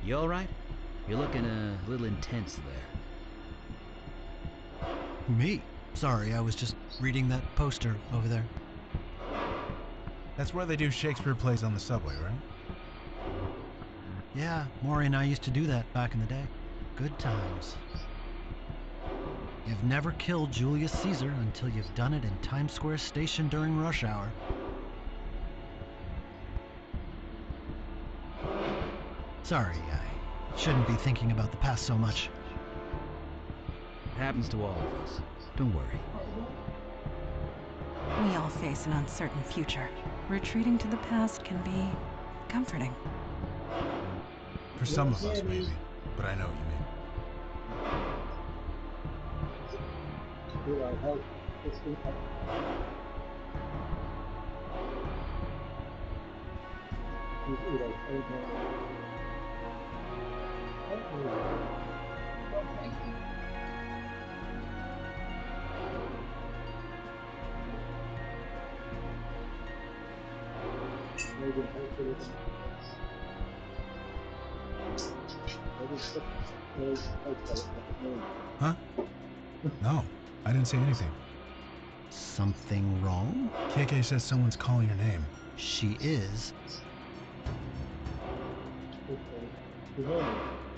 You alright? You're looking a little intense there. Me? Sorry, I was just reading that poster over there. That's where they do Shakespeare plays on the subway, right? Yeah, Maury and I used to do that back in the day. Good times. You've never killed Julius Caesar until you've done it in Times Square Station during rush hour. Sorry, I shouldn't be thinking about the past so much. It happens to all of us. Don't worry. We all face an uncertain future. Retreating to the past can be comforting. For some of us, maybe. But I know what you mean. Huh? No, I didn't say anything. Something wrong? KK says someone's calling her name. She is.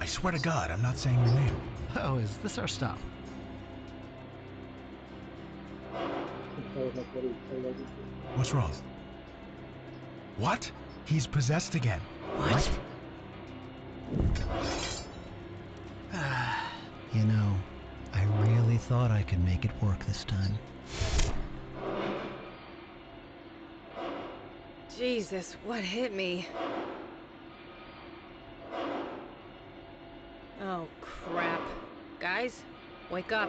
I swear to God, I'm not saying your name. Oh, is this our stop? What's wrong? What? He's possessed again. What? You know, I really thought I could make it work this time. Jesus, what hit me? Oh, crap. Guys, wake up.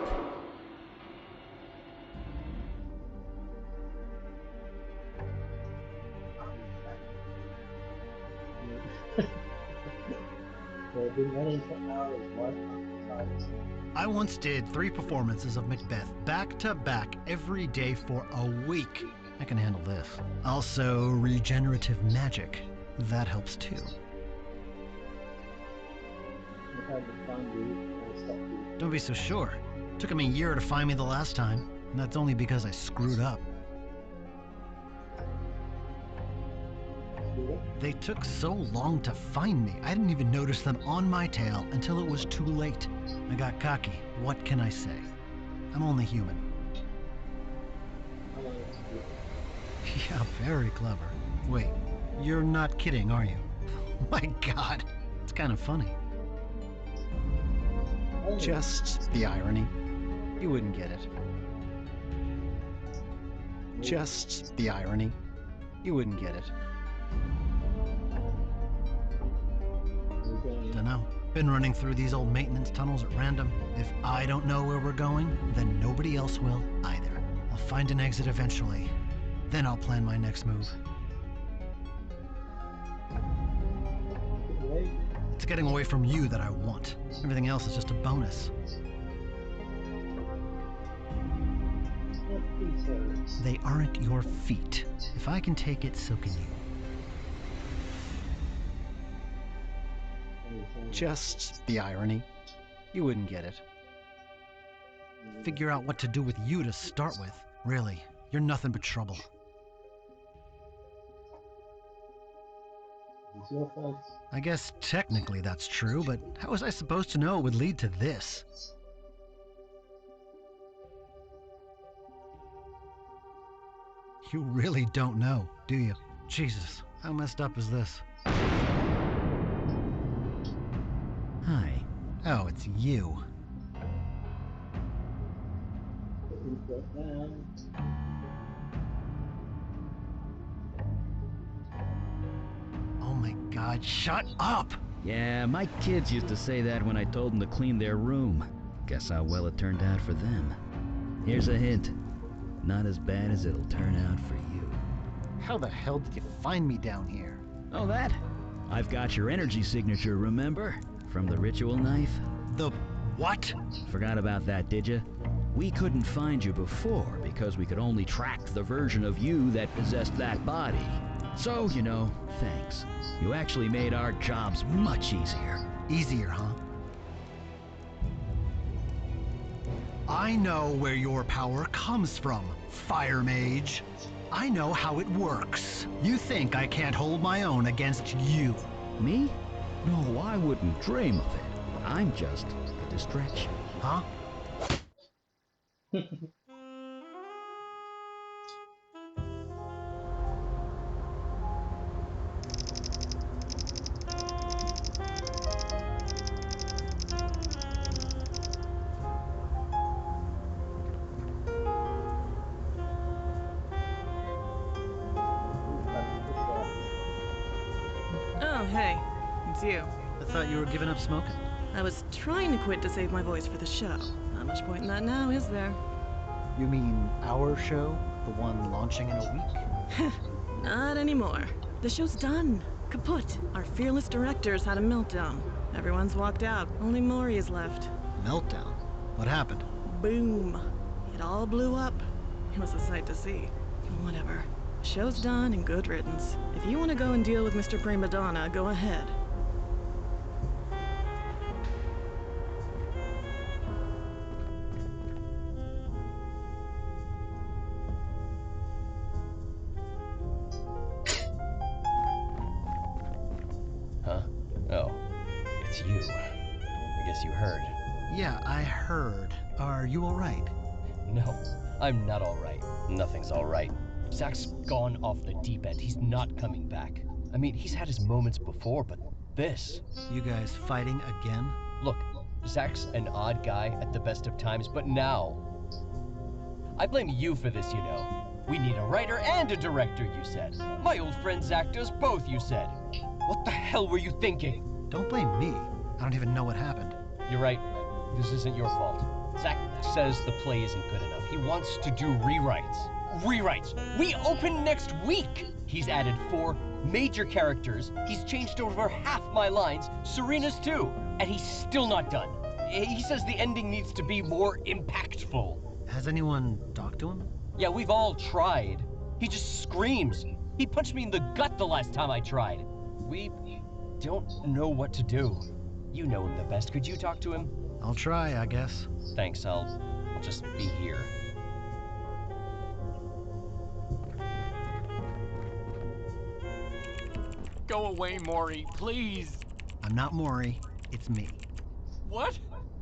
I once did 3 performances of Macbeth back to back every day for a week. I can handle this. Also, regenerative magic. That helps too. Don't be so sure. Took him a year to find me the last time, and that's only because I screwed up. They took so long to find me, I didn't even notice them on my tail until it was too late. I got cocky. What can I say? I'm only human. Yeah, very clever. Wait, you're not kidding, are you? My God, it's kind of funny. Just the irony. You wouldn't get it. Just the irony. You wouldn't get it. Dunno. Been running through these old maintenance tunnels at random. If I don't know where we're going, then nobody else will either. I'll find an exit eventually. Then I'll plan my next move. It's getting away from you that I want. Everything else is just a bonus. They aren't your feet. If I can take it, so can you. Just the irony. You wouldn't get it. Figure out what to do with you to start with. Really, you're nothing but trouble. I guess technically that's true, but how was I supposed to know it would lead to this? You really don't know, do you? Jesus, how messed up is this? Hi. Oh, it's you. Oh my God, shut up! Yeah, my kids used to say that when I told them to clean their room. Guess how well it turned out for them. Here's a hint. Not as bad as it'll turn out for you. How the hell did you find me down here? Oh, that? I've got your energy signature, remember? From the ritual knife? The what? Forgot about that, did you? We couldn't find you before because we could only track the version of you that possessed that body. So, you know, thanks. You actually made our jobs much easier. Easier, huh? I know where your power comes from, Fire Mage. I know how it works. You think I can't hold my own against you? Me? No, I wouldn't dream of it. I'm just a distraction. Huh? Oh, hey. It's you. I thought you were giving up smoking. I was trying to quit to save my voice for the show. Not much point in that now, is there? You mean our show? The one launching in a week? Not anymore. The show's done. Kaput. Our fearless directors had a meltdown. Everyone's walked out. Only Maury is left. Meltdown? What happened? Boom. It all blew up. It was a sight to see. Whatever. Show's done and good riddance. If you want to go and deal with Mr. Prima Donna, go ahead. Huh? Oh, it's you. I guess you heard. Yeah, I heard. Are you alright? No, I'm not alright. Nothing's alright. Zach's gone off the deep end. He's not coming back. I mean, he's had his moments before, but this... You guys fighting again? Look, Zach's an odd guy at the best of times, but now... I blame you for this, you know. We need a writer and a director, you said. My old friend Zach does both, you said. What the hell were you thinking? Don't blame me. I don't even know what happened. You're right. This isn't your fault. Zach says the play isn't good enough. He wants to do rewrites. Rewrites! We open next week! He's added 4 major characters. He's changed over half my lines. Serena's too. And he's still not done. He says the ending needs to be more impactful. Has anyone talked to him? Yeah, we've all tried. He just screams. He punched me in the gut the last time I tried. We don't know what to do. You know him the best. Could you talk to him? I'll try, I guess. Thanks, I'll just be here. Go away, Maury, please. I'm not Maury. It's me. What?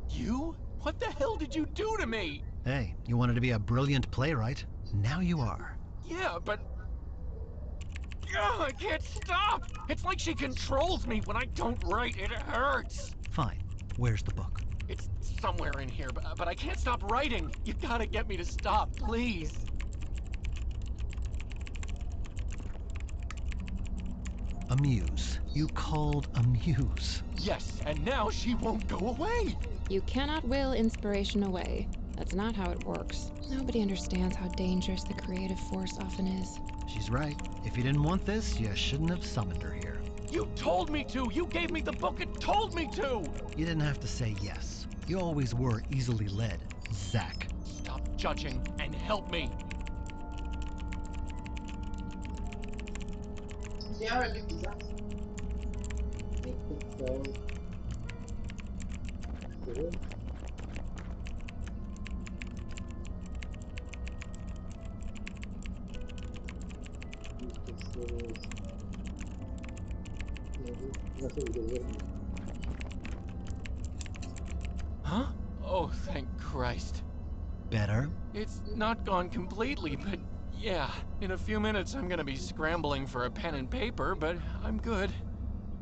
You? What the hell did you do to me? Hey, you wanted to be a brilliant playwright. Now you are. Yeah, but... Ugh, I can't stop! It's like she controls me when I don't write. It hurts. Fine. Where's the book? It's somewhere in here, but I can't stop writing. You gotta get me to stop, please. Amuse. You called Amuse. Yes, and now she won't go away. You cannot will inspiration away. That's not how it works. Nobody understands how dangerous the creative force often is. She's right. If you didn't want this, you shouldn't have summoned her here. You told me to! You gave me the book and told me to! You didn't have to say yes. You always were easily led, Zach. Stop judging and help me. Huh? Oh, thank Christ. Better? It's not gone completely, but yeah. In a few minutes I'm gonna be scrambling for a pen and paper, but I'm good.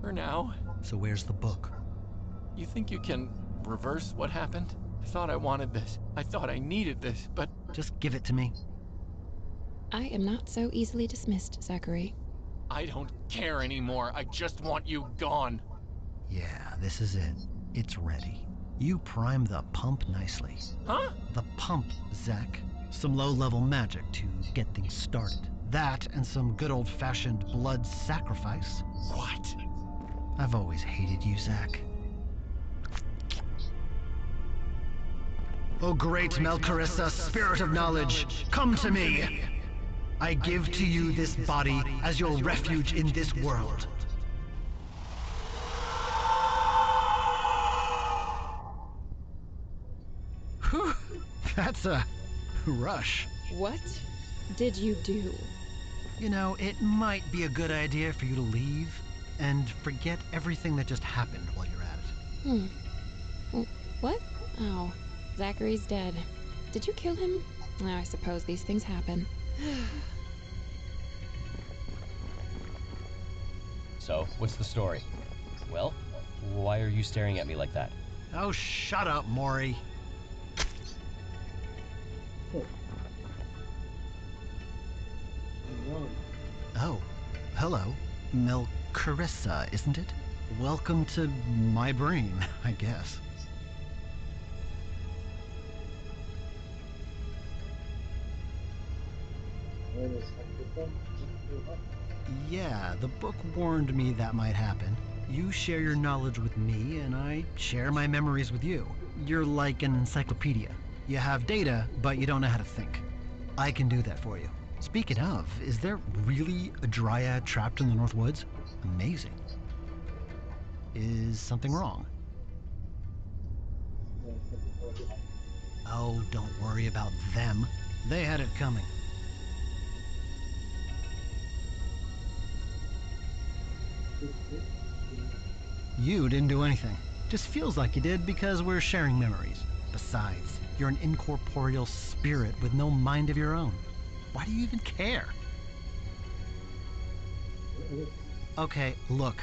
For now. So where's the book? You think you can reverse what happened? I thought I wanted this. I thought I needed this, but... Just give it to me. I am not so easily dismissed, Zachary. I don't care anymore. I just want you gone. Yeah, this is it. It's ready. You primed the pump nicely. Huh? The pump, Zach. Some low-level magic to get things started. That and some good old-fashioned blood sacrifice. What? I've always hated you, Zach. O great Melcarissa, spirit of knowledge, come to me! I give to you this body as your refuge in this world. That's a rush. What did you do? You know, it might be a good idea for you to leave and forget everything that just happened while you're at it. What? Oh, Zachary's dead. Did you kill him? Oh, I suppose these things happen. So, what's the story? Well, why are you staring at me like that? Oh, shut up, Maury. Oh, hello. Carissa, isn't it? Welcome to my brain, I guess. Yeah, the book warned me that might happen. You share your knowledge with me, and I share my memories with you. You're like an encyclopedia. You have data, but you don't know how to think. I can do that for you. Speaking of, is there really a dryad trapped in the North Woods? Amazing. Is something wrong? Oh, don't worry about them. They had it coming. You didn't do anything. Just feels like you did because we're sharing memories. Besides, you're an incorporeal spirit with no mind of your own. Why do you even care? Okay, look.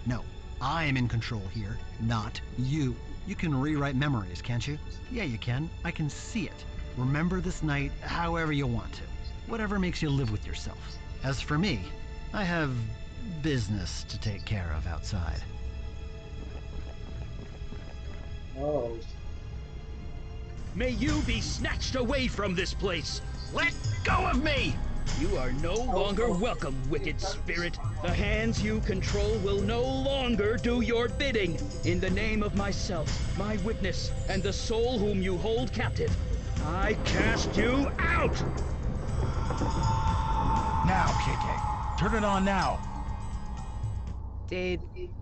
No, I am in control here, not you. You can rewrite memories, can't you? Yeah, you can. I can see it. Remember this night however you want to. Whatever makes you live with yourself. As for me, I have business to take care of outside. Oh. May you be snatched away from this place! Let go of me! You are no longer welcome, wicked spirit. The hands you control will no longer do your bidding. In the name of myself, my witness, and the soul whom you hold captive, I cast you out! Now, KK. Turn it on now. Did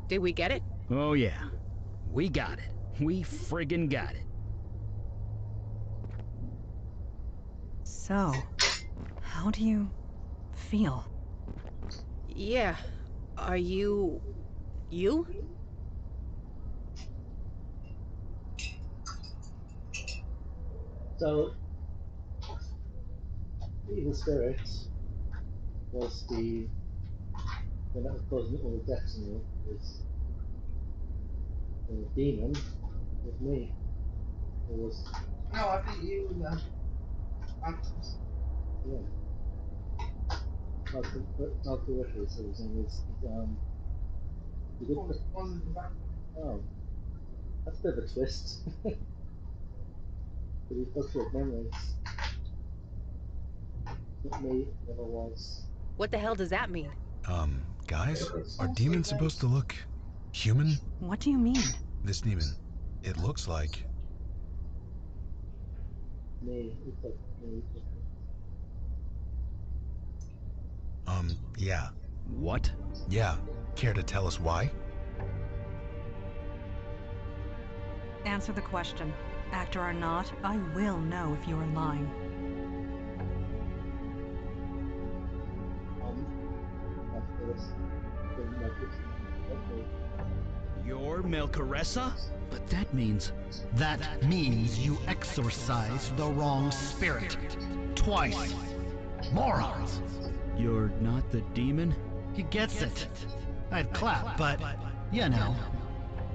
we get it? Oh yeah, we got it. We friggin' got it. So, how do you feel? Yeah. Are you... you? So, the evil spirit was the one that was causing all the deaths in was the demon was me. It was no, I think you and Anthony. Yeah. Not the WIFI, so his name is you did oh, that's a bit of a twist. But he fucked with memories. Not me, never was. What the hell does that mean? Guys, are demons supposed to look human? What do you mean? This demon, it looks like... Me, it's like me. Yeah. What? Yeah. Care to tell us why? Answer the question. Actor or not, I will know if you're lying. You're Melcaressa? But that means... That means you exorcised the wrong spirit. Twice. Morons! You're not the demon? He gets it. I'd clap, but, you know.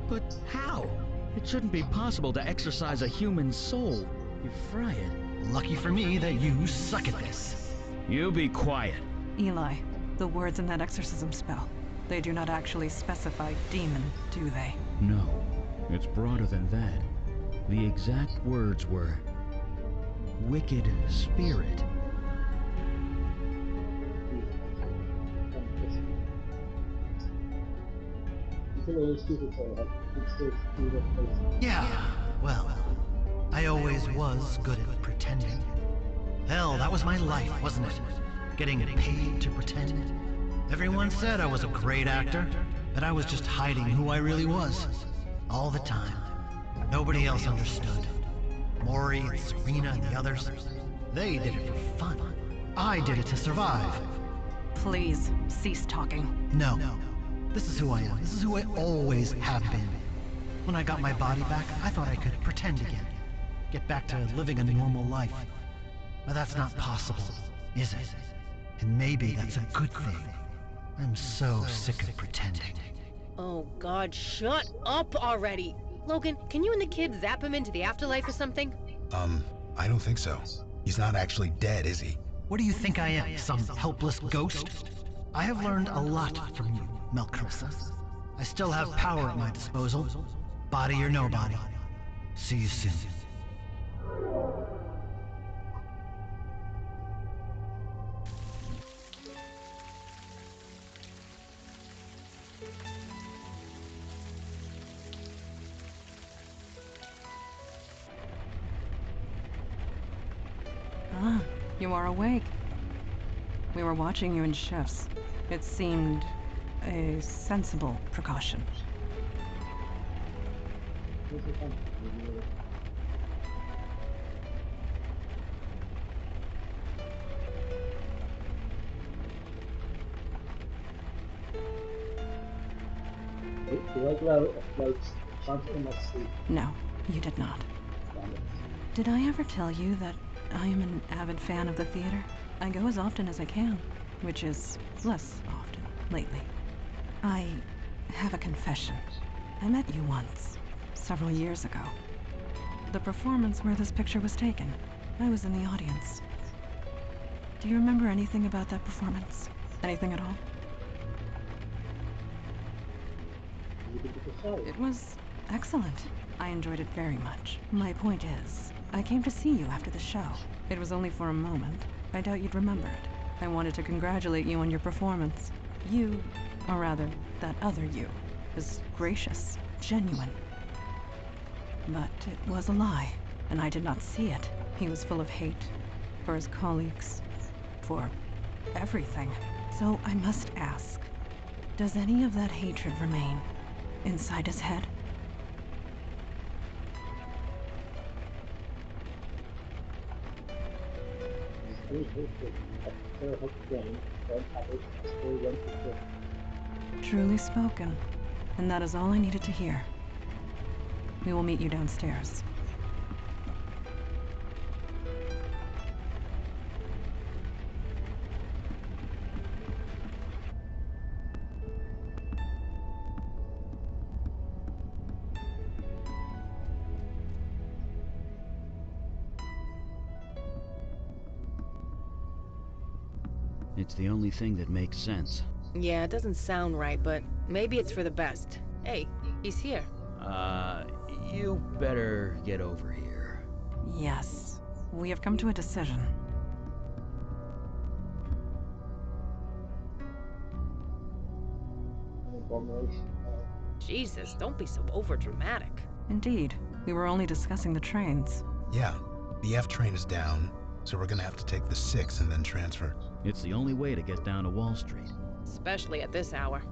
But how? It shouldn't be possible to exorcise a human soul. You fry it. Lucky for me that you suck at this. You be quiet. Eli, the words in that exorcism spell, they do not actually specify demon, do they? No, it's broader than that. The exact words were... wicked spirit. Yeah, well, I always was good at pretending. Hell, that was my life, wasn't it? Getting paid to pretend. Everyone said I was a great actor, but I was just hiding who I really was. All the time. Nobody else understood. Maury and Serena and the others, they did it for fun. I did it to survive. Please, cease talking. No. This is who I am. This is who I always have been. When I got my body back, I thought I could pretend again. Get back to living a normal life. But that's not possible, is it? And maybe that's a good thing. I'm so sick of pretending. Oh God, shut up already! Logan, can you and the kid zap him into the afterlife or something? I don't think so. He's not actually dead, is he? What do you think I am, some helpless ghost? I have learned a lot from you, Melchrissa. I still have power at my disposal, body or no body. See you soon. Ah, you are awake. We were watching you in shifts. It seemed a sensible precaution. Do I go out chanting in my sleep? No, you did not. Damn it. Did I ever tell you that I am an avid fan of the theater? I go as often as I can, which is less often lately. I have a confession. I met you once, several years ago. The performance where this picture was taken. I was in the audience. Do you remember anything about that performance? Anything at all? It was excellent. I enjoyed it very much. My point is, I came to see you after the show. It was only for a moment. I doubt you'd remember it. I wanted to congratulate you on your performance. You, or rather, that other you, is gracious, genuine. But it was a lie, and I did not see it. He was full of hate for his colleagues, for everything. So I must ask, does any of that hatred remain inside his head? Truly spoken. And that is all I needed to hear. We will meet you downstairs. It's the only thing that makes sense. Yeah, it doesn't sound right, but maybe it's for the best. Hey, he's here. You better get over here. Yes. We have come to a decision. Jesus, don't be so overdramatic. Indeed. We were only discussing the trains. Yeah, the F train is down, so we're gonna have to take the 6 and then transfer. It's the only way to get down to Wall Street. Especially at this hour.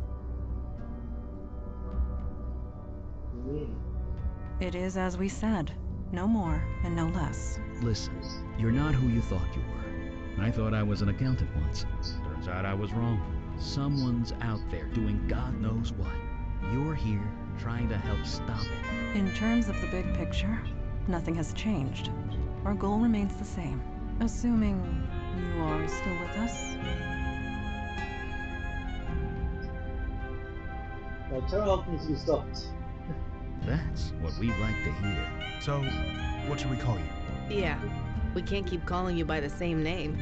It is as we said. No more and no less. Listen, you're not who you thought you were. I thought I was an accountant once. Turns out I was wrong. Someone's out there doing God knows what. You're here trying to help stop it. In terms of the big picture, nothing has changed. Our goal remains the same. Assuming you are still with us? Turahok needs to be stopped. That's what we'd like to hear. So, what should we call you? Yeah, we can't keep calling you by the same name.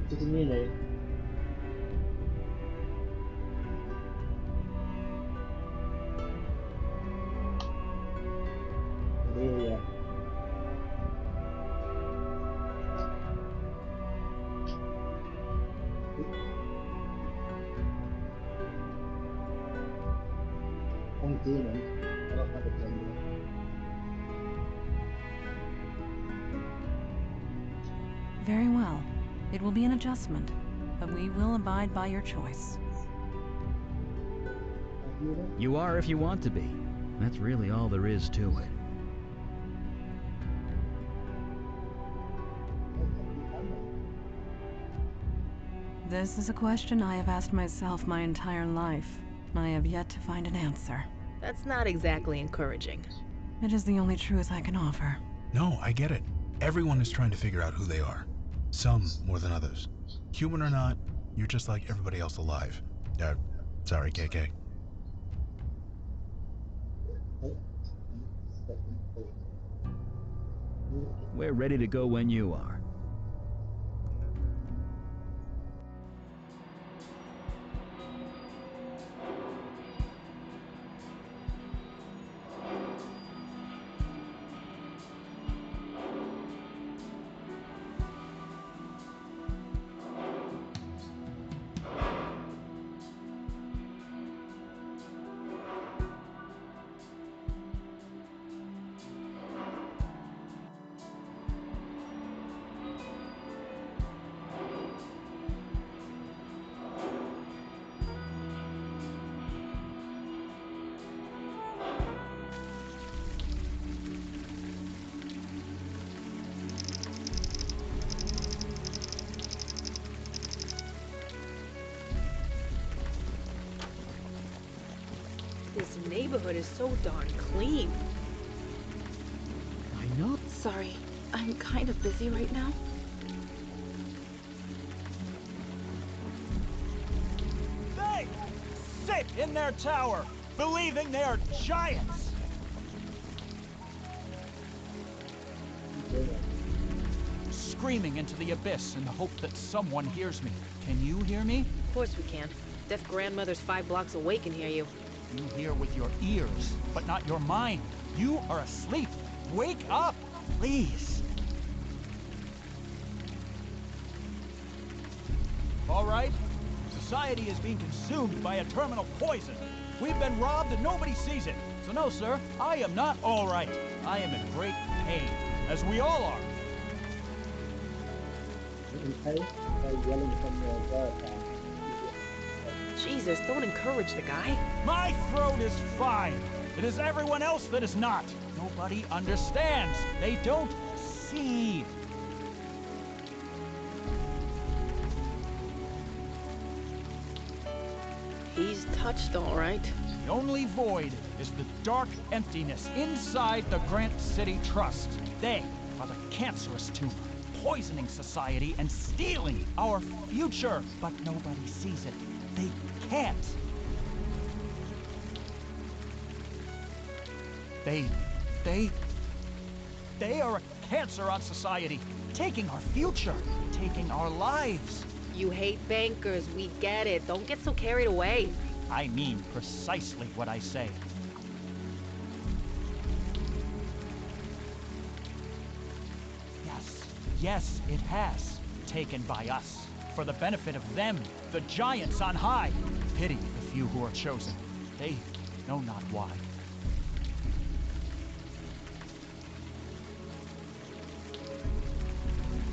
What's the new name? Amelia. I'm demon. I don't have a gender. Very well. It will be an adjustment. but we will abide by your choice. You are if you want to be. That's really all there is to it. This is a question I have asked myself my entire life. I have yet to find an answer. That's not exactly encouraging. It is the only truth I can offer. No, I get it. Everyone is trying to figure out who they are. Some more than others. Human or not, you're just like everybody else alive. Sorry, KK. We're ready to go when you are. This neighborhood is so darn clean. I know. Sorry, I'm kind of busy right now. They sit in their tower, believing they are giants. Screaming into the abyss in the hope that someone hears me. Can you hear me? Of course we can. Deaf grandmother's 5 blocks away can hear you. You hear with your ears, but not your mind. You are asleep. Wake up, please. All right. Society is being consumed by a terminal poison. We've been robbed and nobody sees it. So no, sir, I am not all right. I am in great pain, as we all are. Jesus, don't encourage the guy. My throat is fine. It is everyone else that is not. Nobody understands. They don't see. He's touched, all right. The only void is the dark emptiness inside the Grant City Trust. They are the cancerous tumor, poisoning society and stealing our future. But nobody sees it. They can't. They are a cancer on society, taking our future, taking our lives. You hate bankers, we get it. Don't get so carried away. I mean precisely what I say. Yes, it has. Taken by us. For the benefit of them, the giants on high. Pity the few who are chosen. They know not why.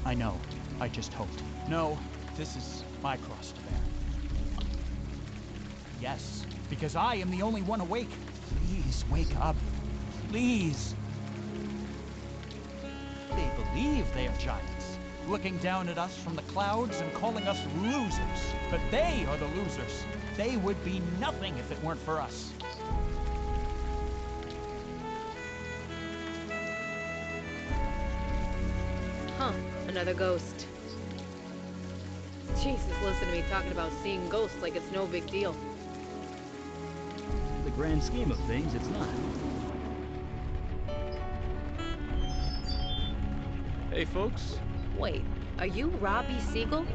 I know. I just hoped. No, this is my cross to bear. Yes, because I am the only one awake. Please wake up. Please. They believe they are giants, looking down at us from the clouds and calling us losers. But they are the losers. They would be nothing if it weren't for us. Huh, another ghost. Jesus, listen to me talking about seeing ghosts like it's no big deal. In the grand scheme of things, it's not. Hey, folks. Wait, are you Robbie Siegel?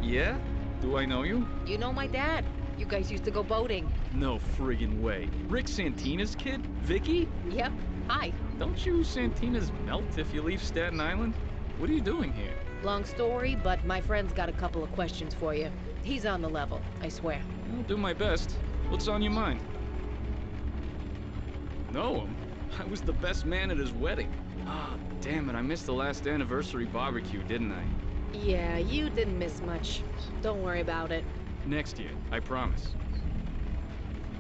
Yeah? Do I know you? You know my dad. You guys used to go boating. No friggin' way. Rick Santina's kid? Vicky? Yep. Hi. Don't you Santinas melt if you leave Staten Island? What are you doing here? Long story, but my friend's got a couple of questions for you. He's on the level, I swear. I'll do my best. What's on your mind? Know him? I was the best man at his wedding. Ah, damn it, I missed the last anniversary barbecue, didn't I? Yeah, you didn't miss much. Don't worry about it. Next year, I promise.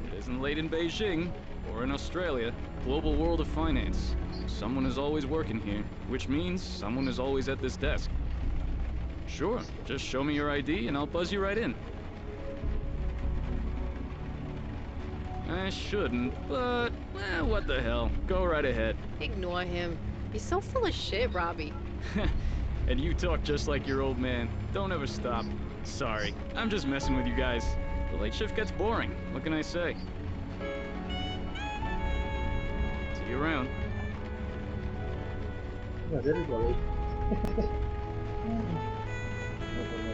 It isn't late in Beijing, or in Australia. Global world of finance. Someone is always working here, which means someone is always at this desk. Sure, just show me your ID and I'll buzz you right in. I shouldn't, but, what the hell. Go right ahead. Ignore him. He's so full of shit, Robbie. And you talk just like your old man. Don't ever stop. Sorry, I'm just messing with you guys. The late shift gets boring. What can I say? See you around. How's everybody?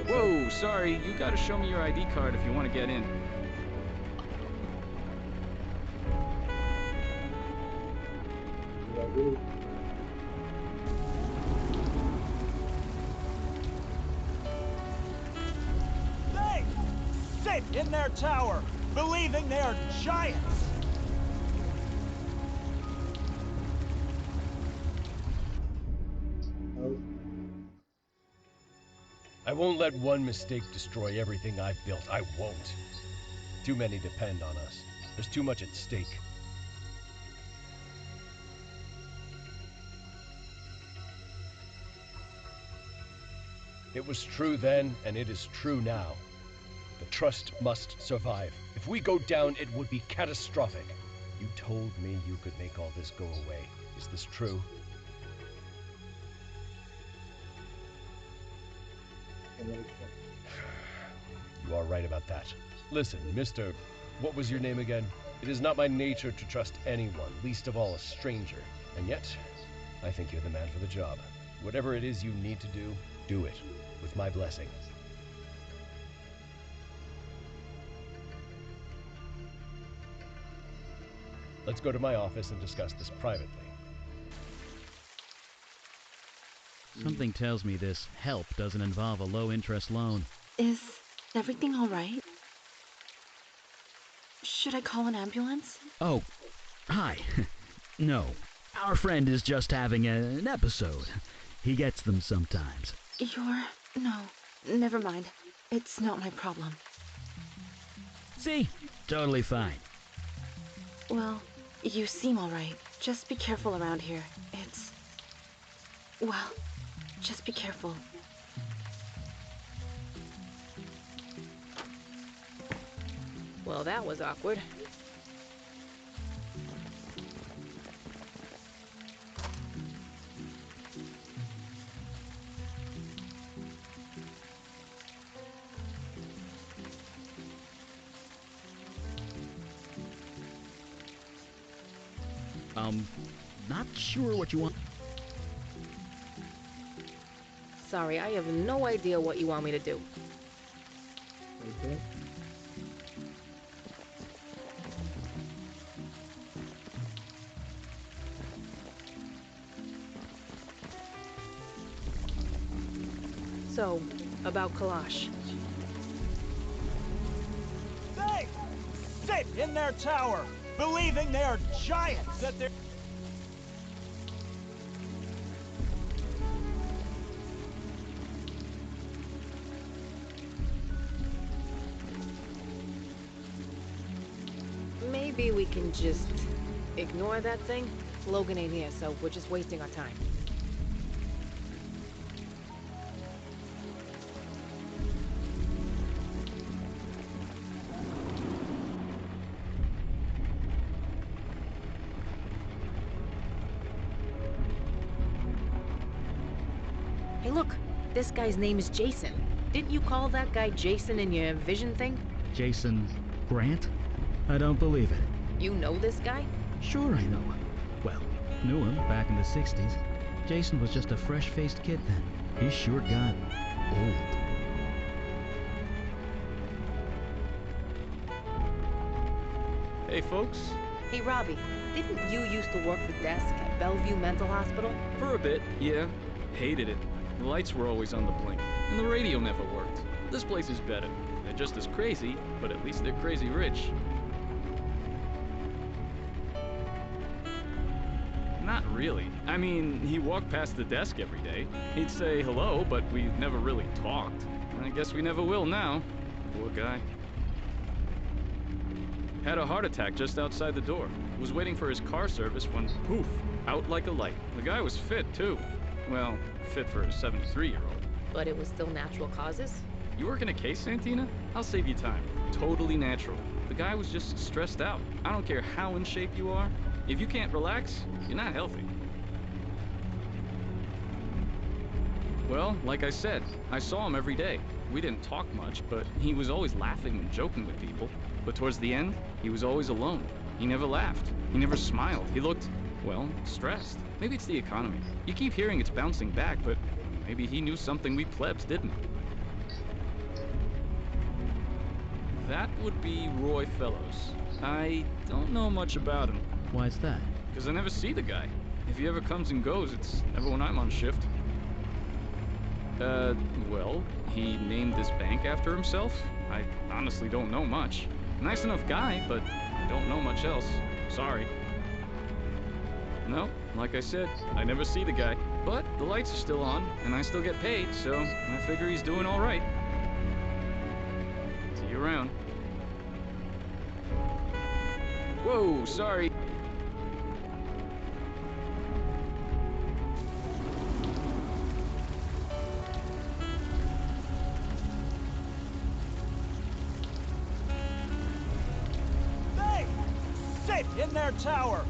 Whoa, sorry. You gotta show me your ID card if you want to get in. They sit in their tower, believing they are giants. I won't let one mistake destroy everything I've built. I won't. Too many depend on us. There's too much at stake. It was true then, and it is true now. The trust must survive. If we go down, it would be catastrophic. You told me you could make all this go away. Is this true? You are right about that. Listen, Mr. What was your name again? It is not my nature to trust anyone, least of all a stranger. And yet, I think you're the man for the job. Whatever it is you need to do it, with my blessing. Let's go to my office and discuss this privately. Something tells me this help doesn't involve a low-interest loan. Is everything all right? Should I call an ambulance? Oh, hi. No, our friend is just having an episode. He gets them sometimes. No, never mind. It's not my problem. See? Totally fine. Well, you seem all right. Just be careful around here. Well, just be careful. Well, that was awkward. Not sure what you want. Sorry, I have no idea what you want me to do. Okay. So, about Kalash. They sit in their tower, believing they are giants, that they're... Maybe we can just ignore that thing? Logan ain't here, so we're just wasting our time. Hey look, this guy's name is Jason. Didn't you call that guy Jason in your vision thing? Jason Grant? I don't believe it. You know this guy? Sure I know him. Well, knew him back in the 60s. Jason was just a fresh-faced kid then. He sure got old. Hey, folks. Hey Robbie, didn't you used to work the desk at Bellevue Mental Hospital? For a bit, yeah. Hated it. The lights were always on the blink, and the radio never worked. This place is better. They're just as crazy, but at least they're crazy rich. Not really. I mean, he walked past the desk every day. He'd say hello, but we never really talked. I guess we never will now. Poor guy. Had a heart attack just outside the door. Was waiting for his car service when, poof, out like a light. The guy was fit, too. Well, fit for a 73-year-old. But it was still natural causes? You work in a case, Santina? I'll save you time. Totally natural. The guy was just stressed out. I don't care how in shape you are. If you can't relax, you're not healthy. Well, like I said, I saw him every day. We didn't talk much, but he was always laughing and joking with people. But towards the end, he was always alone. He never laughed. He never smiled. He looked, well, stressed. Maybe it's the economy. You keep hearing it's bouncing back, but maybe he knew something we plebs didn't. That would be Roy Fellows. I don't know much about him. Why's that? Because I never see the guy. If he ever comes and goes, it's never when I'm on shift. Well, he named this bank after himself. I honestly don't know much. Nice enough guy, but I don't know much else. Sorry. No, like I said, I never see the guy. But the lights are still on, and I still get paid, so I figure he's doing all right. See you around. Whoa, sorry. They sit in their tower.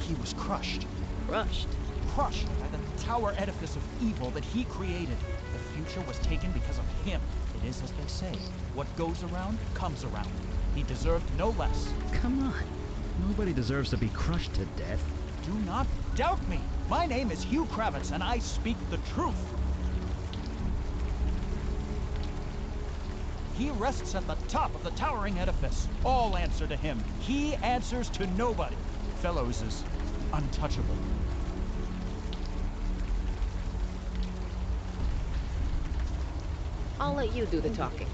He was crushed. Crushed? Crushed by the tower edifice of evil that he created. The future was taken because of him. It is as they say, what goes around comes around. He deserved no less. Come on. Nobody deserves to be crushed to death. Do not doubt me. My name is Hugh Kravitz, and I speak the truth. He rests at the top of the towering edifice. All answer to him. He answers to nobody. Fellows is untouchable. I'll let you do the talking.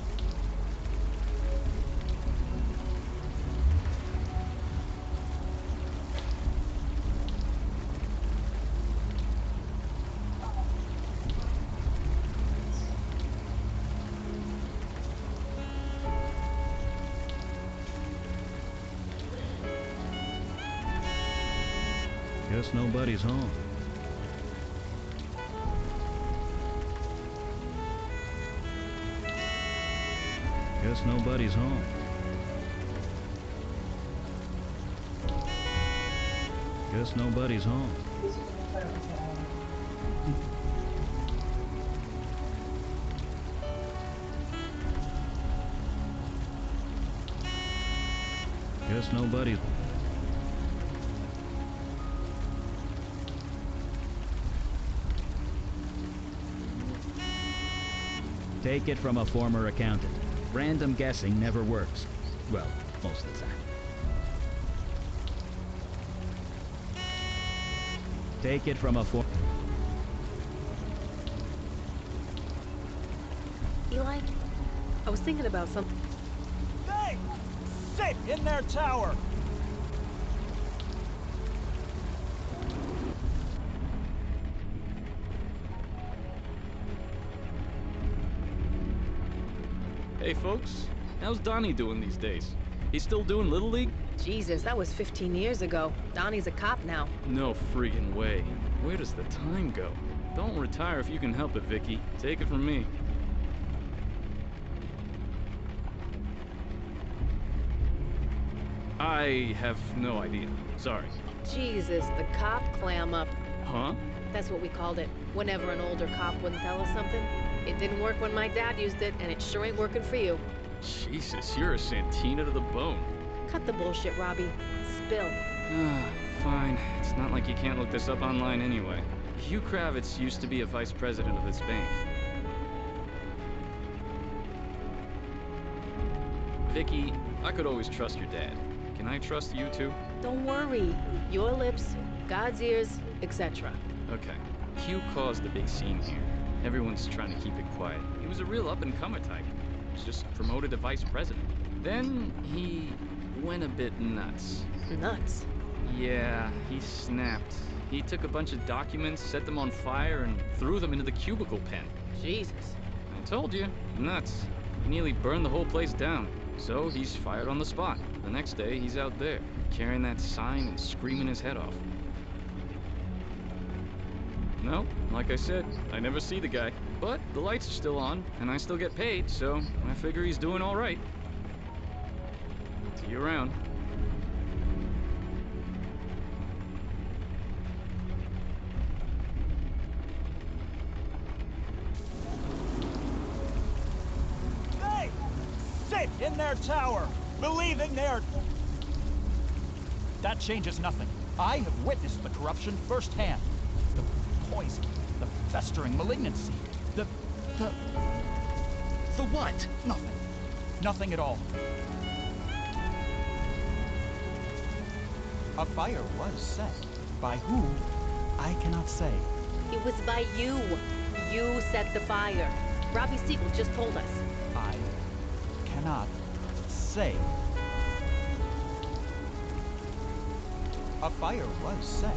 Guess nobody's home. Guess nobody's home. Guess nobody's home. Guess nobody's... Take it from a former accountant. Random guessing never works. Well, most of the time. Take it from a Eli, I was thinking about something. They sit in their tower. Hey folks, how's Donnie doing these days? He's still doing Little League? Jesus, that was 15 years ago. Donnie's a cop now. No friggin' way. Where does the time go? Don't retire if you can help it, Vicky. Take it from me. I have no idea. Sorry. Jesus, the cop clam up. Huh? That's what we called it. Whenever an older cop wouldn't tell us something. It didn't work when my dad used it, and it sure ain't working for you. Jesus, you're a Santina to the bone. Cut the bullshit, Robbie. Spill. Fine. It's not like you can't look this up online anyway. Hugh Kravitz used to be a vice president of this bank. Vicky, I could always trust your dad. Can I trust you too? Don't worry. Your lips, God's ears, etc. Okay. Hugh caused the big scene here. Everyone's trying to keep it quiet. He was a real up-and-comer type. He was just promoted to vice president. Then he went a bit nuts. Nuts? Yeah, he snapped. He took a bunch of documents, set them on fire, and threw them into the cubicle pen. Jesus. I told you, nuts. He nearly burned the whole place down. So he's fired on the spot. The next day, he's out there, carrying that sign and screaming his head off. No, like I said, I never see the guy. But the lights are still on, and I still get paid, so I figure he's doing all right. See you around. They sit in their tower, believing they're... That changes nothing. I have witnessed the corruption firsthand. The poison, the festering malignancy, the what? Nothing. Nothing at all. A fire was set. By who, I cannot say. It was by you. You set the fire. Robbie Siegel just told us. I cannot say. A fire was set.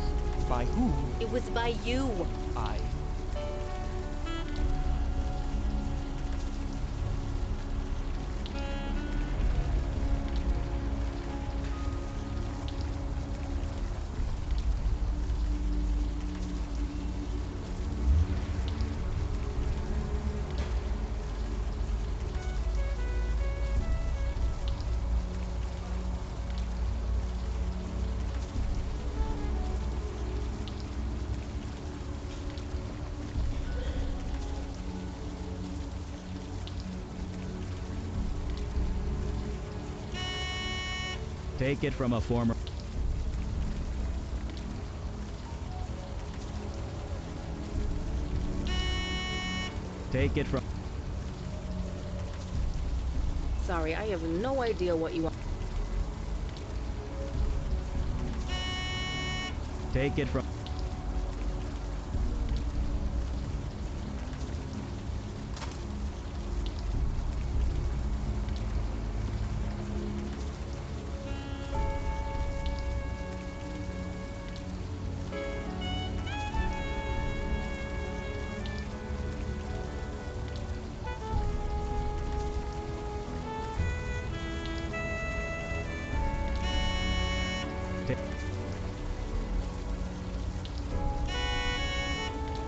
By who? It was by you. I... Take it from a former... Take it from... Sorry, I have no idea what you want. Take it from...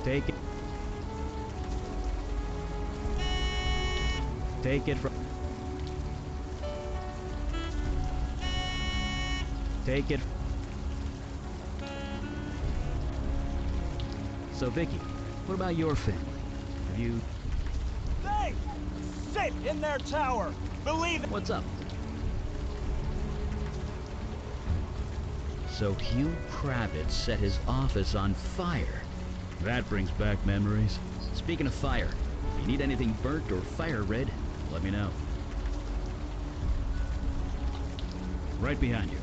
Take it. Take it from... Take it. So, Vicky, what about your family? Have you... They sit in their tower, believing... What's up? So Hugh Kravitz set his office on fire. That brings back memories. Speaking of fire, if you need anything burnt or fire red, let me know. Right behind you.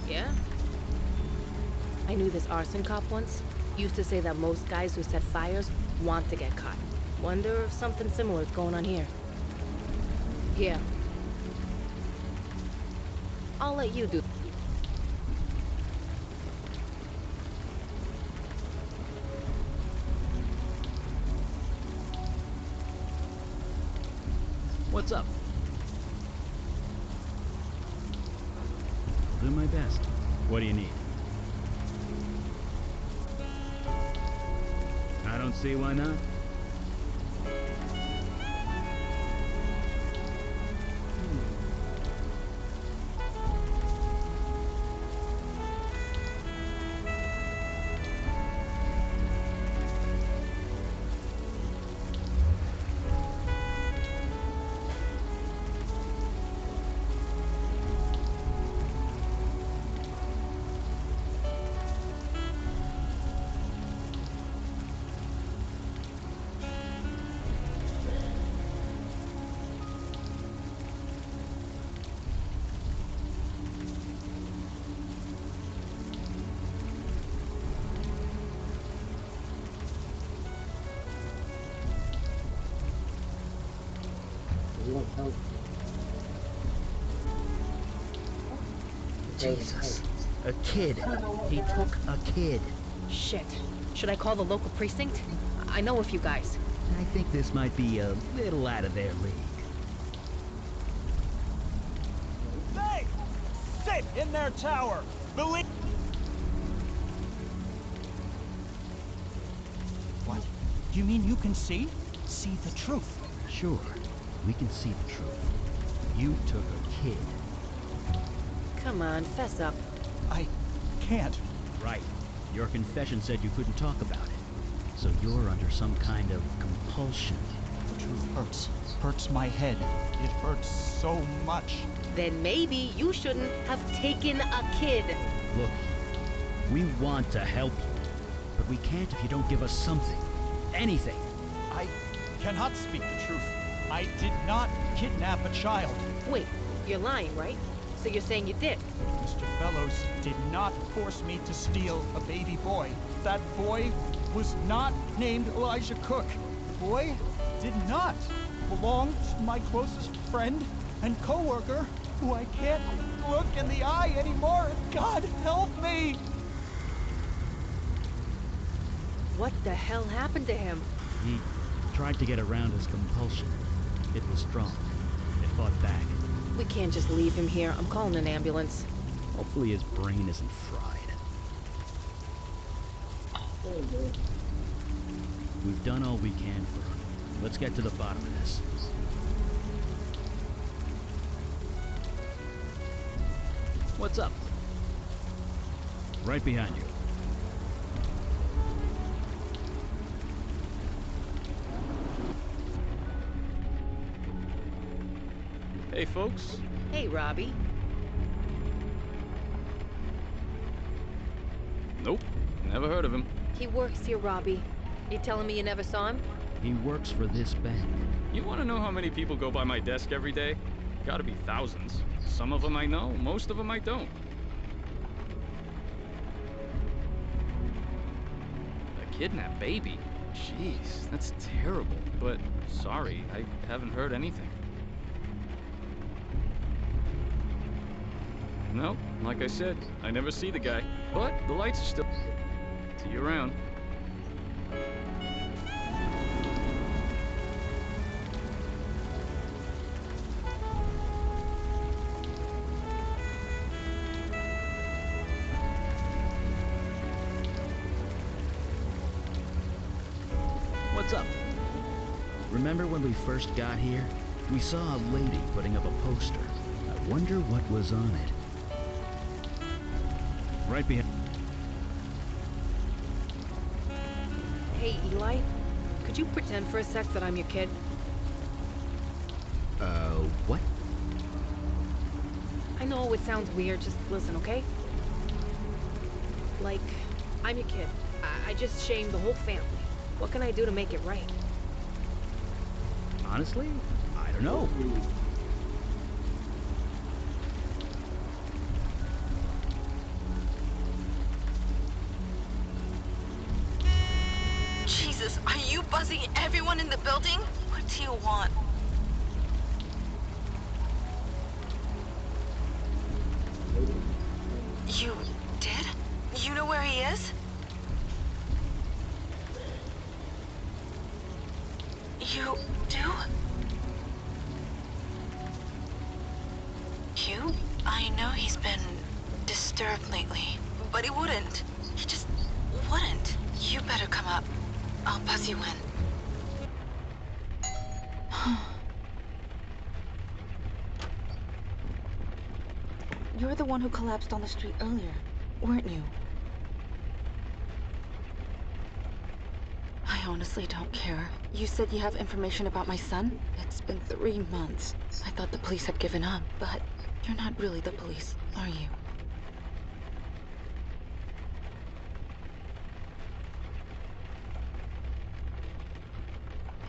Yeah? I knew this arson cop once. Used to say that most guys who set fires want to get caught. Wonder if something similar is going on here. Yeah. I'll let you do. What's up? I'll do my best. What do you need? I don't see why not. You want help? Jesus. A kid. He took a kid. Shit. Should I call the local precinct? I know a few guys. I think this might be a little out of their league. They sit in their tower. Believe. What? You mean you can see? See the truth? Sure, we can see the truth. You took a kid. Come on, fess up. I can't. Right. Your confession said you couldn't talk about it. So you're under some kind of compulsion. The truth hurts. Hurts my head. It hurts so much. Then maybe you shouldn't have taken a kid. Look, we want to help you, but we can't if you don't give us something. Anything. I cannot speak the truth. I did not kidnap a child. Wait, you're lying, right? So you're saying you did? Mr. Fellows did not force me to steal a baby boy. That boy was not named Elijah Cook. The boy did not belong to my closest friend and co-worker, who I can't look in the eye anymore. God help me! What the hell happened to him? He tried to get around his compulsion. It was strong. It fought back. We can't just leave him here. I'm calling an ambulance. Hopefully his brain isn't fried. We've done all we can for him. Let's get to the bottom of this. What's up? Right behind you. Hey, folks. Hey, Robbie. Nope, never heard of him. He works here, Robbie. You telling me you never saw him? He works for this bank. You want to know how many people go by my desk every day? Gotta be thousands. Some of them I know, most of them I don't. A kidnapped baby? Jeez, that's terrible. But sorry, I haven't heard anything. No, like I said, I never see the guy. But the lights are still... See you around. What's up? Remember when we first got here? We saw a lady putting up a poster. I wonder what was on it. Right behind. Hey, Eli. Could you pretend for a sec that I'm your kid? What? I know it sounds weird, just listen, okay? Like, I'm your kid. I just shamed the whole family. What can I do to make it right? Honestly, I don't know. Jesus, are you buzzing everyone in the building? What do you want? You did? You know where he is? You do? You? I know he's been disturbed lately, but he wouldn't. He just wouldn't. You better come up. I'll buzz you in. You're the one who collapsed on the street earlier, weren't you? I honestly don't care. You said you have information about my son? It's been 3 months. I thought the police had given up, but you're not really the police, are you?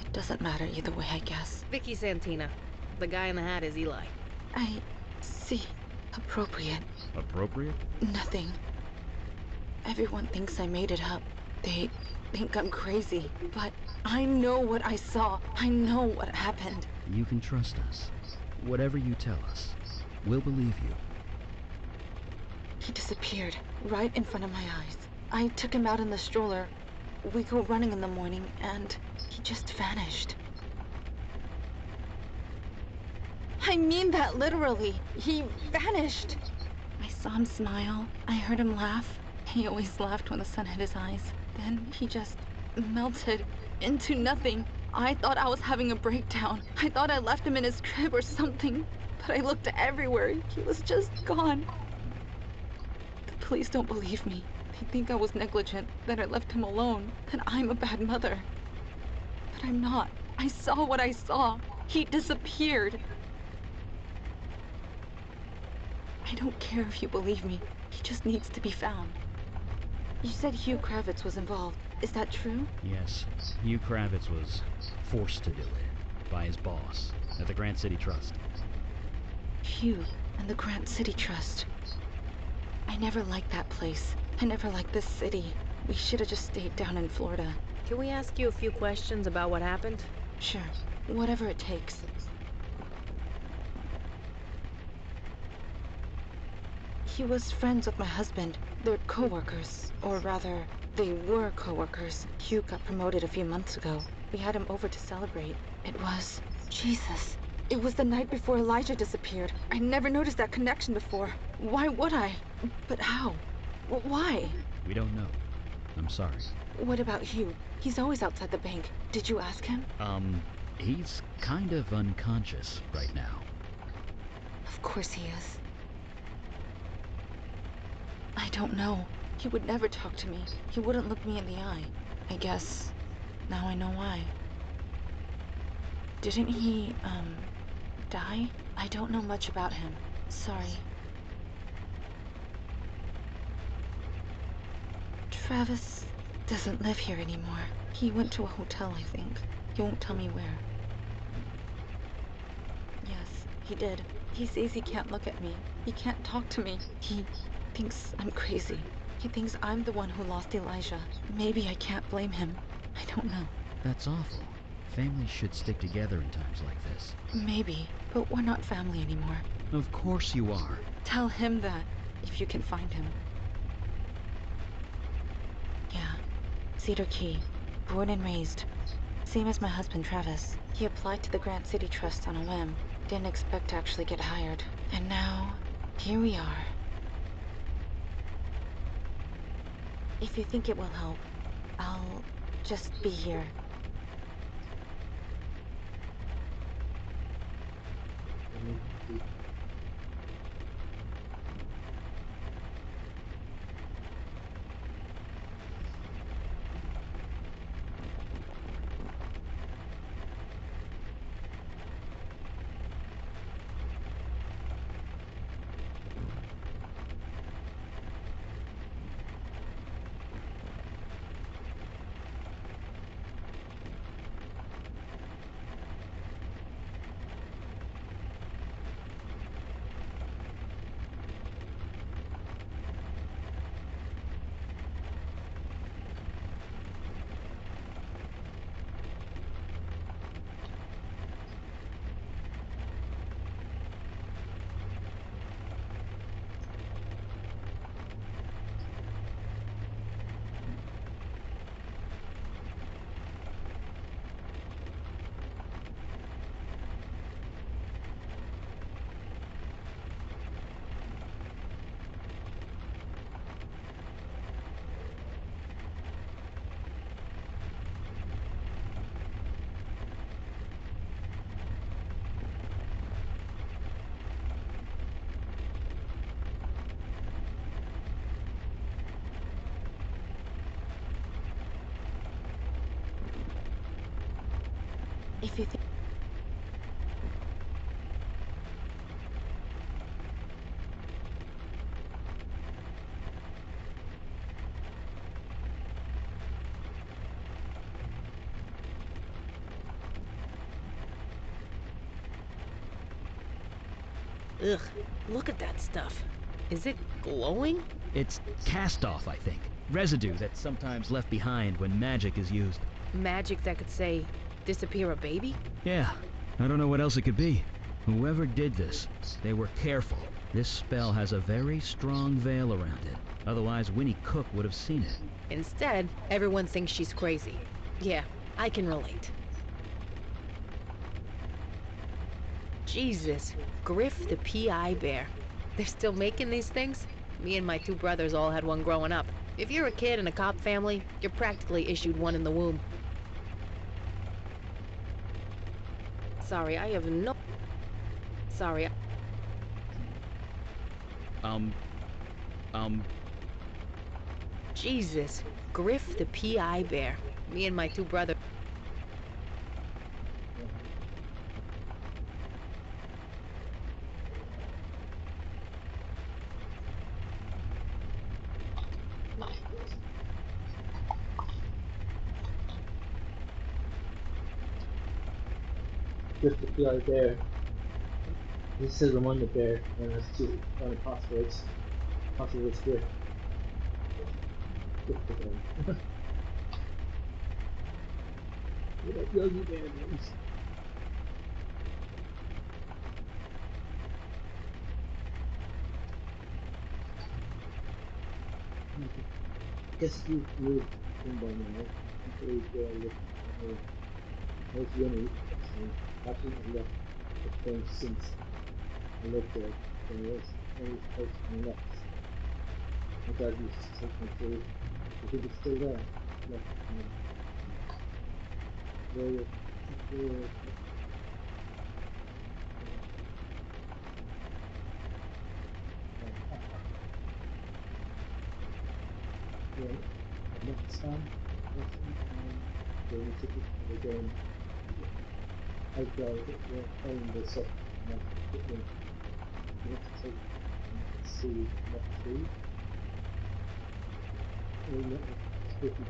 It doesn't matter either way, I guess. Vicky Santina. The guy in the hat is Eli. I see. Appropriate. Appropriate? Nothing. Everyone thinks I made it up. They think I'm crazy, but I know what I saw. I know what happened. You can trust us. Whatever you tell us, we'll believe you. He disappeared right in front of my eyes. I took him out in the stroller. We go running in the morning, and he just vanished. I mean that literally. He vanished. I saw him smile. I heard him laugh. He always laughed when the sun hit his eyes. Then he just melted into nothing. I thought I was having a breakdown. I thought I left him in his crib or something. But I looked everywhere. He was just gone. The police don't believe me. They think I was negligent, that I left him alone, that I'm a bad mother. But I'm not. I saw what I saw. He disappeared. I don't care if you believe me. He just needs to be found. You said Hugh Kravitz was involved. Is that true? Yes, Hugh Kravitz was forced to do it by his boss at the Grant City Trust. Hugh and the Grant City Trust. I never liked that place. I never liked this city. We should have just stayed down in Florida. Can we ask you a few questions about what happened? Sure. Whatever it takes. He was friends with my husband. They're co-workers. Or rather, they were co-workers. Hugh got promoted a few months ago. We had him over to celebrate. It was... Jesus. It was the night before Elijah disappeared. I never noticed that connection before. Why would I? But how? Why? We don't know. I'm sorry. What about Hugh? He's always outside the bank. Did you ask him? He's kind of unconscious right now. Of course he is. I don't know. He would never talk to me. He wouldn't look me in the eye. I guess now I know why. Didn't he, die? I don't know much about him. Sorry. Travis doesn't live here anymore. He went to a hotel, I think. He won't tell me where. Yes, he did. He says he can't look at me. He can't talk to me. He thinks I'm crazy. He thinks I'm the one who lost Elijah. Maybe I can't blame him. I don't know. That's awful. Families should stick together in times like this. Maybe, but we're not family anymore. Of course you are. Tell him that, if you can find him. Yeah. Cedar Key. Born and raised. Same as my husband, Travis. He applied to the Grant City Trust on a whim. Didn't expect to actually get hired. And now, here we are. If you think it will help, I'll just be here. If you think... Ugh, look at that stuff. Is it glowing? It's cast off, I think. Residue that's sometimes left behind when magic is used. Magic that could say, disappear a baby? Yeah, I don't know what else it could be. Whoever did this, they were careful. This spell has a very strong veil around it. Otherwise, Winnie Cook would have seen it. Instead, everyone thinks she's crazy. Yeah, I can relate. Jesus, Griff the PI bear. They're still making these things? Me and my two brothers all had one growing up. If you're a kid in a cop family, you're practically issued one in the womb. Sorry, I have no... Sorry. Jesus, Griff the PI bear. Me and my two brothers... Just the PI bear. This says remind the bear and has to find passwords. Passwords Griff. Griff the bear. What up, Yogi Bear knows? Guess you've moved in by now. I can't believe where I live anymore. There's Winnie, actually. Actually, I left the place since I lived there. So there's always place on the left. My dad used to take me to. I think it's still there. Like, very, very, yeah, I met Sam person and gave me tickets for the game. I played it, yeah, playing the soft and I want to take and see next week. Or not speaking of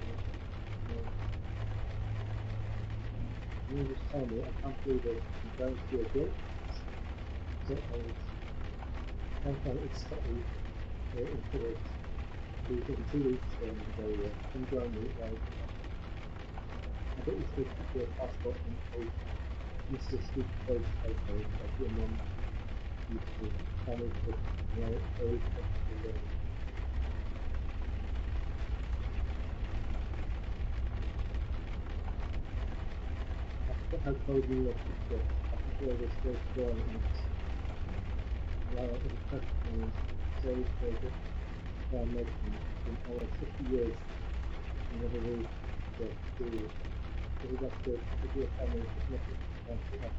you just tell me, I can't believe it. I'm going to be a bit so old. I can't expect me in 2 weeks. Leave in 2 weeks for Mongolia. Come join me, like, I bet you still keep your passport and old. You still speak those photos like your mum used to. Family pictures, you know, old pictures there. I forget how cold New York City gets. I think there was still growing out. Like, it's a perfect time. So for the nation, in almost 50 years, you never leave the school. If you got to give your family a significant chance ever.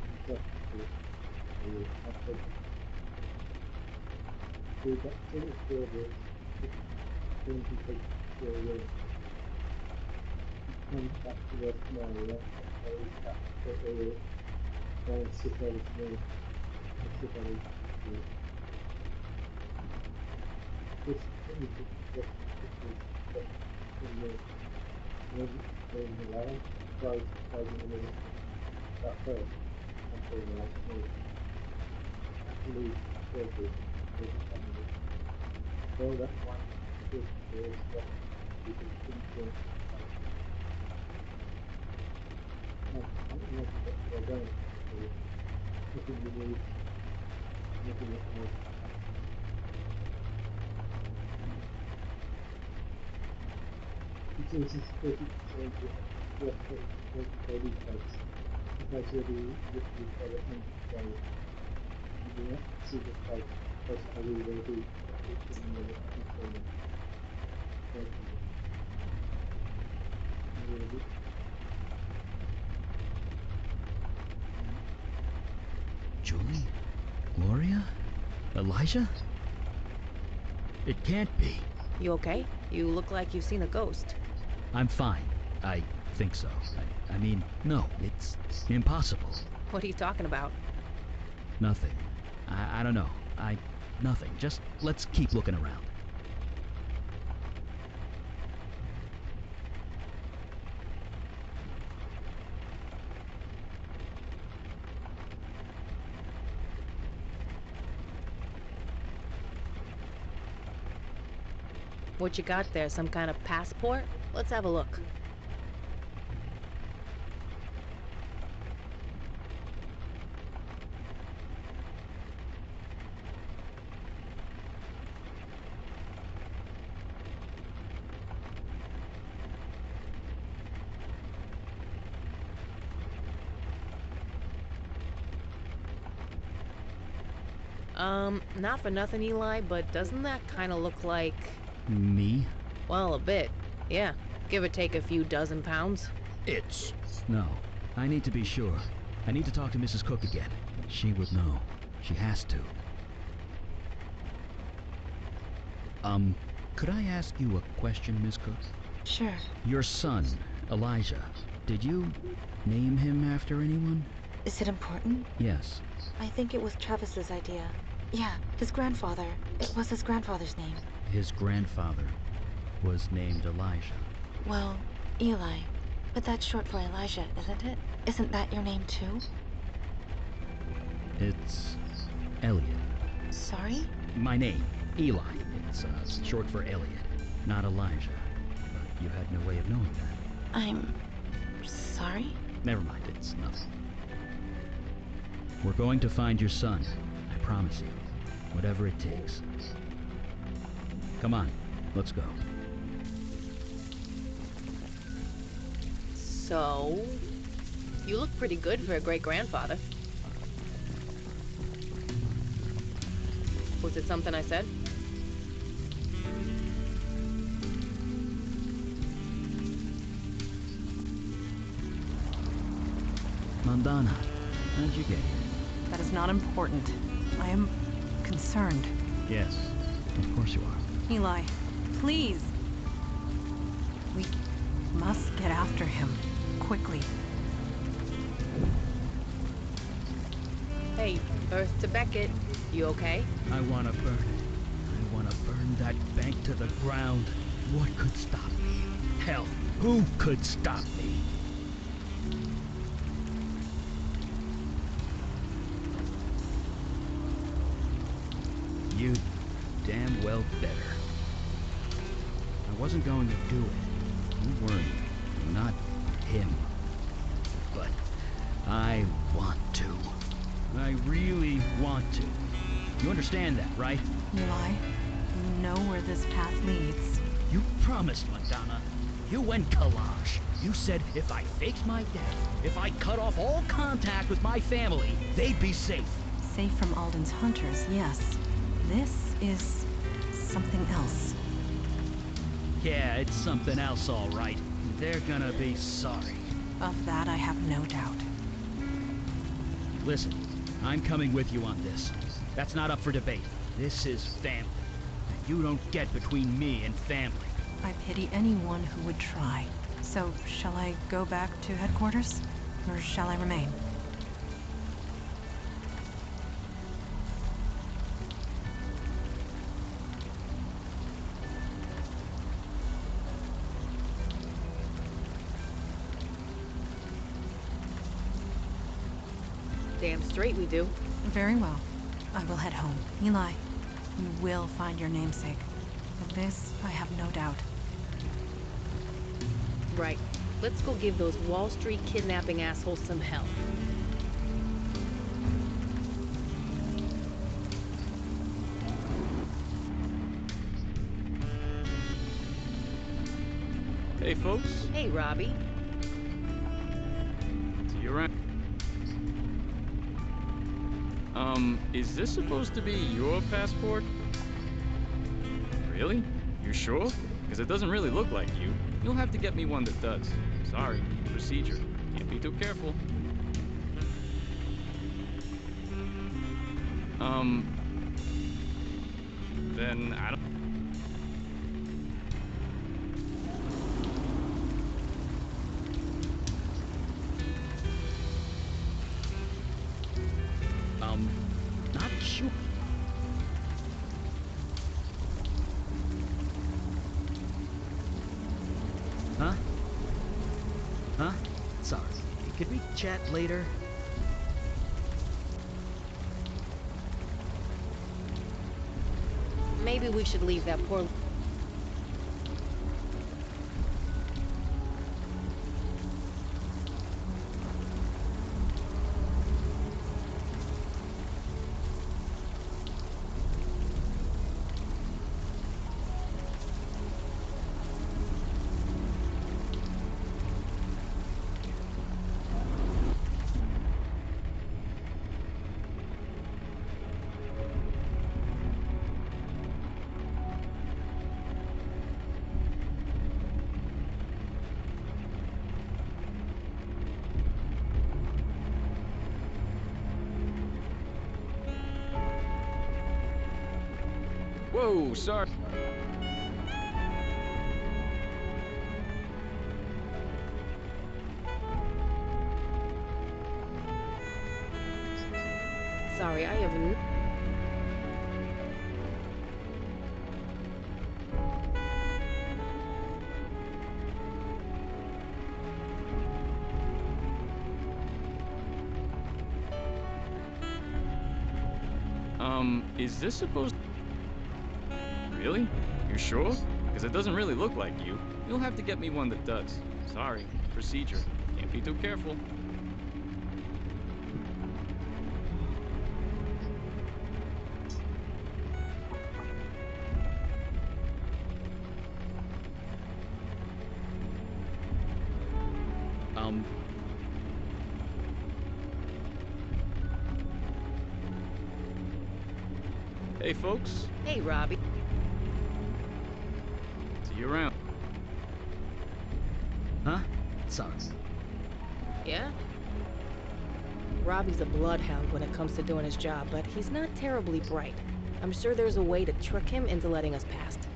I'm so happy for you. I'm so happy. We got serious borders. Things can take 4 years. Come back to work tomorrow, yeah? Always back to all the skip over to me. Skip over to you. This thing is just just in the line, guys in the middle. That first, I'm saying that actually shortly with the family. Though that one good is what we can think of. I'm imagine that they're going to nothing you need, nothing that more. Situations 30% the expert body parts. The parts will be literally by the end of the day. You do not see the parts. First, I will be in the detail. Julie? Gloria? Elijah? It can't be. You okay? You look like you've seen a ghost. I'm fine. I think so. I mean, no, it's impossible. What are you talking about? Nothing. I don't know. Nothing. Just let's keep looking around. What you got there? Some kind of passport? Let's have a look. Not for nothing, Eli, but doesn't that kind of look like... Me? Well, a bit. Yeah. Give or take a few dozen pounds. No. I need to be sure. I need to talk to Mrs. Cook again. She would know. She has to. Could I ask you a question, Miss Cook? Sure. Your son, Elijah, did you name him after anyone? Is it important? Yes. I think it was Travis's idea. Yeah, his grandfather. It was his grandfather's name. His grandfather was named Elijah. Well, Eli. But that's short for Elijah, isn't it? Isn't that your name too? It's Elliot. Sorry? My name, Eli. It's short for Elliot, not Elijah. But you had no way of knowing that. I'm... sorry? Never mind, it's nothing. We're going to find your son. I promise you. Whatever it takes. Come on, let's go. So... you look pretty good for a great-grandfather. Was it something I said? Mandana, how'd you get here? That is not important. I am concerned. Yes, of course you are. Eli, please. We must get after him. Quickly. Hey, Earth to Beckett. You okay? I want to burn it. I want to burn that bank to the ground. What could stop me? Hell, who could stop me? You damn well better. I wasn't going to do it. You weren't. Not him. But I want to. I really want to. You understand that, right? Eli, you know where this path leads. You promised, Madonna. You went collage. You said if I faked my death, if I cut off all contact with my family, they'd be safe. Safe from Alden's hunters, yes. This is something else. Yeah, it's something else, all right. They're gonna be sorry. Of that, I have no doubt. Listen, I'm coming with you on this. That's not up for debate. This is family. You don't get between me and family. I pity anyone who would try. So, shall I go back to headquarters? Or shall I remain? Damn straight we do. Very well. I will head home. Eli, you will find your namesake. Of this, I have no doubt. Right. Let's go give those Wall Street kidnapping assholes some hell. Hey, folks. Hey, Robbie. See you around. Is this supposed to be your passport? Really? You sure? Because it doesn't really look like you. You'll have to get me one that does. Sorry, procedure. Can't be too careful. Then I don't... Not sure. Huh? Huh? Sorry. Could we chat later? Maybe we should leave that poor... Whoa, sorry. Sorry, I have n- Is this supposed... Really? You sure? Because it doesn't really look like you. You'll have to get me one that does. Sorry. Procedure. Can't be too careful. Hey, folks. Hey, Robbie. See you around. Huh? Sorry. Yeah? Robbie's a bloodhound when it comes to doing his job, but he's not terribly bright. I'm sure there's a way to trick him into letting us past.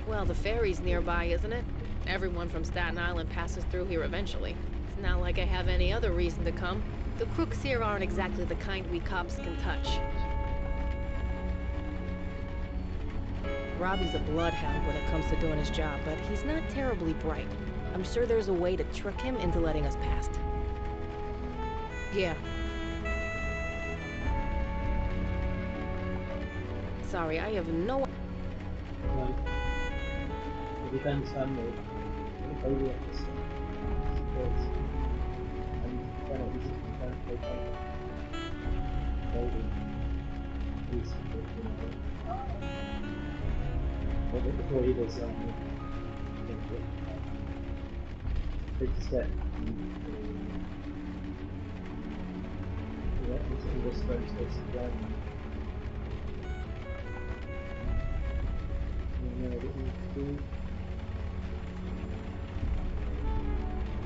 Well, the ferry's nearby, isn't it? Everyone from Staten Island passes through here eventually. It's not like I have any other reason to come. The crooks here aren't exactly the kind we cops can touch. Robbie's a bloodhound when it comes to doing his job, but he's not terribly bright. I'm sure there's a way to trick him into letting us past. Yeah. Sorry, I have no... Right. It depends on the value of the stuff. Because I'm kind of easy to translate value. Is but the way it is big step in this translation plan.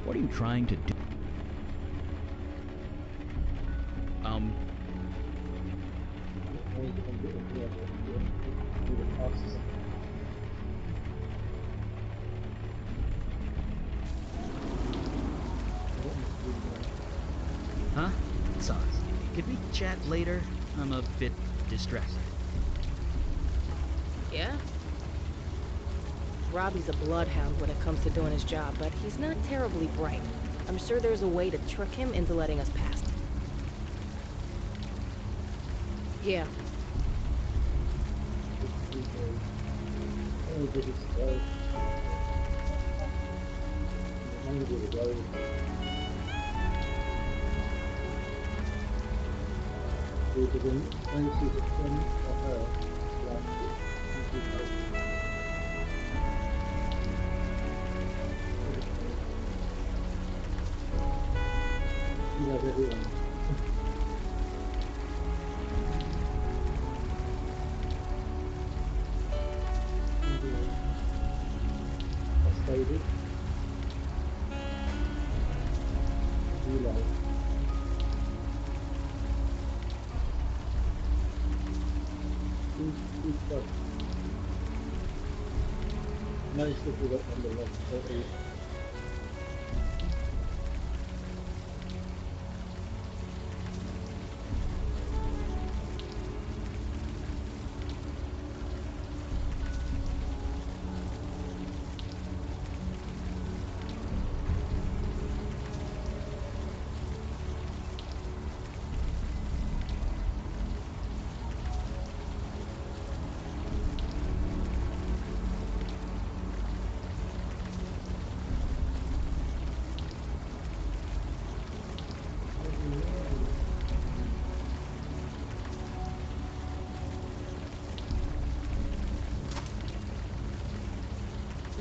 What are you trying to do? Huh? Sorry. Could we chat later? I'm a bit distracted. Yeah? Robbie's a bloodhound when it comes to doing his job, but he's not terribly bright. I'm sure there's a way to trick him into letting us past. Yeah. He loves everyone. Baby. Reload. Who's got managed to do that number one, so 8.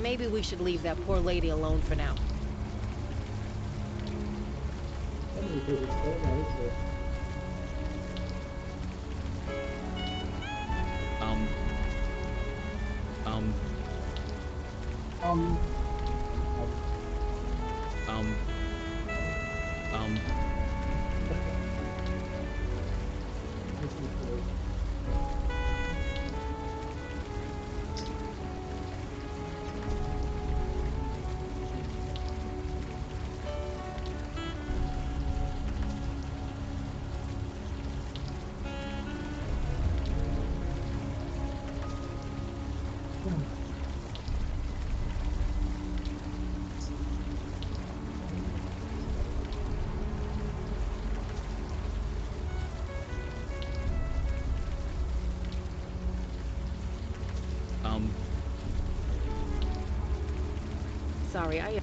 Maybe we should leave that poor lady alone for now. Sorry, I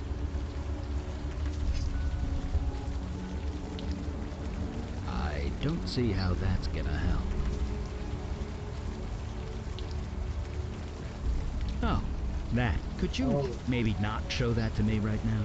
don't see how that's gonna help. Oh, that. Could you maybe not show that to me right now?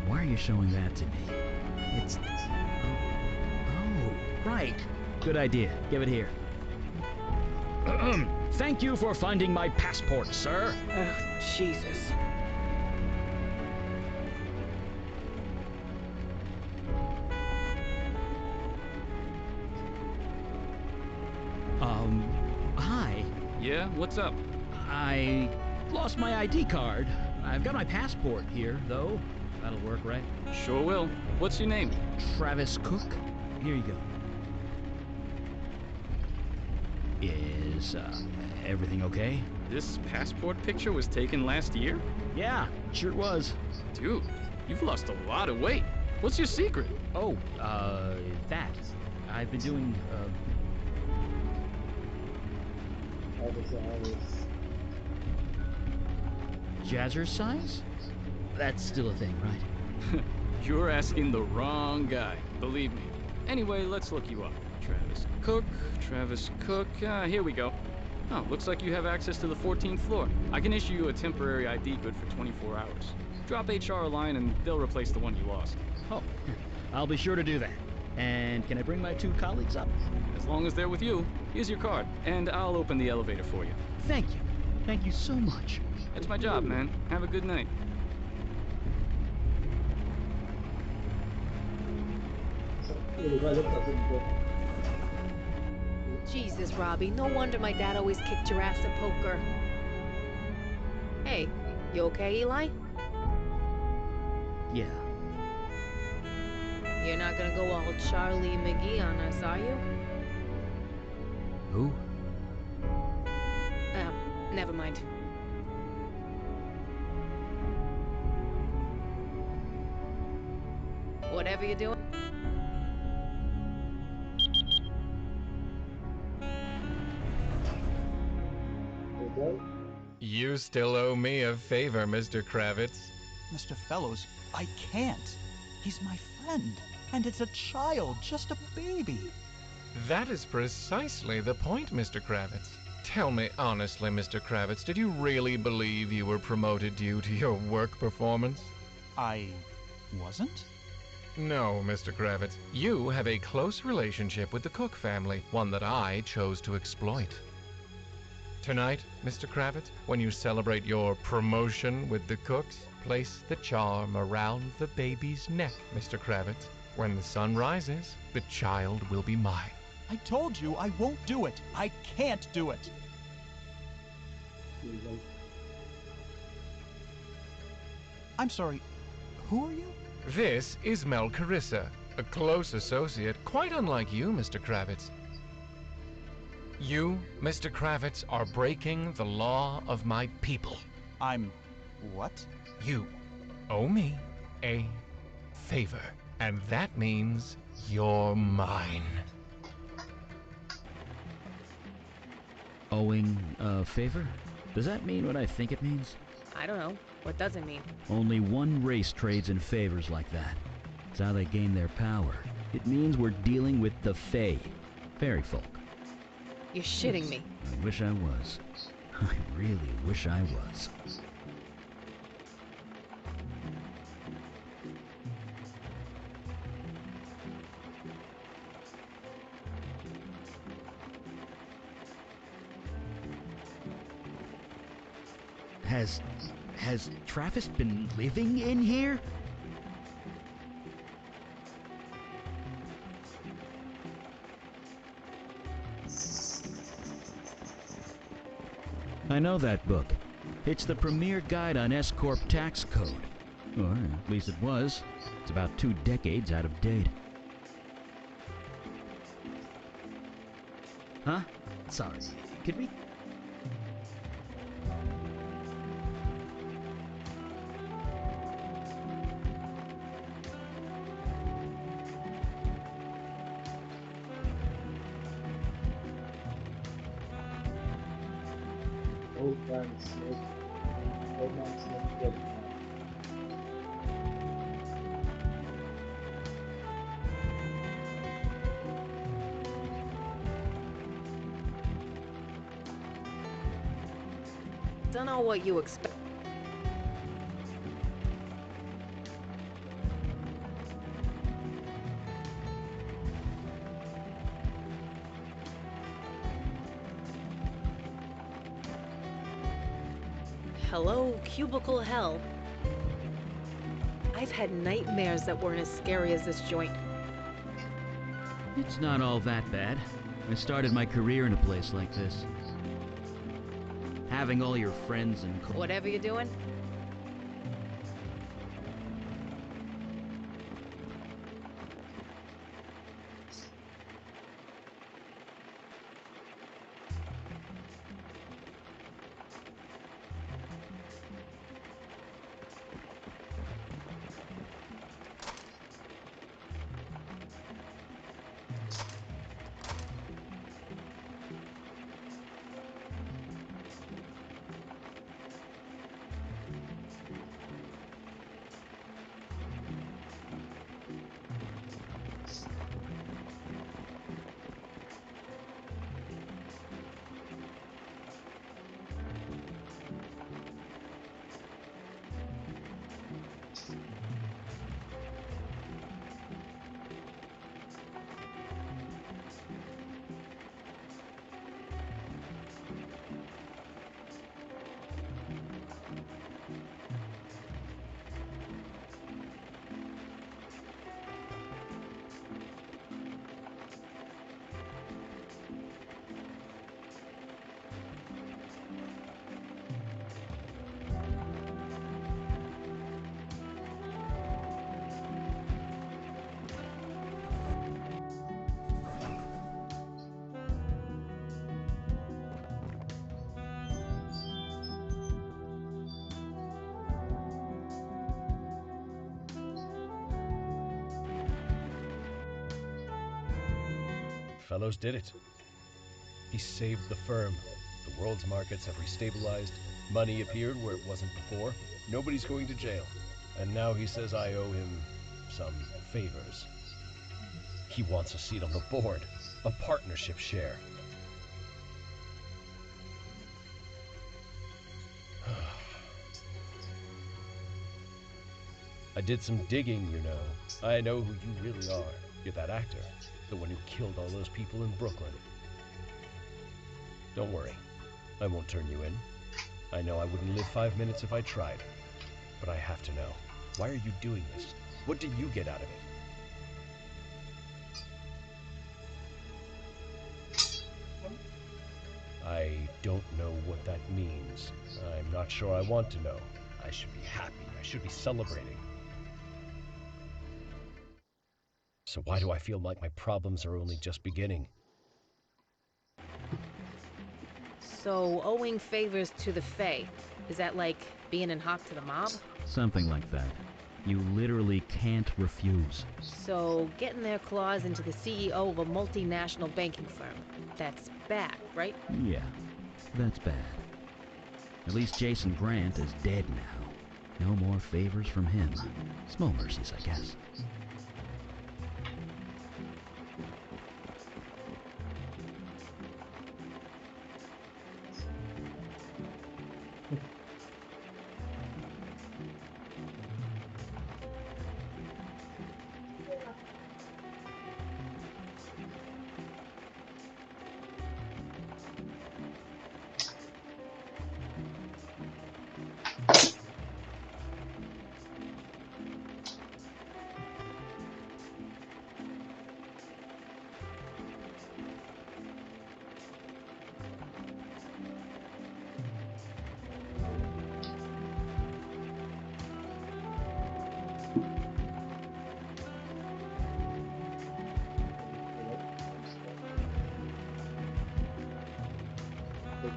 Why are you showing that to me? It's... Oh, right. Good idea. Give it here. Thank you for finding my passport, sir. Oh, Jesus. Hi. Yeah, what's up? I lost my ID card. I've got my passport here, though. That'll work, right? Sure will. What's your name? Travis Cook. Here you go. Is, everything okay? This passport picture was taken last year? Yeah, sure was. Dude, you've lost a lot of weight. What's your secret? Oh, that. I've been doing, jazzercise? That's still a thing, right? You're asking the wrong guy, believe me. Anyway, let's look you up. Travis Cook, here we go. Oh, looks like you have access to the 14th floor. I can issue you a temporary ID good for 24 hours. Drop HR a line and they'll replace the one you lost. Oh, I'll be sure to do that. And can I bring my 2 colleagues up? As long as they're with you. Here's your card, and I'll open the elevator for you. Thank you. Thank you so much. That's my job, man. Have a good night. Jesus, Robbie, no wonder my dad always kicked your ass at poker. Hey, you okay, Eli? Yeah. You're not gonna go all Charlie McGee on us, are you? Who? Never mind. Whatever you're doing. You still owe me a favor, Mr. Kravitz. Mr. Fellows, I can't. He's my friend, and it's a child, just a baby. That is precisely the point, Mr. Kravitz. Tell me honestly, Mr. Kravitz, did you really believe you were promoted due to your work performance? I wasn't? No, Mr. Kravitz. You have a close relationship with the Cook family, one that I chose to exploit. Tonight, Mr. Kravitz, when you celebrate your promotion with the Cooks, place the charm around the baby's neck, Mr. Kravitz. When the sun rises, the child will be mine. I told you I won't do it. I can't do it. I'm sorry, who are you? This is Mel Carissa, a close associate, quite unlike you, Mr. Kravitz. You, Mr. Kravitz, are breaking the law of my people. I'm... what? You owe me a favor, and that means you're mine. Owing a favor? Does that mean what I think it means? I don't know. What does it mean? Only one race trades in favors like that. It's how they gain their power. It means we're dealing with the Fae. Fairy folk. You're shitting me. I wish I was. I really wish I was. Has Travis been living in here? I know that book. It's the premier guide on S-Corp tax code. Or at least it was. It's about 2 decades out of date. Huh? Sorry, could we... Old man Smith. Old man Smith dead now. Don't know what you expect. Hello, cubicle hell. I've had nightmares that weren't as scary as this joint. It's not all that bad. I started my career in a place like this. Having all your friends and... Whatever you're doing, Fellows did it. He saved the firm. The world's markets have restabilized. Money appeared where it wasn't before. Nobody's going to jail. And now he says I owe him some favors. He wants a seat on the board. A partnership share. I did some digging, you know. I know who you really are. You're that actor. The one who killed all those people in Brooklyn. Don't worry. I won't turn you in. I know I wouldn't live 5 minutes if I tried. But I have to know. Why are you doing this? What do you get out of it? I don't know what that means. I'm not sure I want to know. I should be happy. I should be celebrating. So why do I feel like my problems are only just beginning? so owing favors to the Fae, is that like being in hock to the mob? Something like that. You literally can't refuse. So getting their claws into the CEO of a multinational banking firm, that's bad, right? Yeah, that's bad. At least Jason Grant is dead now. No more favors from him. Small mercies, I guess.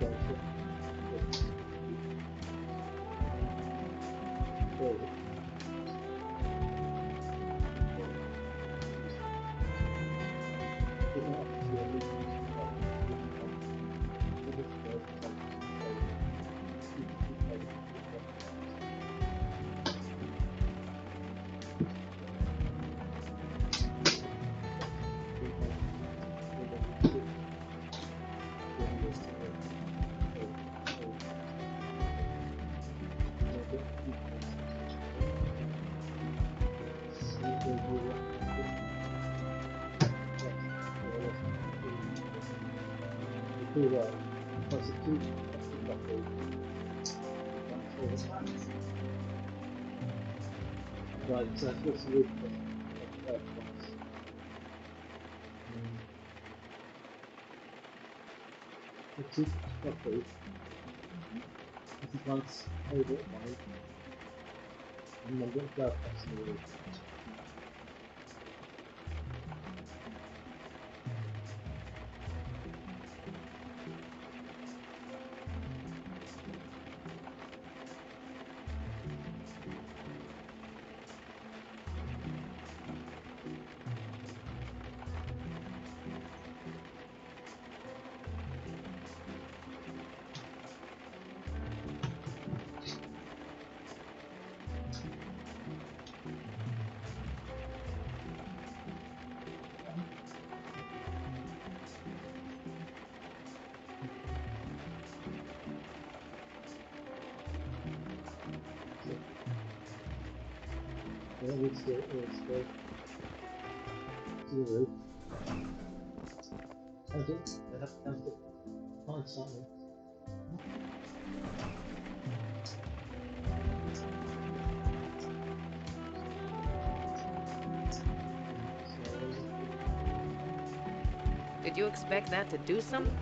Corsair SSD. There it is. There's an option to remove in this case, it's like you can keep playing with one. Do well. Plus a two extra copy. Right, so let's move this box. The two copy. This is once favorite wine, and then the glove box in the room. That needs to go to the roof. Count it. I have to count it. Find something. Did you expect that to do something?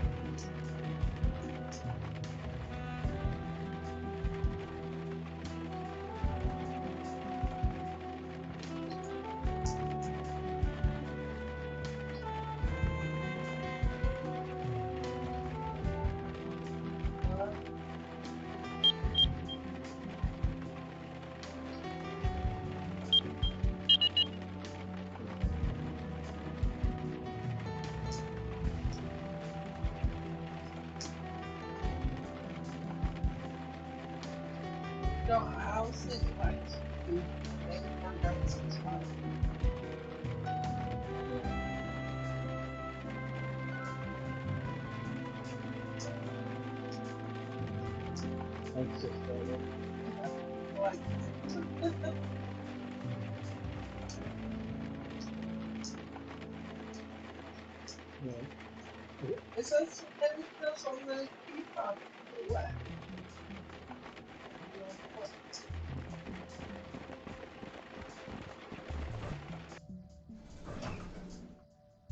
Anxious about it. Right. It says anything else on the keypad for where?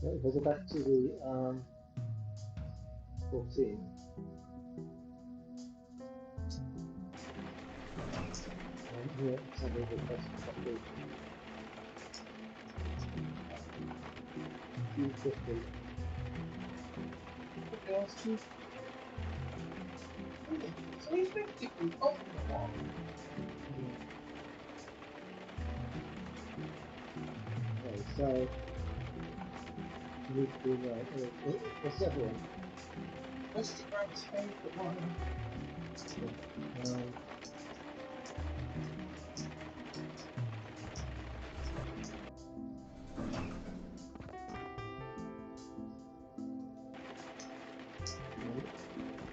Right, if I go back to the 14, here it's under request copy Q50. Okay, that's true. 350 we talking about. Yeah. Okay, so we need to do what's the other one? Instagram's favorite one. Yeah.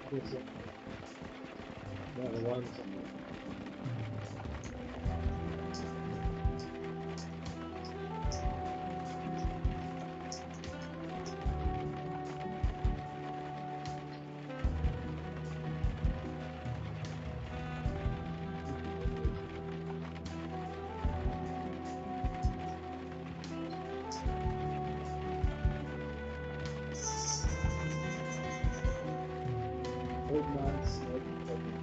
What's it? Yeah, the wine somewhere. Old man smoke problem.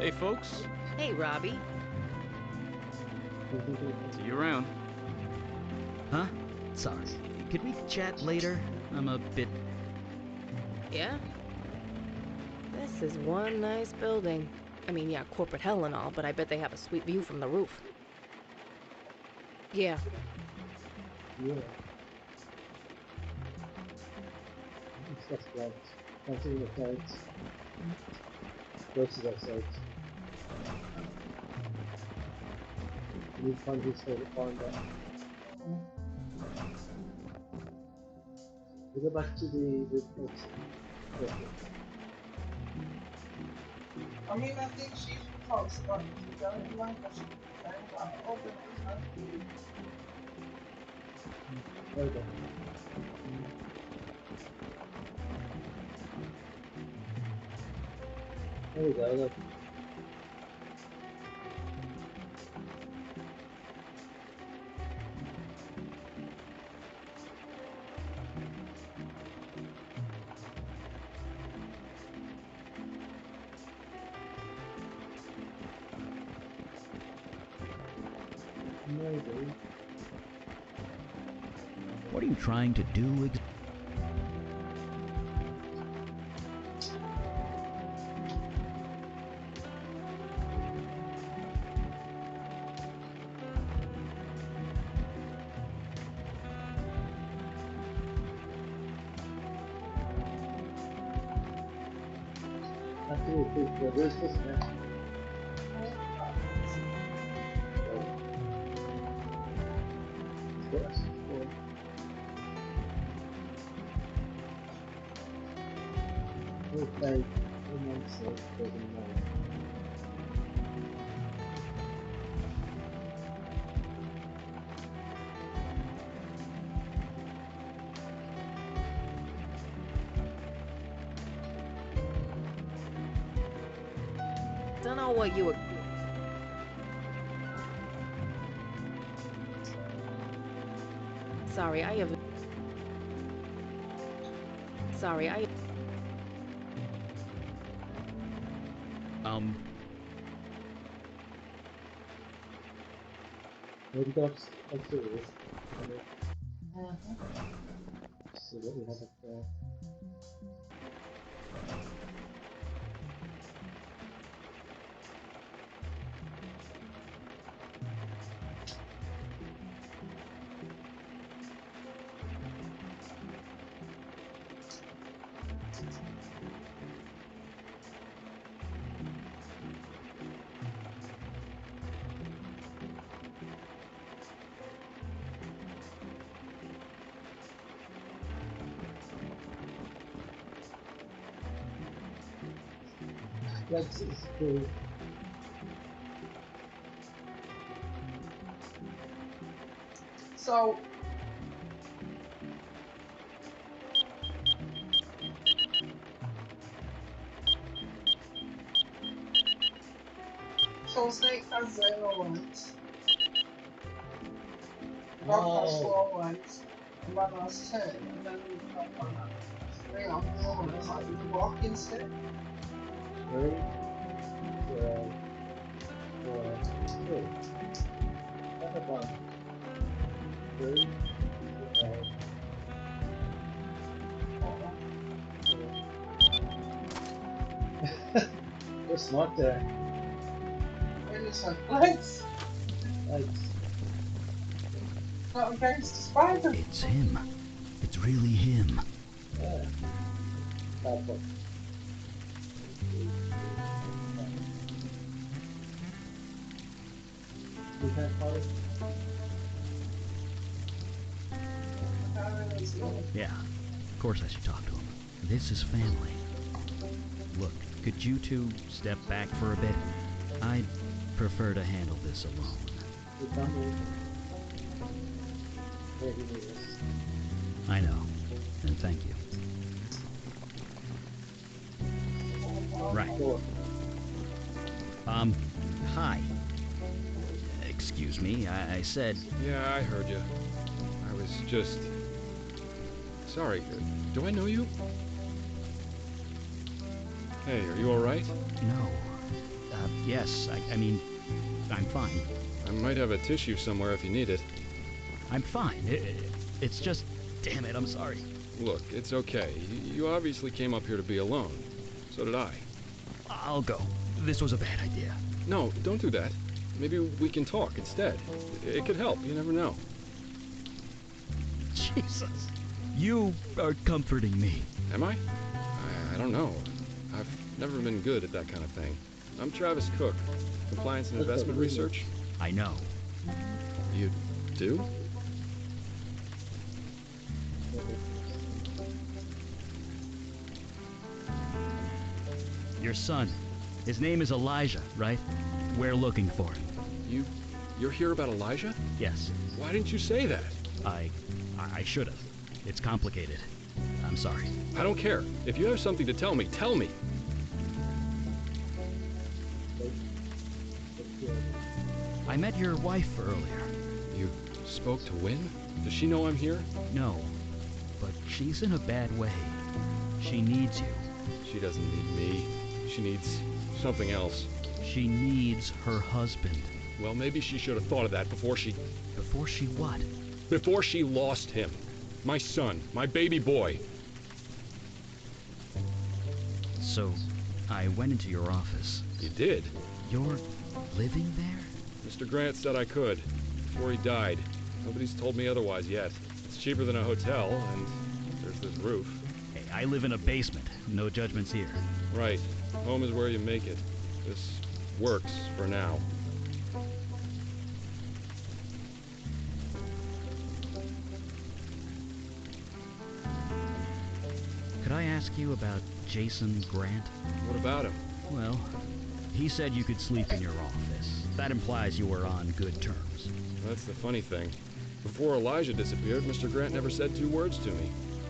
Hey, folks. Hey, Robbie. See you around. Huh? Sorry. Could we chat later? I'm a bit... Yeah? This is one nice building. I mean, yeah, corporate hell and all, but I bet they have a sweet view from the roof. Yeah. Yeah. It's just like canceling the flights. Go to their sites. You need to find his favorite farm back. We go back to the post. I mean, I think she talks about going around, but she keeps saying about, oh, but it was nice to you. Okay. There we go, look. Maybe. What are you trying to do Actually, the this is next. So, SSD. Okay, 116 doesn't matter. Don't know what you were... Sorry, I have... Sorry, I... Maybe go upstairs. See what we have up there. That's cool. So, Snake has 0 rent, Rock has 4 rent, and Run has 10, and then Ring has 4 rent. Like, is Rock instead? 3, 12, 4, 2. That's a fun. 3, 12, 4. You're smart there. It is like, lights. Lights. Not against the spider. It's him. It's really him. Yeah. Bad book. You can't call it? Yeah, of course I should talk to him. This is family. Look, could you two step back for a bit? I'd prefer to handle this alone. I know, and thank you. Right. Hi. Excuse me, I said... Yeah, I heard you. I was just... Sorry, do I know you? Hey, are you alright? No. Yes, I mean, I'm fine. I might have a tissue somewhere if you need it. I'm fine. It's just... Damn it, I'm sorry. Look, it's okay. You obviously came up here to be alone. So did I. I'll go. This was a bad idea. No, don't do that. Maybe we can talk instead. It could help, you never know. Jesus. You are comforting me. Am I? I don't know. I've never been good at that kind of thing. I'm Travis Cook, Compliance and Investment Research. I know. You do? Your son. His name is Elijah, right? We're looking for him. You're here about Elijah? Yes. Why didn't you say that? I should have. It's complicated. I'm sorry. I don't care. If you have something to tell me, tell me. I met your wife earlier. You spoke to Wynn? Does she know I'm here? No, but she's in a bad way. She needs you. She doesn't need me. She needs something else. She needs her husband. Well, maybe she should have thought of that before she... Before she what? Before she lost him. My son. My baby boy. So, I went into your office. You did? You're living there? Mr. Grant said I could. Before he died. Nobody's told me otherwise yet. It's cheaper than a hotel, and there's this roof. Hey, I live in a basement. No judgments here. Right. Home is where you make it. This works for now. Could I ask you about Jason Grant? What about him? Well, he said you could sleep in your office. That implies you were on good terms. That's the funny thing. Before Elijah disappeared, Mr. Grant never said 2 words to me.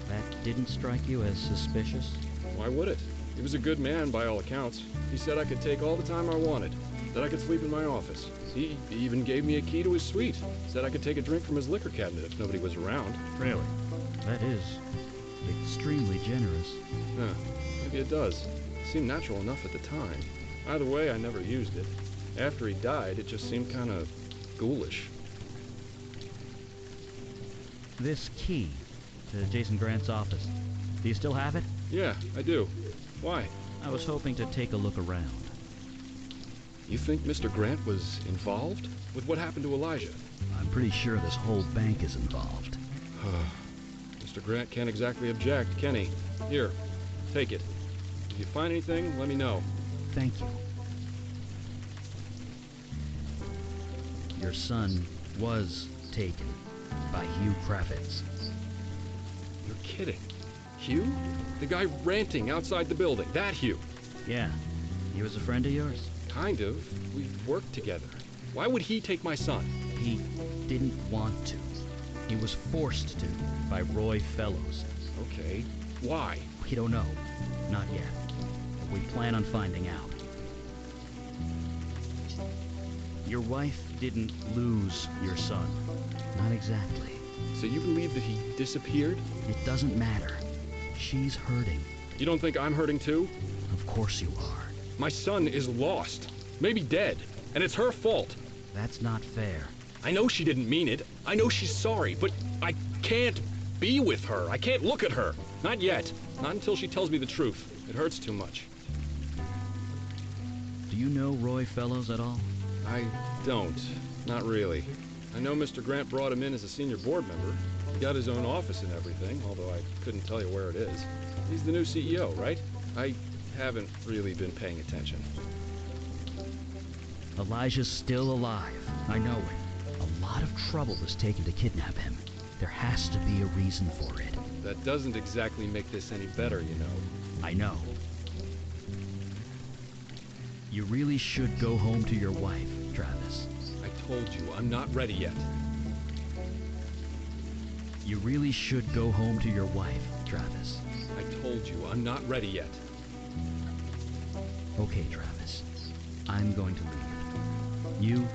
That didn't strike you as suspicious? Why would it? He was a good man by all accounts. He said I could take all the time I wanted, that I could sleep in my office. He even gave me a key to his suite. Said I could take a drink from his liquor cabinet if nobody was around. Really? That is extremely generous. Yeah, maybe it does. It seemed natural enough at the time. Either way, I never used it. After he died, it just seemed kind of ghoulish. This key to Jason Grant's office, do you still have it? Yeah, I do. Why? I was hoping to take a look around. You think Mr. Grant was involved with what happened to Elijah? I'm pretty sure this whole bank is involved. Mr. Grant can't exactly object, can he? Here, take it. If you find anything, let me know. Thank you. Your son was taken by Hugh Kravitz. You're kidding. Hugh? The guy ranting outside the building. That Hugh? Yeah. He was a friend of yours? Kind of. We worked together. Why would he take my son? He didn't want to. He was forced to by Roy Fellows. Okay. Why? We don't know. Not yet. But we plan on finding out. Your wife didn't lose your son. Not exactly. So you believe that he disappeared? It doesn't matter. She's hurting. You don't think I'm hurting too? Of course you are. My son is lost. Maybe dead. And it's her fault. That's not fair. I know she didn't mean it. I know she's sorry, but I can't be with her. I can't look at her. Not yet. Not until she tells me the truth. It hurts too much. Do you know Roy Fellows at all? I don't. Not really. I know Mr. Grant brought him in as a senior board member. He got his own office and everything, although I couldn't tell you where it is. He's the new CEO, right? I haven't really been paying attention. Elijah's still alive. I know it. A lot of trouble was taken to kidnap him. There has to be a reason for it. That doesn't exactly make this any better, you know. I know. You really should go home to your wife, Travis. I told you, I'm not ready yet. You really should go home to your wife, Travis. I told you, I'm not ready yet. Okay, Travis. I'm going to leave. You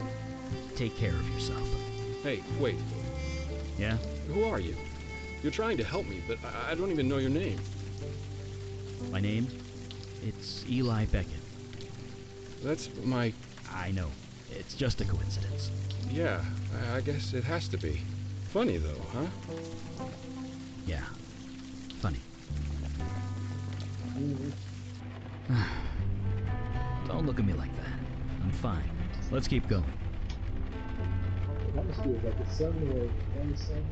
take care of yourself. Hey, wait. Yeah? Who are you? You're trying to help me, but I don't even know your name. My name? It's Eli Beckett. That's my... I know. It's just a coincidence. Yeah, I guess it has to be. Funny though, huh? Yeah. Funny. Don't look at me like that. I'm fine. Let's keep going. The atmosphere is like the sun or grandson.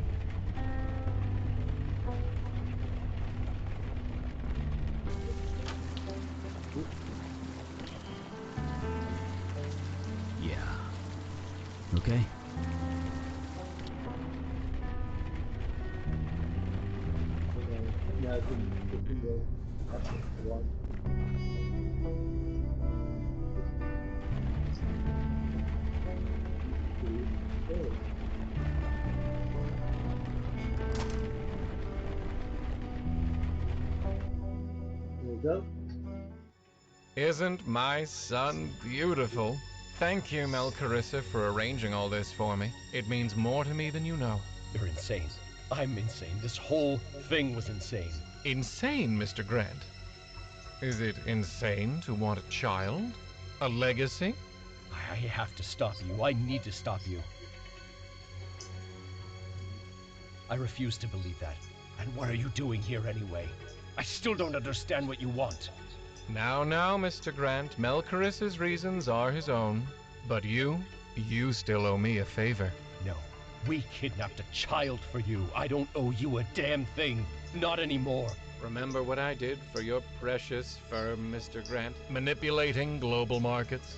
Yeah. Okay? Imagine taking the essence of one. There we go. Isn't my son beautiful? Thank you, Mel Carissa, for arranging all this for me. It means more to me than you know. You're insane. I'm insane. This whole thing was insane. Insane, Mr. Grant? Is it insane to want a child? A legacy? I have to stop you. I need to stop you. I refuse to believe that. And what are you doing here anyway? I still don't understand what you want. Now, Mr. Grant, Mel Carissa's reasons are his own. But you still owe me a favor. No, we kidnapped a child for you. I don't owe you a damn thing. Not anymore. Remember what I did for your precious firm, Mr. Grant? Manipulating global markets,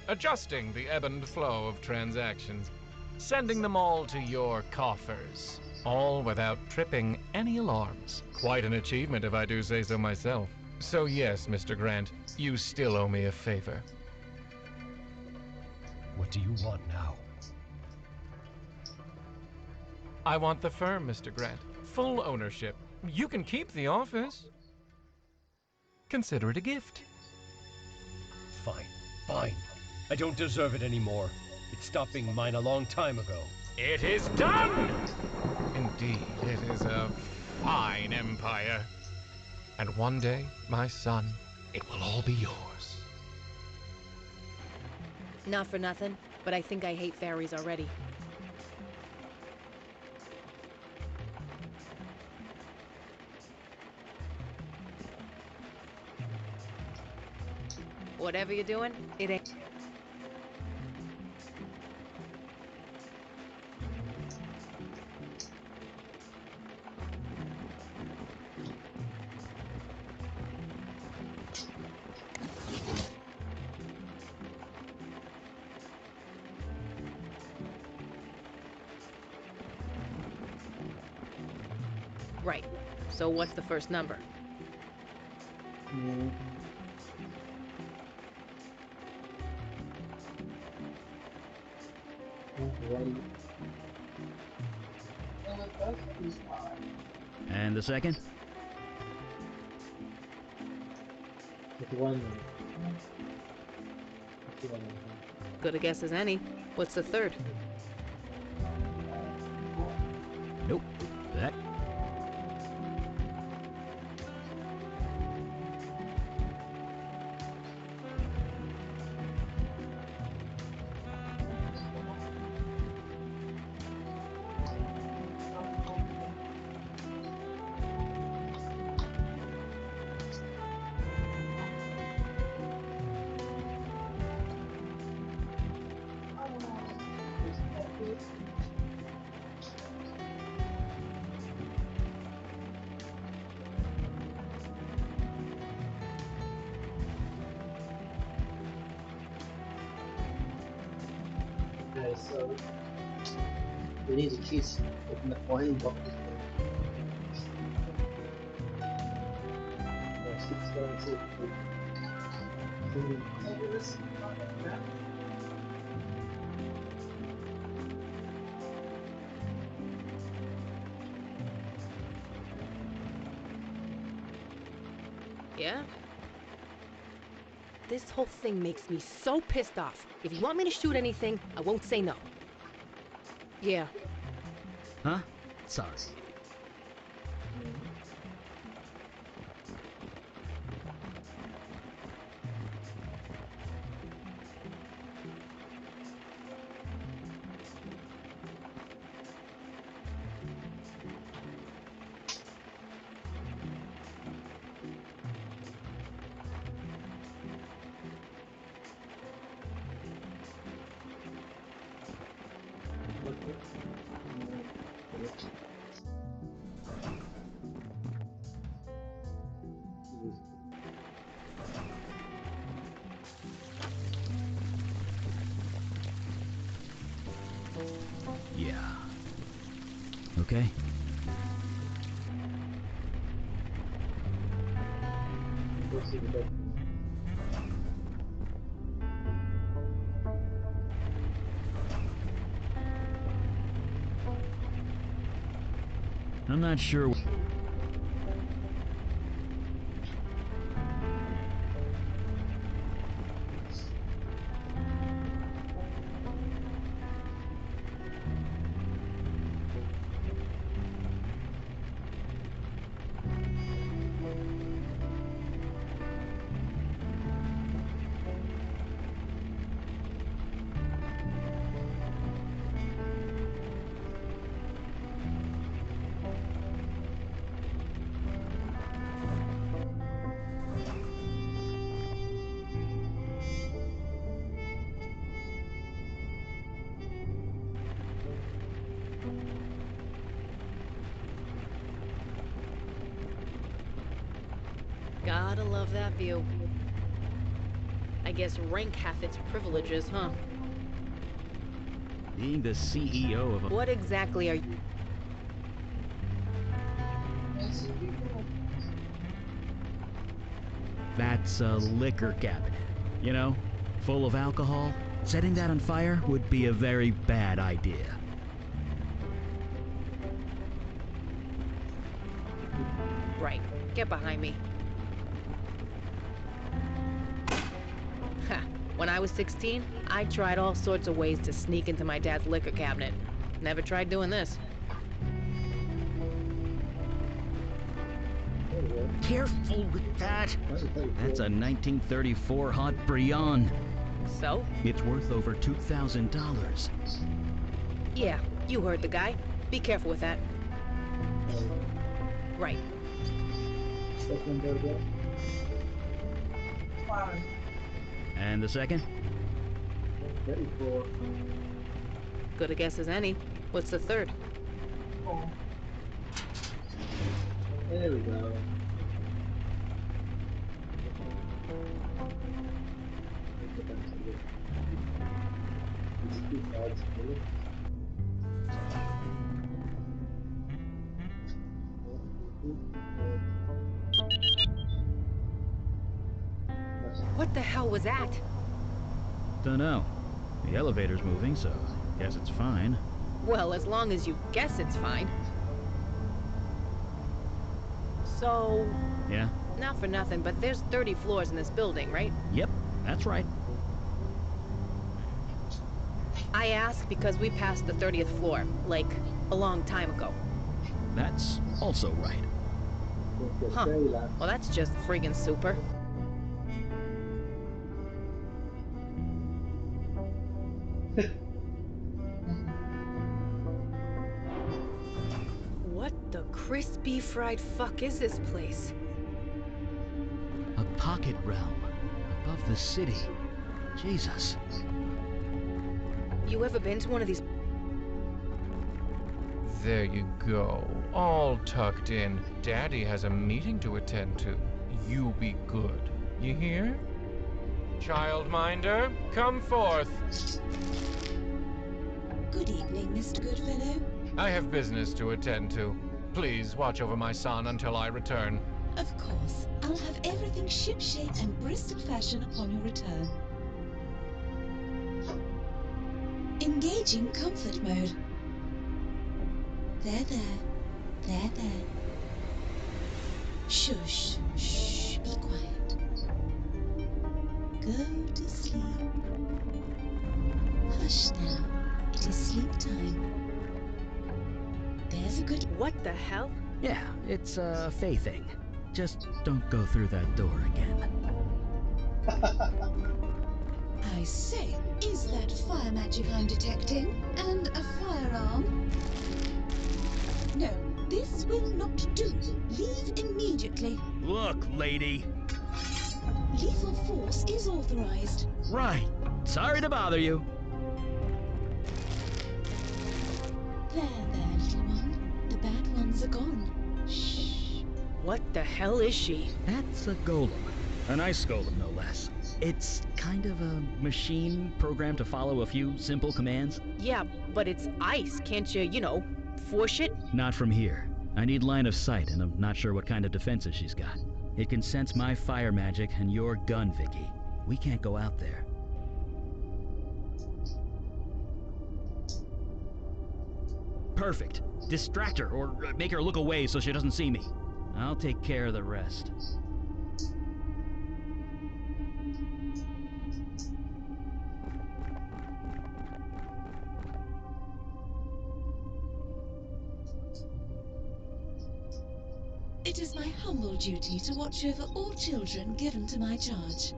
adjusting the ebb and flow of transactions, sending them all to your coffers, all without tripping any alarms. Quite an achievement, if I do say so myself. So yes, Mr. Grant, you still owe me a favor. What do you want now? I want the firm, Mr. Grant. Full ownership. You can keep the office. Consider it a gift. Fine, fine. I don't deserve it anymore. It stopped being mine a long time ago. It is done! Indeed, it is a fine empire. And one day, my son, it will all be yours. Not for nothing, but I think I hate fairies already. Whatever you're doing, it ain't. Right. So what's the first number? One. And the second? It's one. That's one. Good a guess as any. What's the third? Nope. That. Okay, so we need the keys to open the coin box. 6, 7, 6, 8. Yeah? This whole thing makes me so pissed off. If you want me to shoot anything, I won't say no. Yeah. Huh? Sorry. okay? I'm not sure. Gotta love that view. I guess rank hath its privileges, huh? Being the CEO of a... What exactly are you... That's a liquor cabinet, you know? Full of alcohol. Setting that on fire would be a very bad idea. Right. Get behind me. Ha. When I was 16, I tried all sorts of ways to sneak into my dad's liquor cabinet. Never tried doing this. Careful with that. That's a 1934 Hot Brion. So? It's worth over $2,000. Yeah, you heard the guy. Be careful with that. Right. And the second? 34. Good a guess as any. What's the third? Oh. There we go. Let's get back to the list. These two cards on the list. What the hell was that? Dunno. The elevator's moving, so guess it's fine. Well, as long as you guess it's fine. So... Yeah? Not for nothing, but there's 30 floors in this building, right? Yep, that's right. I ask because we passed the 30th floor, like, a long time ago. That's also right. Huh. Well, that's just friggin' super. What the crispy fried fuck is this place? A pocket realm above the city. Jesus. You ever been to one of these? There you go. All tucked in. Daddy has a meeting to attend to. You be good. You hear? Childminder, come forth. Good evening, Mr. Goodfellow. I have business to attend to. Please watch over my son until I return. Of course. I'll have everything shipshape and Bristol fashion upon your return. Engaging comfort mode. There. Shush. Shh. Be quiet. Go to sleep. Hush now. It is sleep time. There's a good... What the hell? Yeah, it's a Faye thing. Just don't go through that door again. I say, is that fire magic I'm detecting? And a firearm? No, this will not do. Leave immediately. Look, lady. Lethal force is authorized. Right. Sorry to bother you. There, little one. The bad ones are gone. Shh. What the hell is she? That's a golem. An ice golem, no less. It's kind of a machine programmed to follow a few simple commands. Yeah, but it's ice. Can't you know, force it? Not from here. I need line of sight, and I'm not sure what kind of defenses she's got. It can sense my fire magic and your gun, Vicky. We can't go out there. Perfect. Distract her, or make her look away so she doesn't see me. I'll take care of the rest. It is my humble duty to watch over all children given to my charge.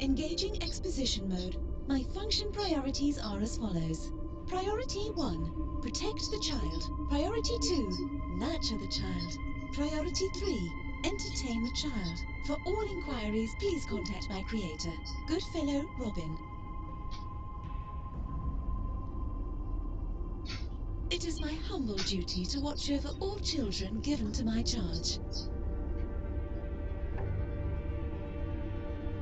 Engaging exposition mode. My function priorities are as follows. Priority 1, protect the child. Priority 2, nurture the child. Priority 3, entertain the child. For all inquiries, please contact my creator, Goodfellow Robin. It is my humble duty to watch over all children given to my charge.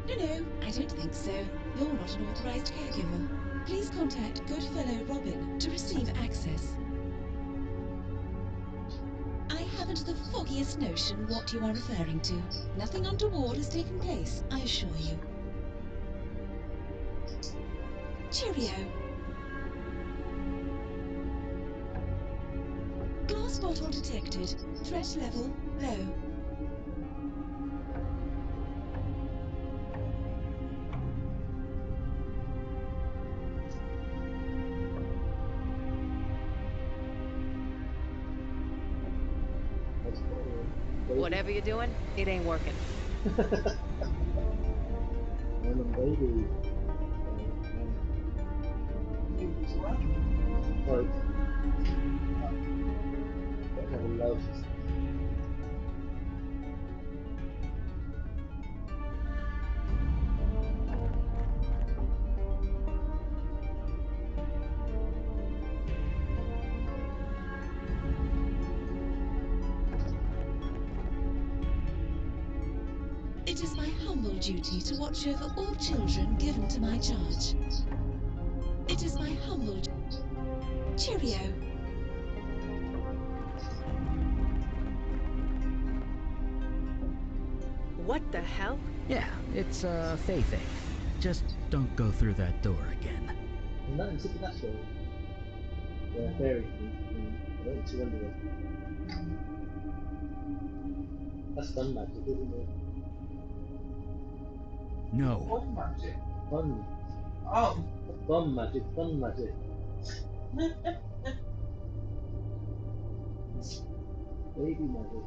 No, I don't think so. You're not an authorized caregiver. Please contact Goodfellow Robin to receive access. I haven't the foggiest notion what you are referring to. Nothing untoward has taken place, I assure you. Cheerio. Glass bottle detected. Threat level low. Whatever you're doing, it ain't working. Baby. Right. That level low. It is my humble duty to watch over all children given to my charge. It is my humble... Cheerio. What the hell? Yeah, it's a Faye thing. Just don't go through that door again. And that in Supernatural. The fairy thing. I don't see under it. That's fun magic, isn't it? No. What magic? Fun. Oh. Fun magic, fun magic. Baby magic.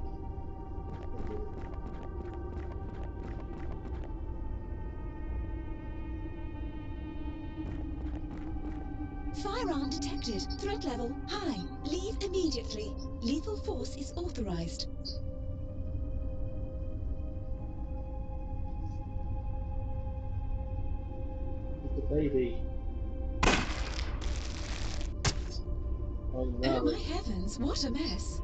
Firearm detected. Threat level high. Leave immediately. Lethal force is authorized. It's a baby. Oh no. Oh my heavens, what a mess.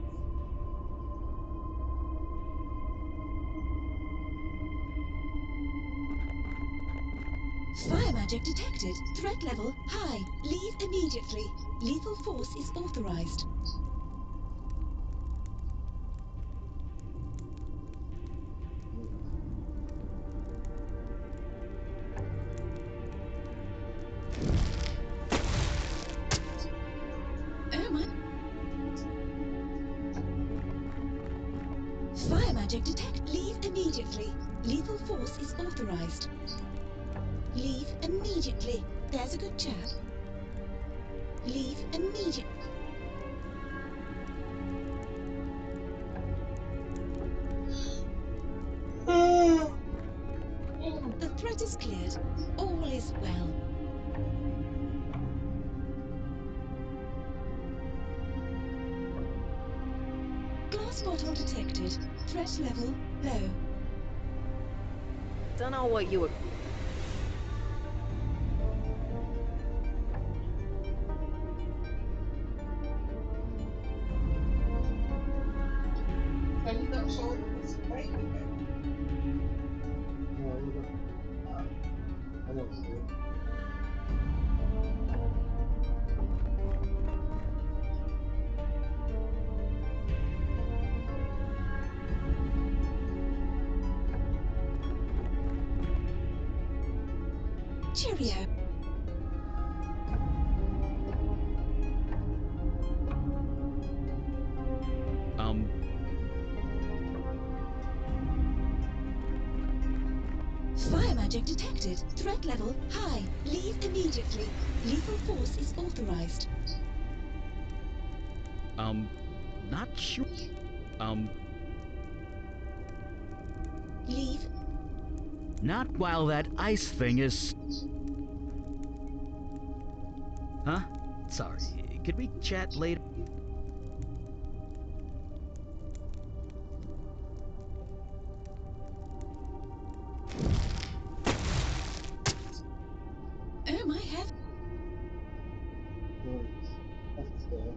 Fire magic detected. Threat level high. Leave immediately. Lethal force is authorized. Oh my... Fire magic detect. Leave immediately. Lethal force is authorized. Leave immediately. There's a good chap. Leave immediately. The threat is cleared. All is well. Glass bottle detected. Threat level low. Don't know what you were... Have you not saw this baby yet? No, I don't see it. Cheerio. Fire magic detected. Threat level high. Leave immediately. Lethal force is authorized. Not sure. Leave. Not while that ice thing is... Huh? Sorry. Could we chat later? Oh my heaven. Right. That's there.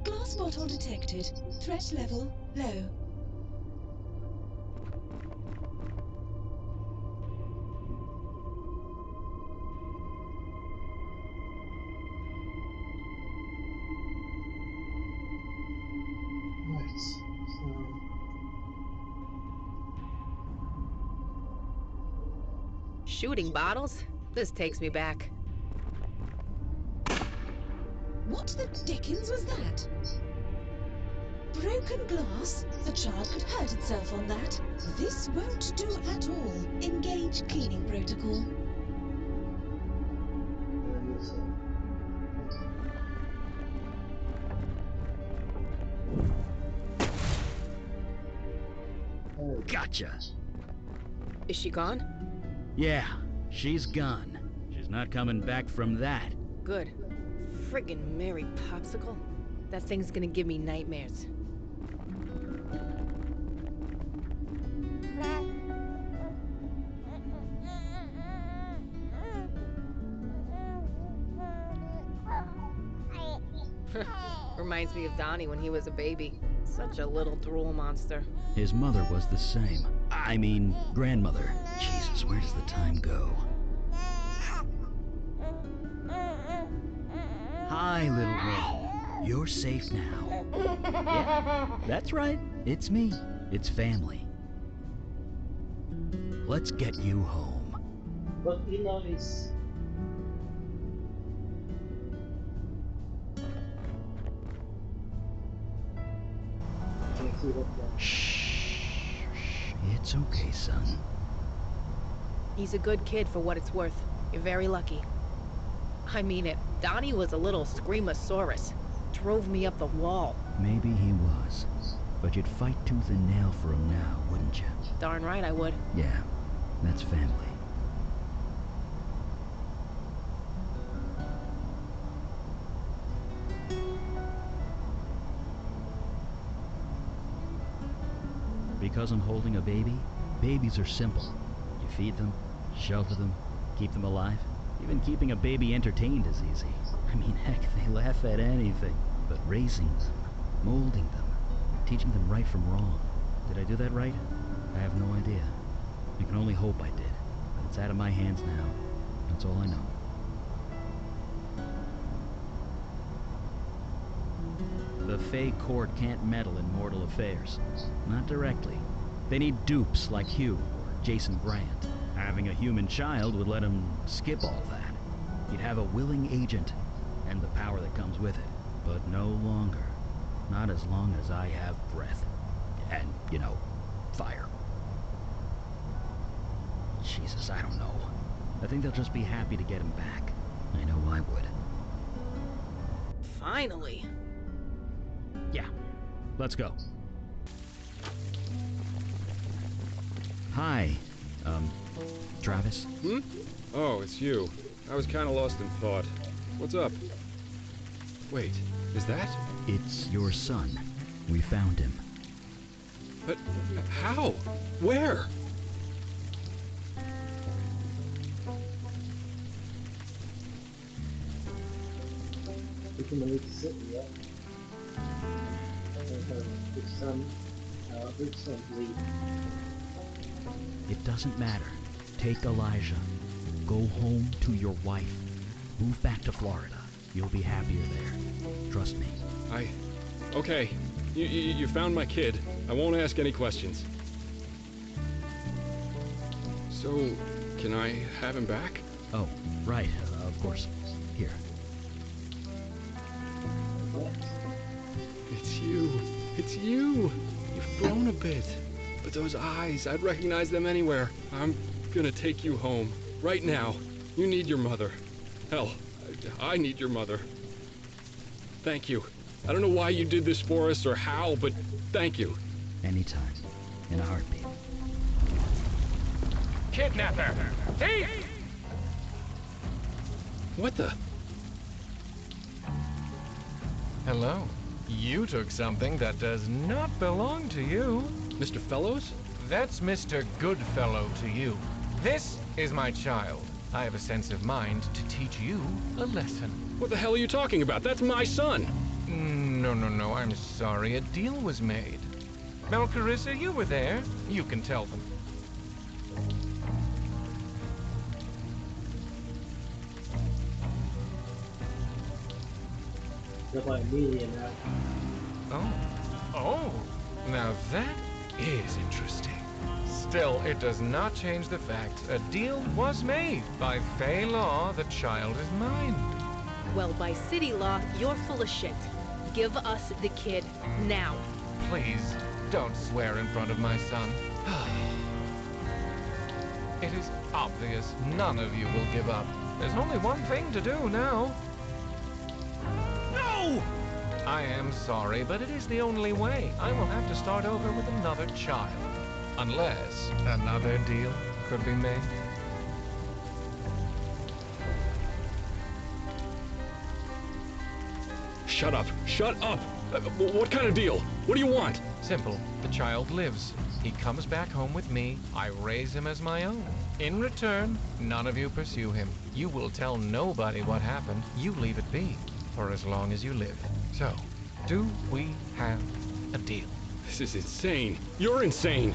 Glass bottle detected. Threat level low. Right. So Shooting bottles? This takes me back. What the dickens was that? Broken glass? The child could hurt itself on that. This won't do at all. Engage cleaning protocol. yes, Gotcha. Is she gone? Yeah, she's gone. She's not coming back from that. Good. Friggin' Mary Popsicle. That thing's gonna give me nightmares. Reminds me of Donnie when he was a baby. Such a little drool monster. His mother was the same. I mean, grandmother. Jesus, where does the time go? Hi, little one. You're safe now. Yeah, that's right. It's me. It's family. Let's get you home. but Ina is. Shh. It's okay, son. He's a good kid for what it's worth. You're very lucky. I mean it. Donnie was a little screamosaurus. Drove me up the wall. Maybe he was. But you'd fight tooth and nail for him now, wouldn't you? Darn right I would. Yeah, that's family. Because I'm holding a baby, babies are simple. You feed them, shelter them, keep them alive. Even keeping a baby entertained is easy. I mean, heck, they laugh at anything. But raising them, molding them, teaching them right from wrong. Did I do that right? I have no idea. I can only hope I did. But it's out of my hands now. That's all I know. The Fey Court can't meddle in mortal affairs. Not directly. They need dupes like Hugh or Jason Grant. Having a human child would let him skip all that. He'd have a willing agent, and the power that comes with it. But no longer. Not as long as I have breath. And, you know, fire. Jesus, I don't know. I think they'll just be happy to get him back. I know I would. Finally. Yeah, let's go. Hi, Travis? Hmm? Oh, it's you. I was kind of lost in thought. What's up? Wait, is that? It's your son. We found him. But how? Where? We can move to sit here. Which son lead? It doesn't matter. Take Elijah. Go home to your wife. Move back to Florida. You'll be happier there. Trust me. Okay. You found my kid. I won't ask any questions. So, can I have him back? Oh, right. Of course. Here. It's you. It's you. You've grown a bit. But those eyes, I'd recognize them anywhere. I'm gonna take you home. Right now. You need your mother. Hell, I need your mother. Thank you. I don't know why you did this for us or how, but thank you. Anytime. In a heartbeat. Kidnapper! Thief! What the? Hello. You took something that does not belong to you. Mr. Fellows? That's Mr. Goodfellow to you. This is my child. I have a sense of mind to teach you a lesson. What the hell are you talking about? That's my son! No, I'm sorry. A deal was made. Melcarissa, you were there. You can tell them. They're like a million now. Oh, now that is interesting. Still, it does not change the fact a deal was made. By Fey law, the child is mine. Well, by city law, you're full of shit. Give us the kid now. Please, don't swear in front of my son. It is obvious none of you will give up. There's only one thing to do now. No! I am sorry, but it is the only way. I will have to start over with another child. Unless another deal could be made. Shut up! Shut up! What kind of deal? What do you want? Simple. The child lives. He comes back home with me. I raise him as my own. In return, none of you pursue him. You will tell nobody what happened. You leave it be for as long as you live. So, do we have a deal? This is insane. You're insane.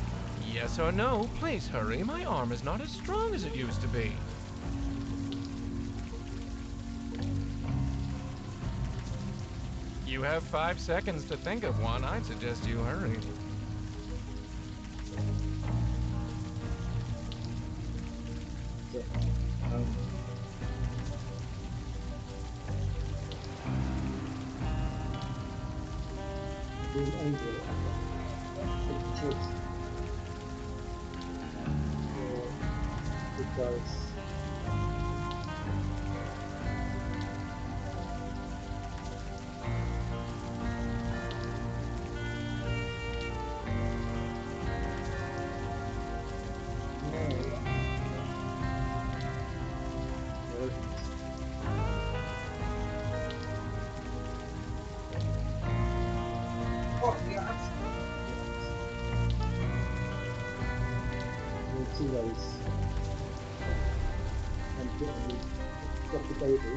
Yes or no? Please hurry. My arm is not as strong as it used to be. You have 5 seconds to think of one. I'd suggest you hurry. Being angry at the because two ways. And getting got the baby.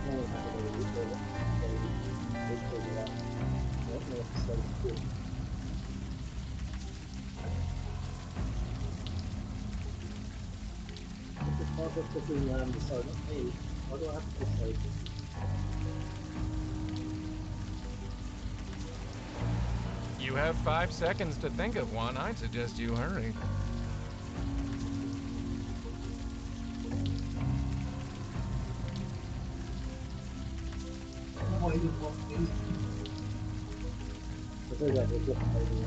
Now we have a baby, so they figure out what next they do. If the father putting decide not me, why do I have to decide this? You have 5 seconds to think of one. I'd suggest you hurry. I say that, we'll just maybe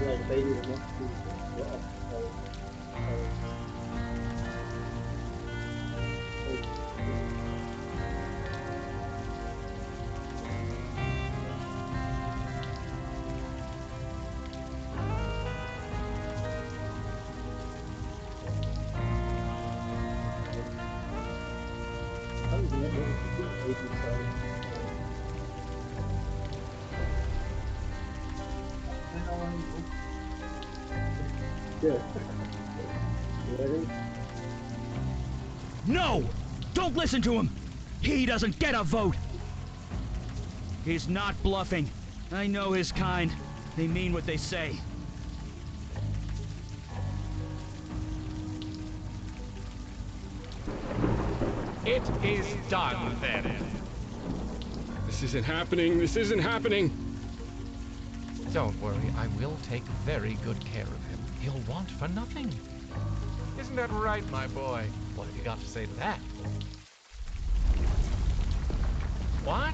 the baby will not be what up Good. Ready? No! Don't listen to him! He doesn't get a vote! He's not bluffing. I know his kind. They mean what they say. It is done, then. This isn't happening. This isn't happening. Don't worry, I will take very good care of him. He'll want for nothing. Isn't that right, my boy? What have you got to say to that? What?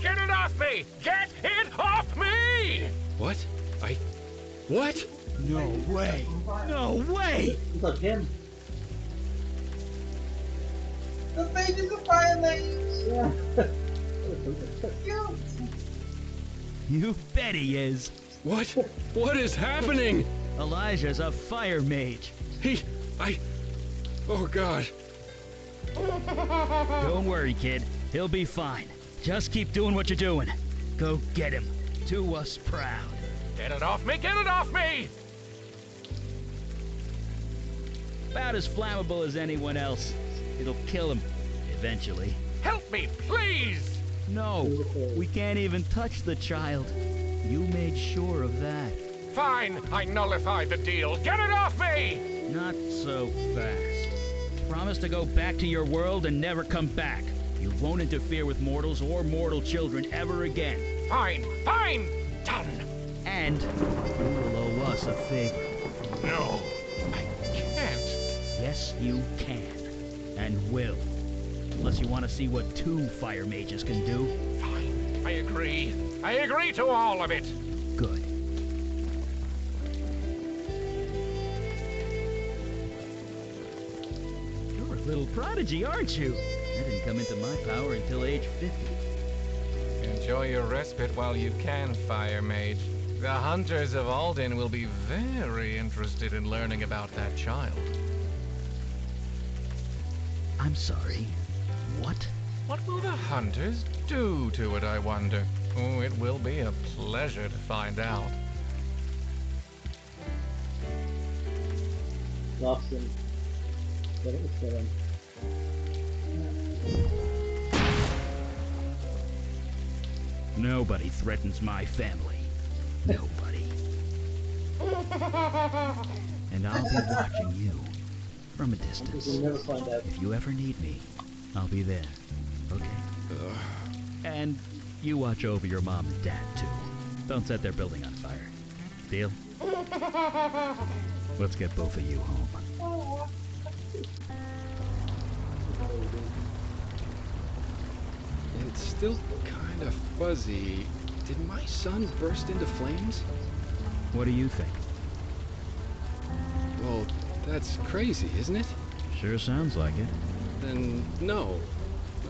Get it off me! Get it off me! What? What? No way! No way! Look him. The baby's a fire mage! Cute! You bet he is. What? What is happening? Elijah's a fire mage. Oh God. Don't worry, kid. He'll be fine. Just keep doing what you're doing. Go get him. To us proud. Get it off me! Get it off me! About as flammable as anyone else. It'll kill him. Eventually. Help me, please! No, we can't even touch the child. You made sure of that. Fine, I nullify the deal. Get it off me! Not so fast. Promise to go back to your world and never come back. You won't interfere with mortals or mortal children ever again. Fine, fine! Done! And you will owe us a favor. No, I can't. Yes, you can. And will. Unless you want to see what 2 fire mages can do. Fine, I agree. I agree to all of it. Good. You're a little prodigy, aren't you? I didn't come into my power until age 50. Enjoy your respite while you can, Fire Mage. The hunters of Alden will be very interested in learning about that child. I'm sorry. What? What will the hunters do to it, I wonder? Oh, it will be a pleasure to find out. Lost him. But it was killing. Nobody threatens my family. Nobody. And I'll be watching you from a distance. You'll never find out. If you ever need me, I'll be there. Okay? And you watch over your mom and dad, too. Don't set their building on fire. Deal? Let's get both of you home. It's still kind of fuzzy. Did my son burst into flames? What do you think? Well, that's crazy, isn't it? Sure sounds like it. Then no.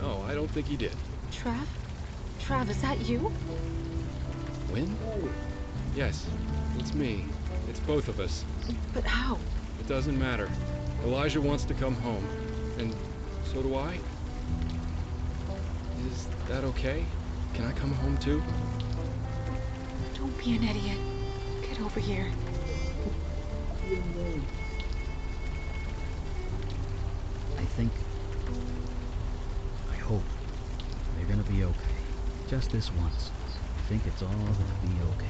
No, I don't think he did. Trav? Trav, is that you? Win? Yes, it's me. It's both of us. But how? It doesn't matter. Elijah wants to come home. And so do I. Is that okay? Can I come home too? Don't be an idiot. Get over here. I hope they're gonna be okay. Just this once. I think it's all gonna be okay.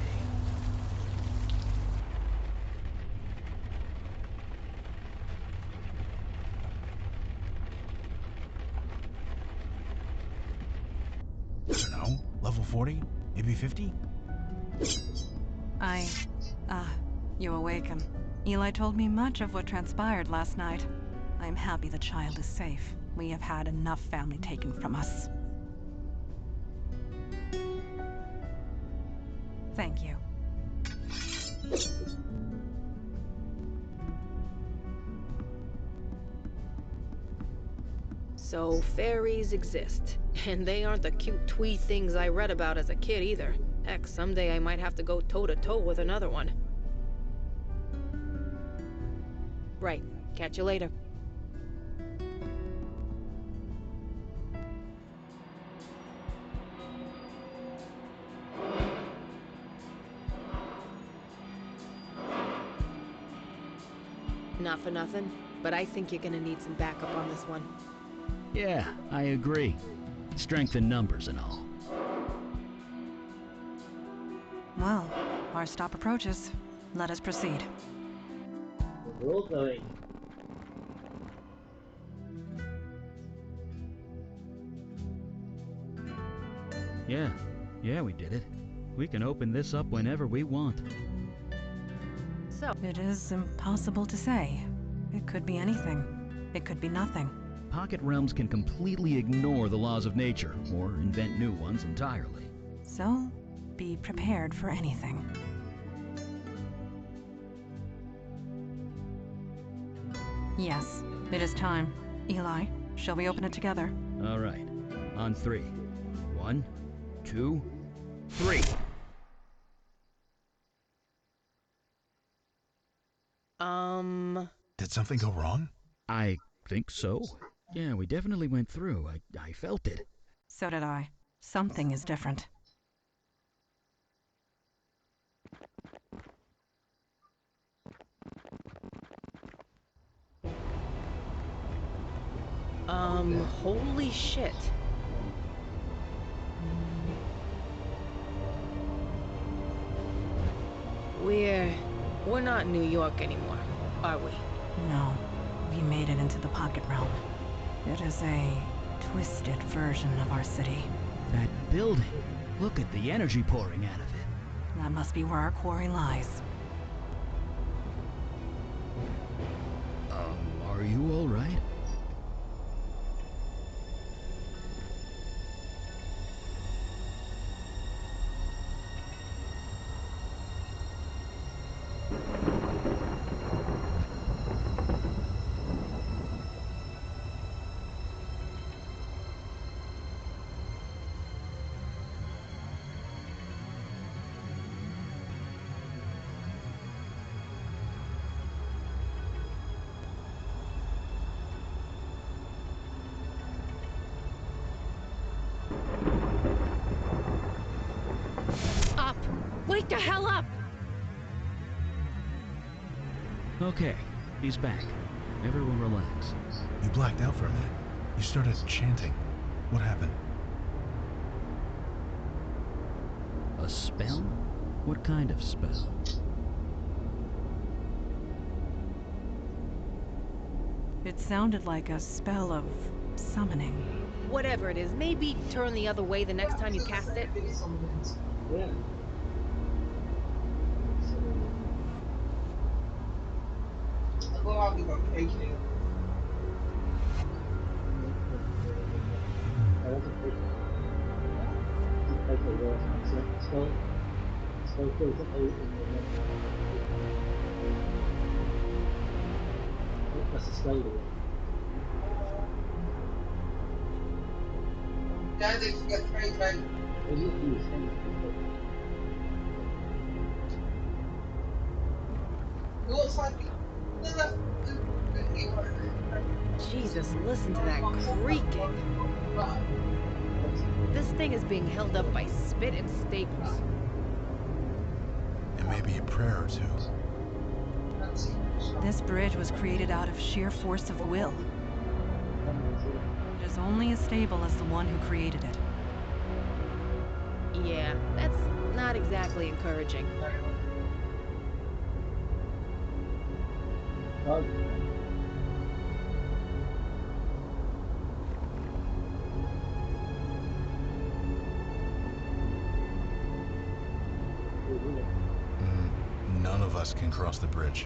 I don't know, level 40? Maybe 50? You awaken. Eli told me much of what transpired last night. I'm happy the child is safe. We have had enough family taken from us. Thank you. So fairies exist. And they aren't the cute twee things I read about as a kid either. Heck, someday I might have to go toe-to-toe with another one. Right. Catch you later. Not for nothing, but I think you're gonna need some backup on this one. Yeah, I agree. Strength in numbers and all. Well, our stop approaches. Let us proceed. We're all going. Yeah, we did it. We can open this up whenever we want. So, it is impossible to say. It could be anything. It could be nothing. Pocket realms can completely ignore the laws of nature, or invent new ones entirely. So, be prepared for anything. Yes, it is time. Eli, shall we open it together? All right. On 3. 1, 2, 3. Did something go wrong? I think so. Yeah, we definitely went through. I felt it. So did I. Something is different. Holy shit. We're not in New York anymore, are we? No, we made it into the Pocket Realm. It is a twisted version of our city. That building! Look at the energy pouring out of it. That must be where our quarry lies. Are you all right? Up! Wake the hell up! Okay, he's back. Everyone relax. You blacked out for a minute. You started chanting. What happened? A spell? What kind of spell? It sounded like a spell of summoning. Whatever it is, maybe turn the other way the next time you cast it. Yeah. Well, we got cake here. I wasn't taking a worse accent. Spell kills it out in the next. That's a spell, though. Dad, they forget three times. They need to use him. Looks like Jesus, listen to that creaking. This thing is being held up by spit and staples. And maybe a prayer or two. This bridge was created out of sheer force of will. It is only as stable as the one who created it. Yeah, that's not exactly encouraging. None of us can cross the bridge.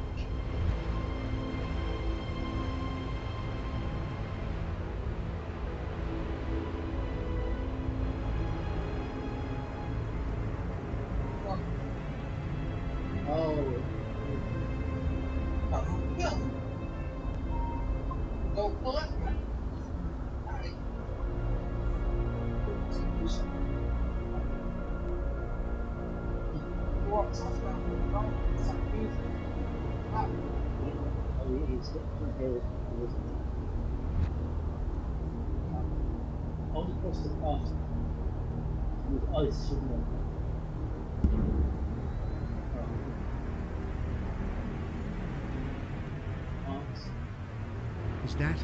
On across the path with ice, shouldn't it? Is that?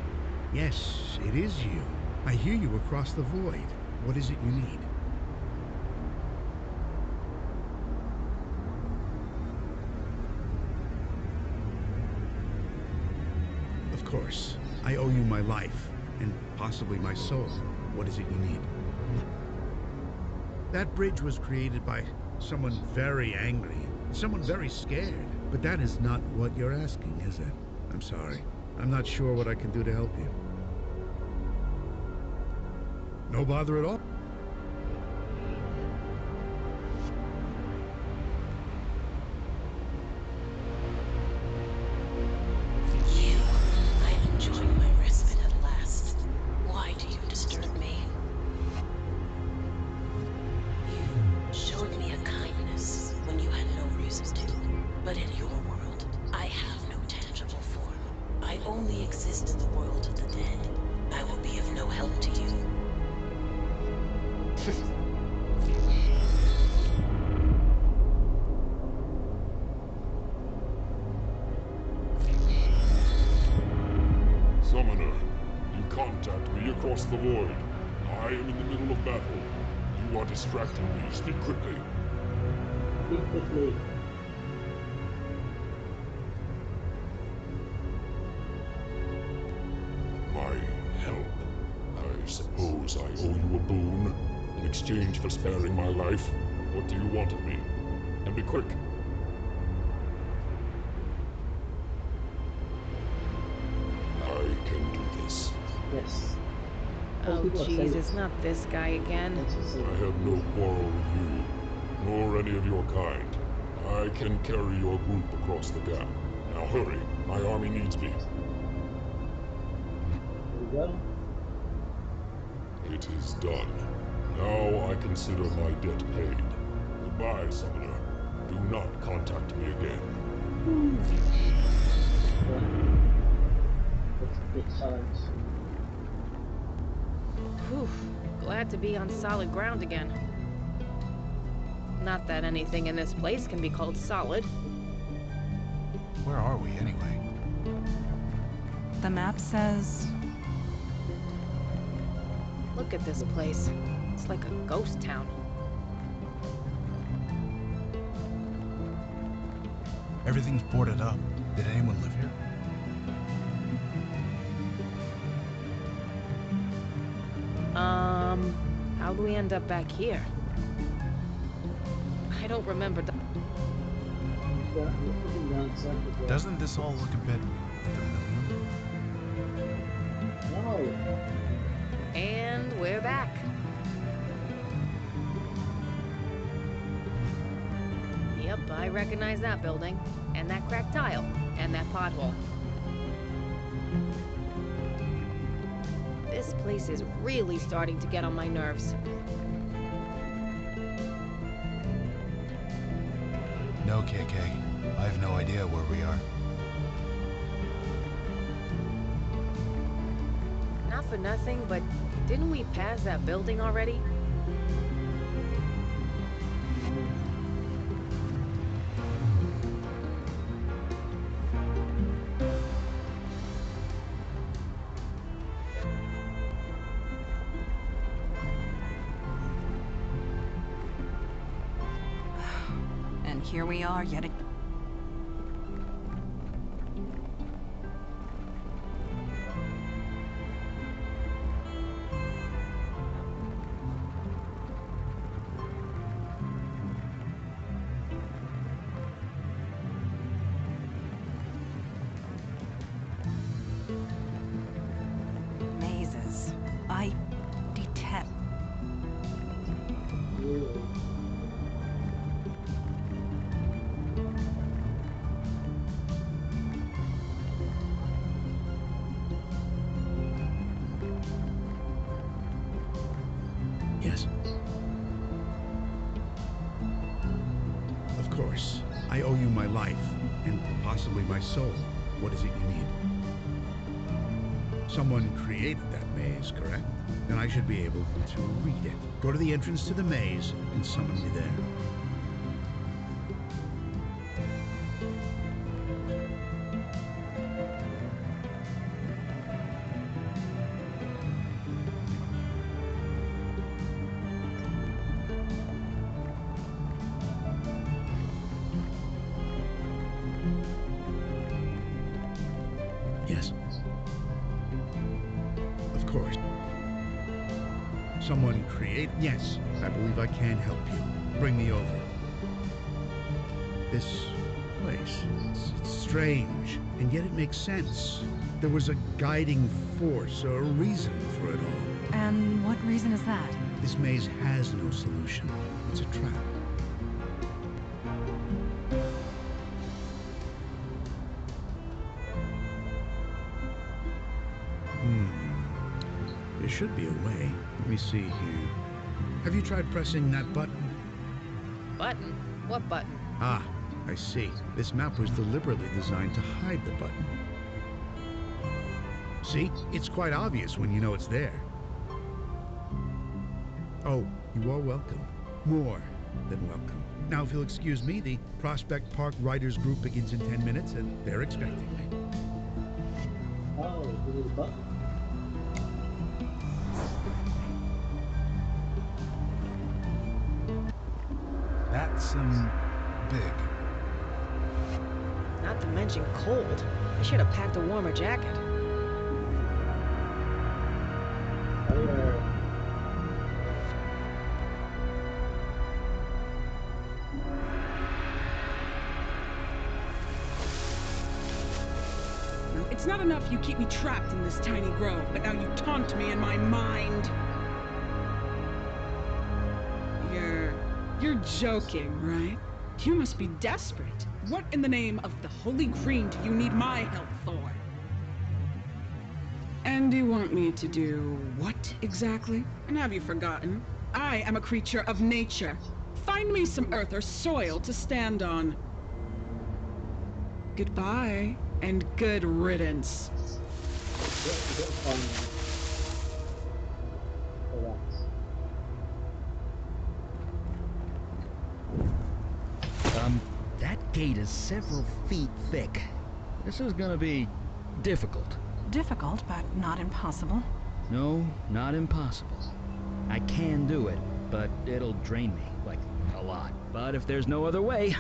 Yes, it is you. I hear you across the void. What is it you need? Of course. I owe you my life, and possibly my soul. What is it you need? That bridge was created by someone very angry, someone very scared. But that is not what you're asking, is it? I'm sorry. I'm not sure what I can do to help you. No bother at all. You, I'm enjoying my respite at last. Why do you disturb me? You showed me a kindness when you had no reason to. But in your world, I have no tangible form. I only exist in the world of the dead. I will be of no help to you. Summoner, you contact me across the void. I am in the middle of battle. You are distracting me. Speak quickly. Speak quickly. My help. I suppose I owe you a boon in exchange for sparing my life. What do you want of me? And be quick. I can do this. Yes. Oh, Jesus, not this guy again. I have no quarrel with you, nor any of your kind. I can carry your group across the gap. Now hurry, my army needs me. There we go. It is done. Now I consider my debt paid. Goodbye, Summoner. Do not contact me again. That's a big challenge. Whew, glad to be on solid ground again. Not that anything in this place can be called solid. Where are we, anyway? The map says... Look at this place. It's like a ghost town. Everything's boarded up. Did anyone live here? How do we end up back here? I don't remember. Doesn't this all look a bit familiar? No. And we're back. Yep, I recognize that building, and that cracked tile, and that pothole. This place is really starting to get on my nerves. No, KK. I have no idea where we are. Not for nothing, but didn't we pass that building already? And here we are yet again. Mazes. I detest. Yes. Of course. I owe you my life, and possibly my soul. What is it you need? Someone created that maze, correct? Then I should be able to read it. Go to the entrance to the maze and summon me there. course. Someone create... Yes, I believe I can help you. Bring me over. This place, it's strange, and yet it makes sense. There was a guiding force, a reason for it all. And what reason is that? This maze has no solution. It's a trap. There should be a way. Let me see here. Have you tried pressing that button? Button? What button? Ah, I see. This map was deliberately designed to hide the button. See? It's quite obvious when you know it's there. Oh, you are welcome. More than welcome. Now, if you'll excuse me, the Prospect Park Writers Group begins in 10 minutes, and they're expecting me. Oh, you need a button. That's, big. Not to mention cold. I should have packed a warmer jacket. It's not enough you keep me trapped in this tiny grove, but now you taunt me in my mind. You're joking, right? You must be desperate. What in the name of the Holy Green do you need my help for? And you want me to do what exactly? And have you forgotten? I am a creature of nature. Find me some earth or soil to stand on. Goodbye, and good riddance. That gate is several feet thick. This is gonna be difficult. Difficult, but not impossible. No, not impossible. I can do it, but it'll drain me, like, a lot. But if there's no other way,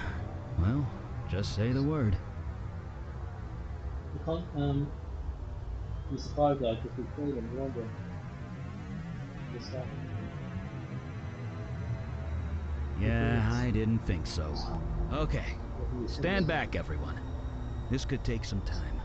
well, just say the word. You can't, be surprised though, because we killed him, remember? This stuff. Yeah, I didn't think so. Okay, stand back, everyone. This could take some time.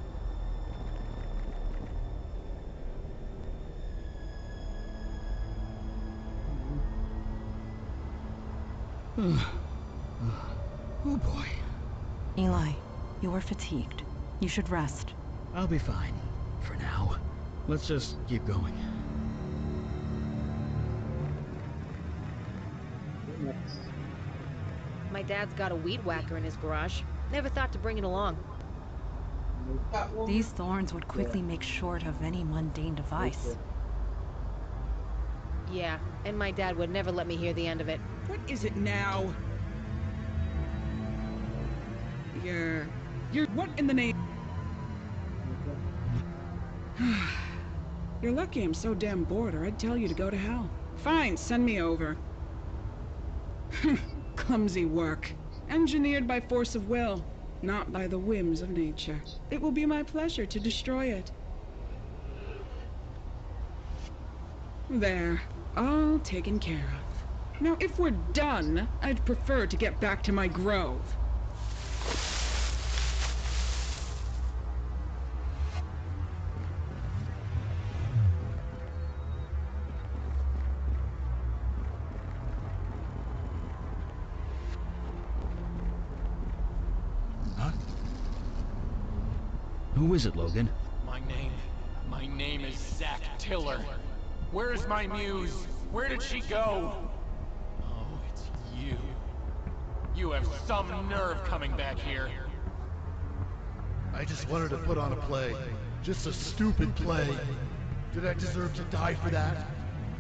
Oh boy. Eli, you are fatigued. You should rest. I'll be fine, for now. Let's just keep going. My dad's got a weed whacker in his garage. Never thought to bring it along. These thorns would quickly make short of any mundane device. Yeah, and my dad would never let me hear the end of it. What is it now? You're what in the name? You're lucky I'm so damn bored, or I'd tell you to go to hell. Fine, send me over. Clumsy work. Engineered by force of will, not by the whims of nature. It will be my pleasure to destroy it. There. All taken care of. Now, if we're done, I'd prefer to get back to my grove. Who is it, Logan? My name is Zach Tiller. Where's my muse? Where did she go? Oh, it's you. You have some nerve coming back here. I just wanted to put on a play. Just a stupid play. Did I deserve to die for that?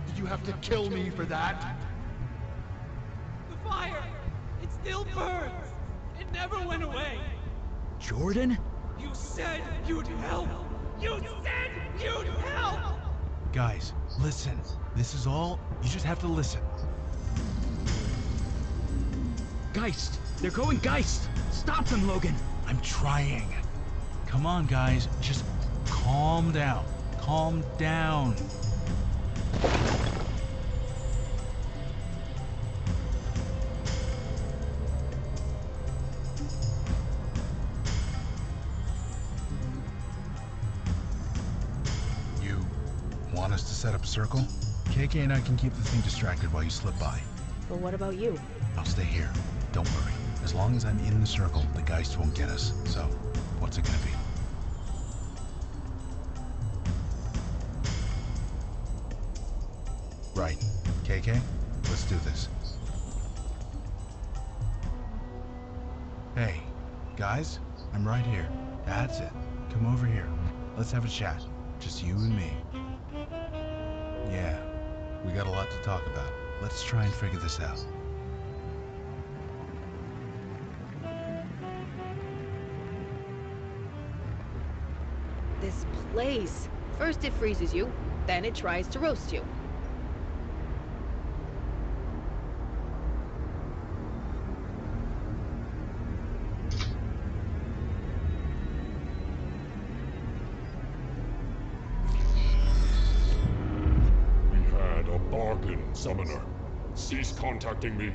Did you have to kill me for that? The fire! It still burns! It never went away! Jordan? You said you'd help! You said you'd help! Guys, listen. This is all... You just have to listen. Geist! They're going Geist! Stop them, Logan! I'm trying. Come on, guys. Just calm down. Calm down. set up a circle? KK and I can keep the thing distracted while you slip by. But what about you? I'll stay here. Don't worry. As long as I'm in the circle, the Geist won't get us. So, what's it gonna be? Right. KK, let's do this. Hey, guys, I'm right here. That's it. Come over here. Let's have a chat. Just you and me. Yeah, we got a lot to talk about. Let's try and figure this out. This place. First it freezes you, then it tries to roast you. We had a bargain, Summoner. Cease contacting me.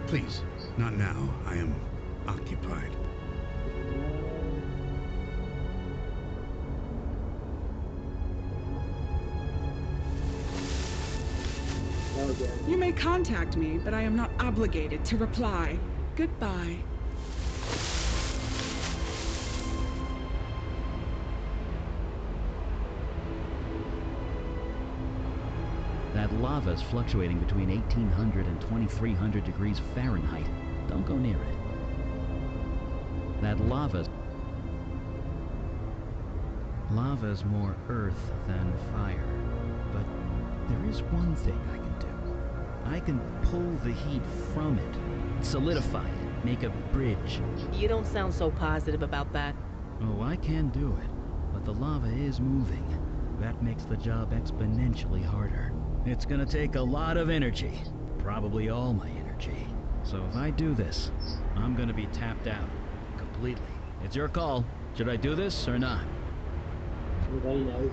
Please, not now. I am occupied. You may contact me, but I am not obligated to reply. Goodbye. That lava's fluctuating between 1800 and 2300 degrees Fahrenheit. Don't go near it. That lava's more earth than fire. But there is one thing I can do. I can pull the heat from it, solidify it, make a bridge. You don't sound so positive about that. Oh, I can do it. But the lava is moving. That makes the job exponentially harder. It's gonna take a lot of energy. Probably all my energy. So if I do this, I'm gonna be tapped out. Completely. It's your call. Should I do this or not? Nobody knows.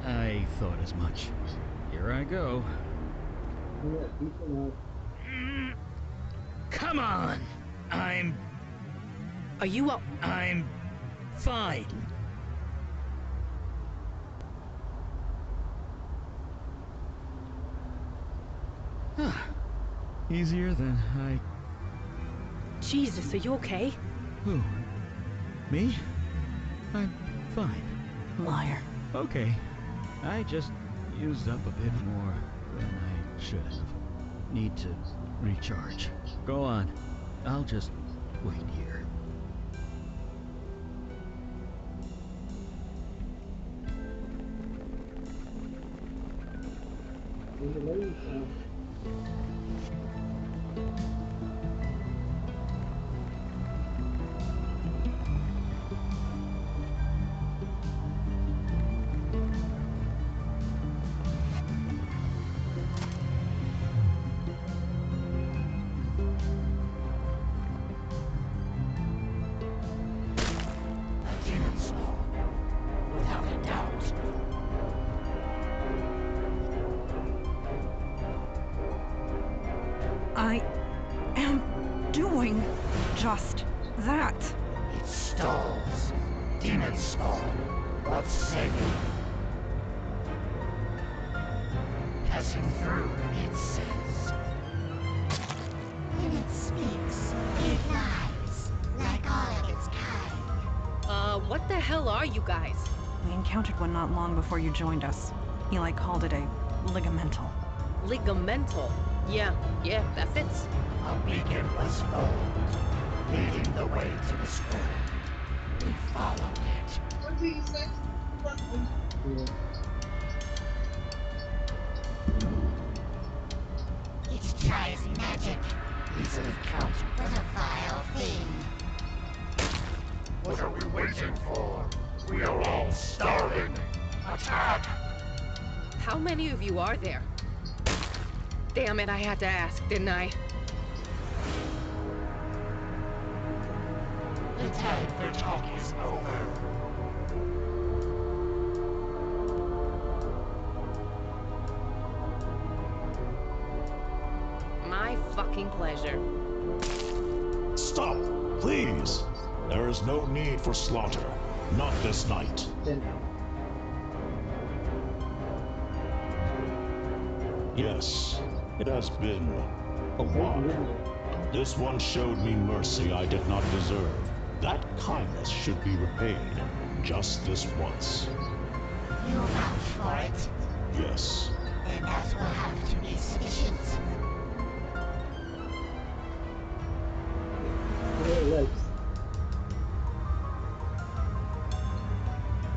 I thought as much. Here I go. Yeah, people know. Come on! Are you up? I'm fine. Easier than I... Jesus, are you okay? Who? Me? I'm fine. Liar. Okay. I just used up a bit more than I should have. Need to recharge. Go on. I'll just wait here. I am doing just that. It stalls. Demon spawn. What's saving? Passing through, it says. When it speaks, it lies. Like all of its kind. What the hell are you guys? We encountered one not long before you joined us. Eli called it a ligamental. Ligamental? Yeah, that fits. A beacon was formed, leading the way to this world. We followed it. What did you say? Yeah. It's Jai's magic. Easily cut, but a vile thing. What are we waiting for? We are all starving. Attack! How many of you are there? Damn it, I had to ask, didn't I? The time for talk is over. My fucking pleasure. Stop, please. There is no need for slaughter. Not this night. Yes, it has been a while. This one showed me mercy I did not deserve. That kindness should be repaid just this once. You vouch for it? Yes. Then that will have to be sufficient.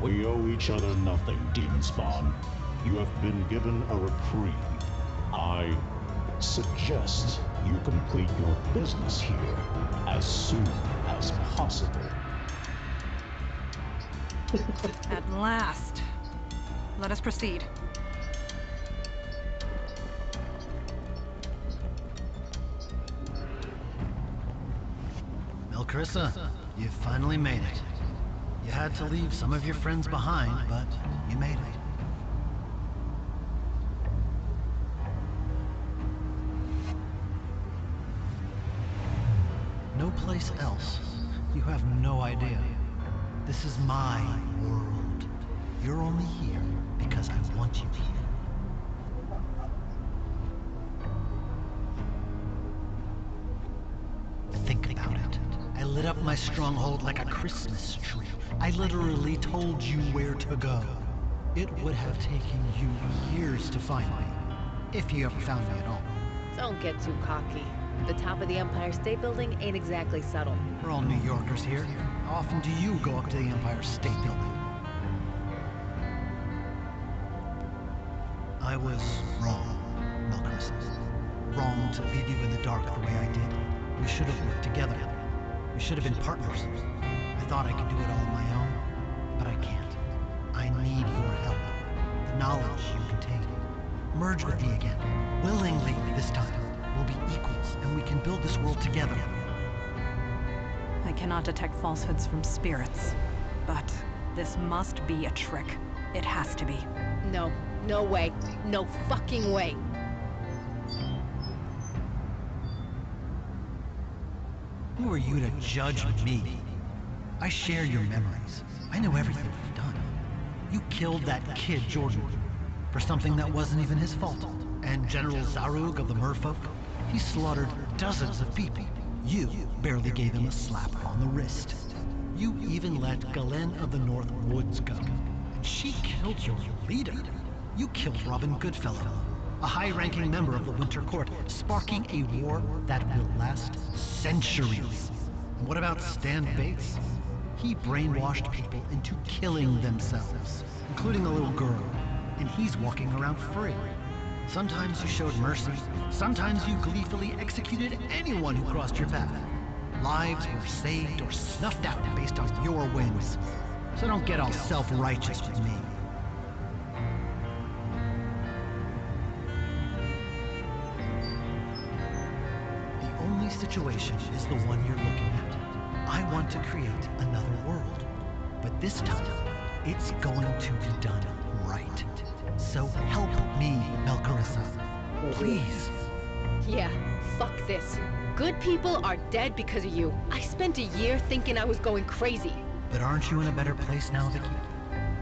We owe each other nothing, Demon Spawn. You have been given a reprieve. I suggest you complete your business here as soon as possible. At last. Let us proceed. Melcarissa, you finally made it. You had to leave some of your friends behind, but you made it. No place else. You have no idea. This is my world. You're only here because I want you here. Think about it. I lit up my stronghold like a Christmas tree. I literally told you where to go. It would have taken you years to find me, if you ever found me at all. Don't get too cocky. The top of the Empire State Building ain't exactly subtle. We're all New Yorkers here. How often do you go up to the Empire State Building? I was wrong, Melcarissa. Wrong to leave you in the dark the way I did. We should have worked together. We should have been partners. I thought I could do it all on my own, but I can't. I need your help. The knowledge you contain. Merge with me again. Willingly this time. We'll be equals, and we can build this world together. I cannot detect falsehoods from spirits, but this must be a trick. It has to be. No, no way. No fucking way. Who are you to judge me? I share your memories. I know everything you've done. You killed that kid, Jordan, for something that wasn't even his fault. And General Zarug of the Merfolk, he slaughtered dozens of people. You barely gave him a slap on the wrist. You even let Galen of the North Woods go. And she killed your leader. You killed Robin Goodfellow, a high-ranking member of the Winter Court, sparking a war that will last centuries. And what about Stan Bates? He brainwashed people into killing themselves, including a little girl. And he's walking around free. Sometimes you showed mercy, sometimes you gleefully executed anyone who crossed your path. Lives were saved or snuffed out based on your whims. So don't get all self-righteous with me. The only situation is the one you're looking at. I want to create another world. But this time, it's going to be done right. So help me, Melcarissa. Please. Yeah, fuck this. Good people are dead because of you. I spent a year thinking I was going crazy. But aren't you in a better place now, Vicky?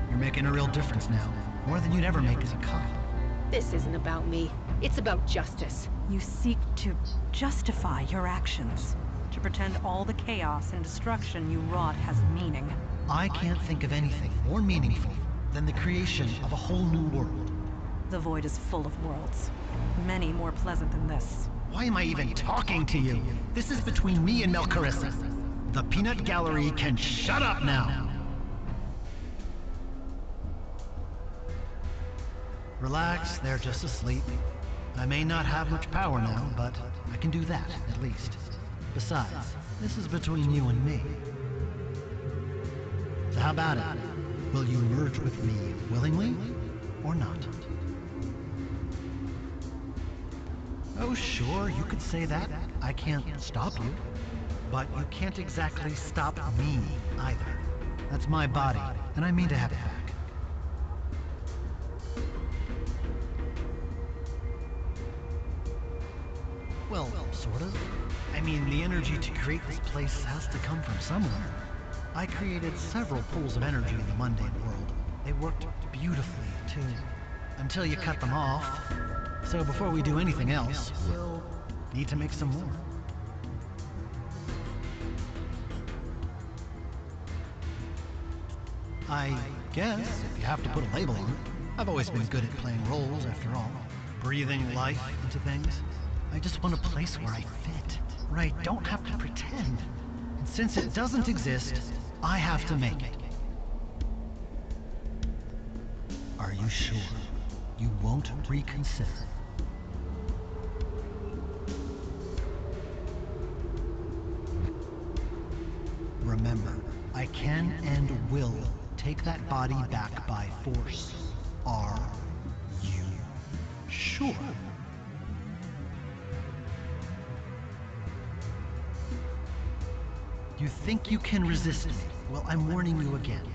You're making a real difference now. More than you'd ever make as a cop. This isn't about me. It's about justice. You seek to justify your actions. To pretend all the chaos and destruction you wrought has meaning. I can't think of anything more meaningful than the creation of a whole new world. The void is full of worlds. Many more pleasant than this. Why am I even talking to you? This is between me and Melcarissa. The Peanut Gallery can shut up now. Relax, they're just asleep. I may not have much power now, but I can do that, at least. Besides, this is between you and me. So how about it? Will you merge with me willingly or not? Oh, sure, you could say that. I can't stop you. But you can't exactly stop me either. That's my body, and I mean to have it back. Well, sort of. I mean, the energy to create this place has to come from somewhere. I created several pools of energy in the mundane world. They worked beautifully, too. Until you cut them off. So before we do anything else, we'll need to make some more. I guess, if you have to put a label on it. I've always been good at playing roles, after all. Breathing life into things. I just want a place where I fit, where I don't have to pretend. And since it doesn't exist, I have to make it. Are you sure you won't reconsider? Remember, I can and will take that body back by force. Are you sure? You think you can resist me? Well, I'm warning you again.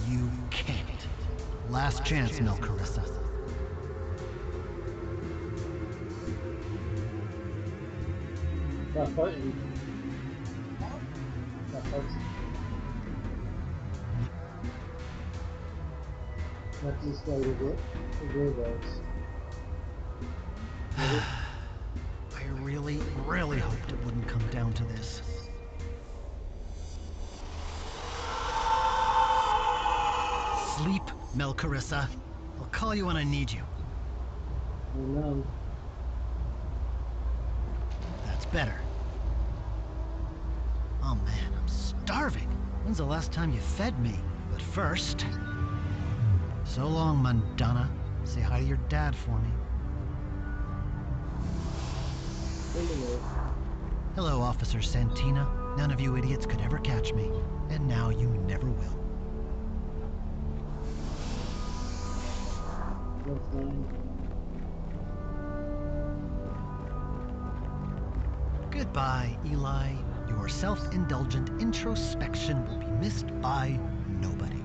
You can't. Last chance, Melcarissa. That fighting. That fighting. That's this guy with it. The robots. I really, really hoped it wouldn't come down to this. Sleep, Melcarissa. I'll call you when I need you. I know. That's better. Oh man, I'm starving. When's the last time you fed me? But first... So long, Mundana. Say hi to your dad for me. Hello, Officer Santina. None of you idiots could ever catch me. And now you never will. Goodbye, Eli. Your self-indulgent introspection will be missed by nobody.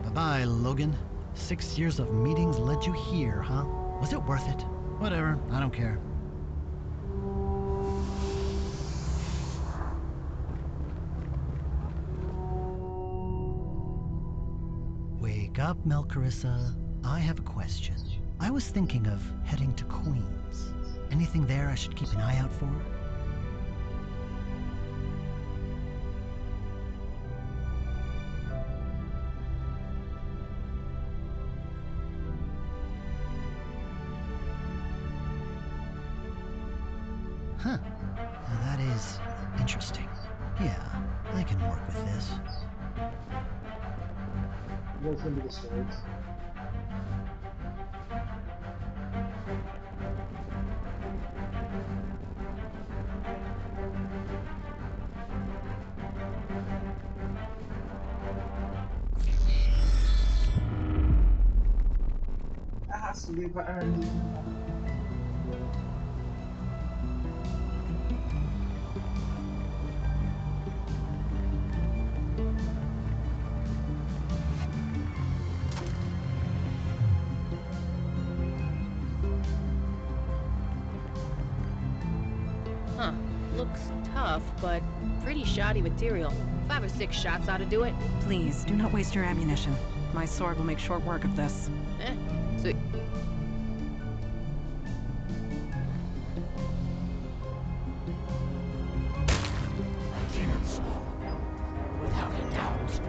Bye-bye, Logan. 6 years of meetings led you here, huh? Was it worth it? Whatever, I don't care. Wake up, Melcarissa. I have a question. I was thinking of heading to Queens. Anything there I should keep an eye out for? Huh. Now that is interesting. Yeah, I can work with this. Goes into the swords. That has to be better than Huh. Looks tough, but pretty shoddy material. 5 or 6 shots ought to do it. Please, do not waste your ammunition. My sword will make short work of this. So... without a doubt.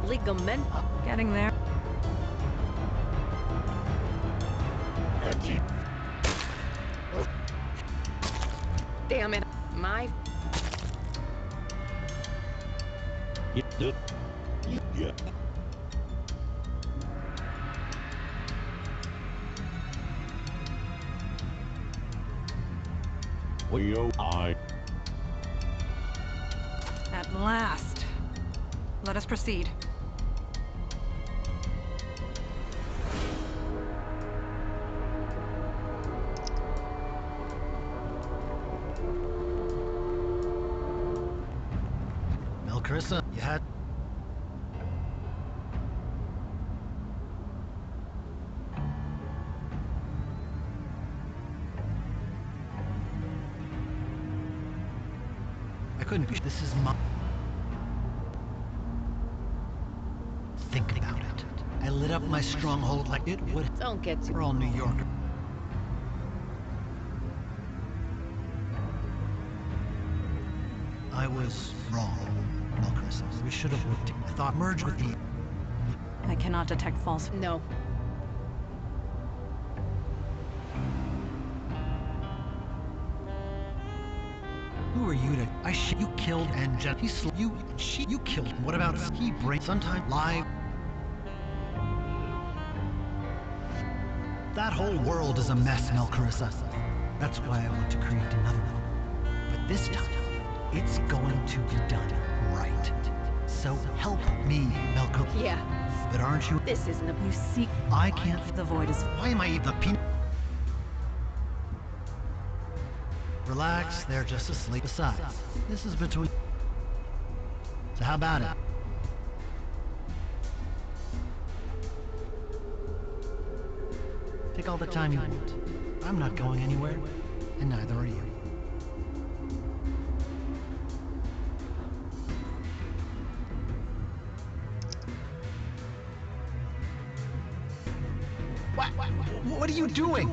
Ligament. Getting there. Damn it. My... Yeah. Leo, At last. Let us proceed. Melcarissa, you had... I couldn't be... This is my... Think about it. I lit up my stronghold like it would... Don't get too... We're all New Yorkers. I was wrong, Melcarissa. We should have worked. I thought merge with you. I cannot detect false... No. Who are you to... you killed and he slew you. You killed him. What about he break sometime live? That whole world is a mess, Melcarissa. That's why I want to create another one. But this time, it's going to be done right. So help me, Melcarissa. Yeah. But aren't you? This isn't a... You seek... I can't... The void is... Why am I even the Relax, they're just asleep. Besides, this is between... So how about it? Take all the time you want. I'm not going anywhere, and neither are you. What are you doing?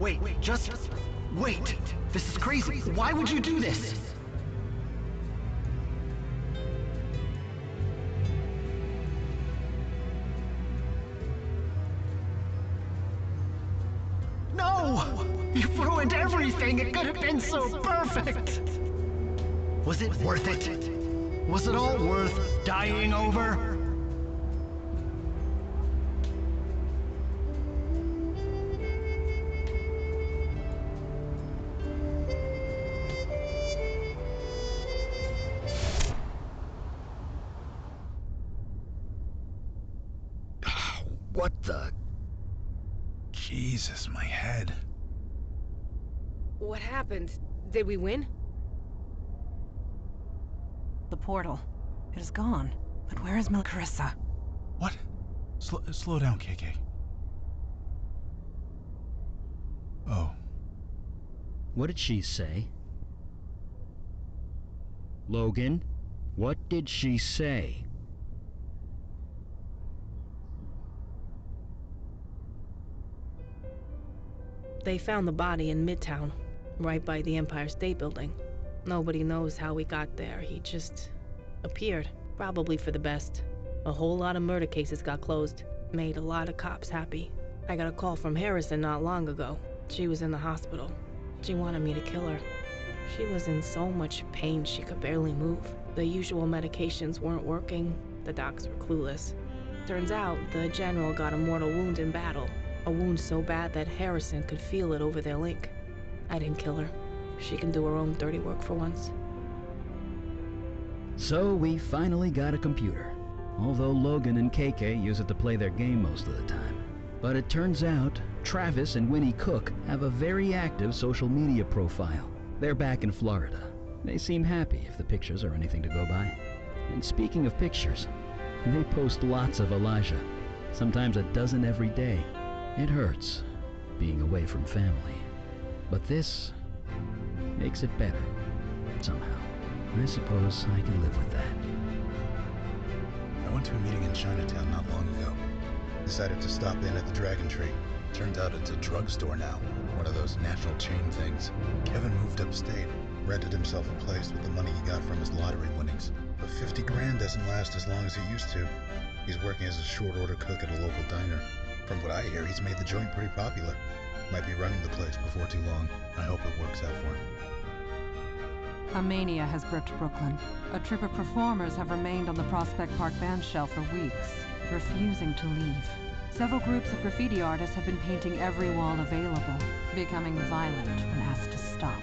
Wait, just wait. This is crazy. Why would you do this? No! You've ruined everything. It could have been so perfect. Was it worth it? Was it all worth dying over? What the? Jesus, my head. What happened? Did we win? The portal. It is gone. But where is Carissa? What? Slow down, KK. Oh. What did she say? Logan, what did she say? They found the body in Midtown, right by the Empire State Building. Nobody knows how he got there. He just appeared, probably for the best. A whole lot of murder cases got closed. Made a lot of cops happy. I got a call from Harrison not long ago. She was in the hospital. She wanted me to kill her. She was in so much pain she could barely move. The usual medications weren't working. The docs were clueless. Turns out the general got a mortal wound in battle. A wound so bad that Harrison could feel it over their link. I didn't kill her. She can do her own dirty work for once. So we finally got a computer. Although Logan and KK use it to play their game most of the time. But it turns out Travis and Winnie Cook have a very active social media profile. They're back in Florida. They seem happy if the pictures are anything to go by. And speaking of pictures, they post lots of Elijah. Sometimes a dozen every day. It hurts, being away from family. But this makes it better, somehow. I suppose I can live with that. I went to a meeting in Chinatown not long ago. Decided to stop in at the Dragon Tree. Turns out it's a drugstore now. One of those national chain things. Kevin moved upstate, rented himself a place with the money he got from his lottery winnings. But 50 grand doesn't last as long as it used to. He's working as a short order cook at a local diner. From what I hear, he's made the joint pretty popular. Might be running the place before too long. I hope it works out for him. A mania has gripped Brooklyn. A troupe of performers have remained on the Prospect Park bandshell for weeks, refusing to leave. Several groups of graffiti artists have been painting every wall available, becoming violent when asked to stop.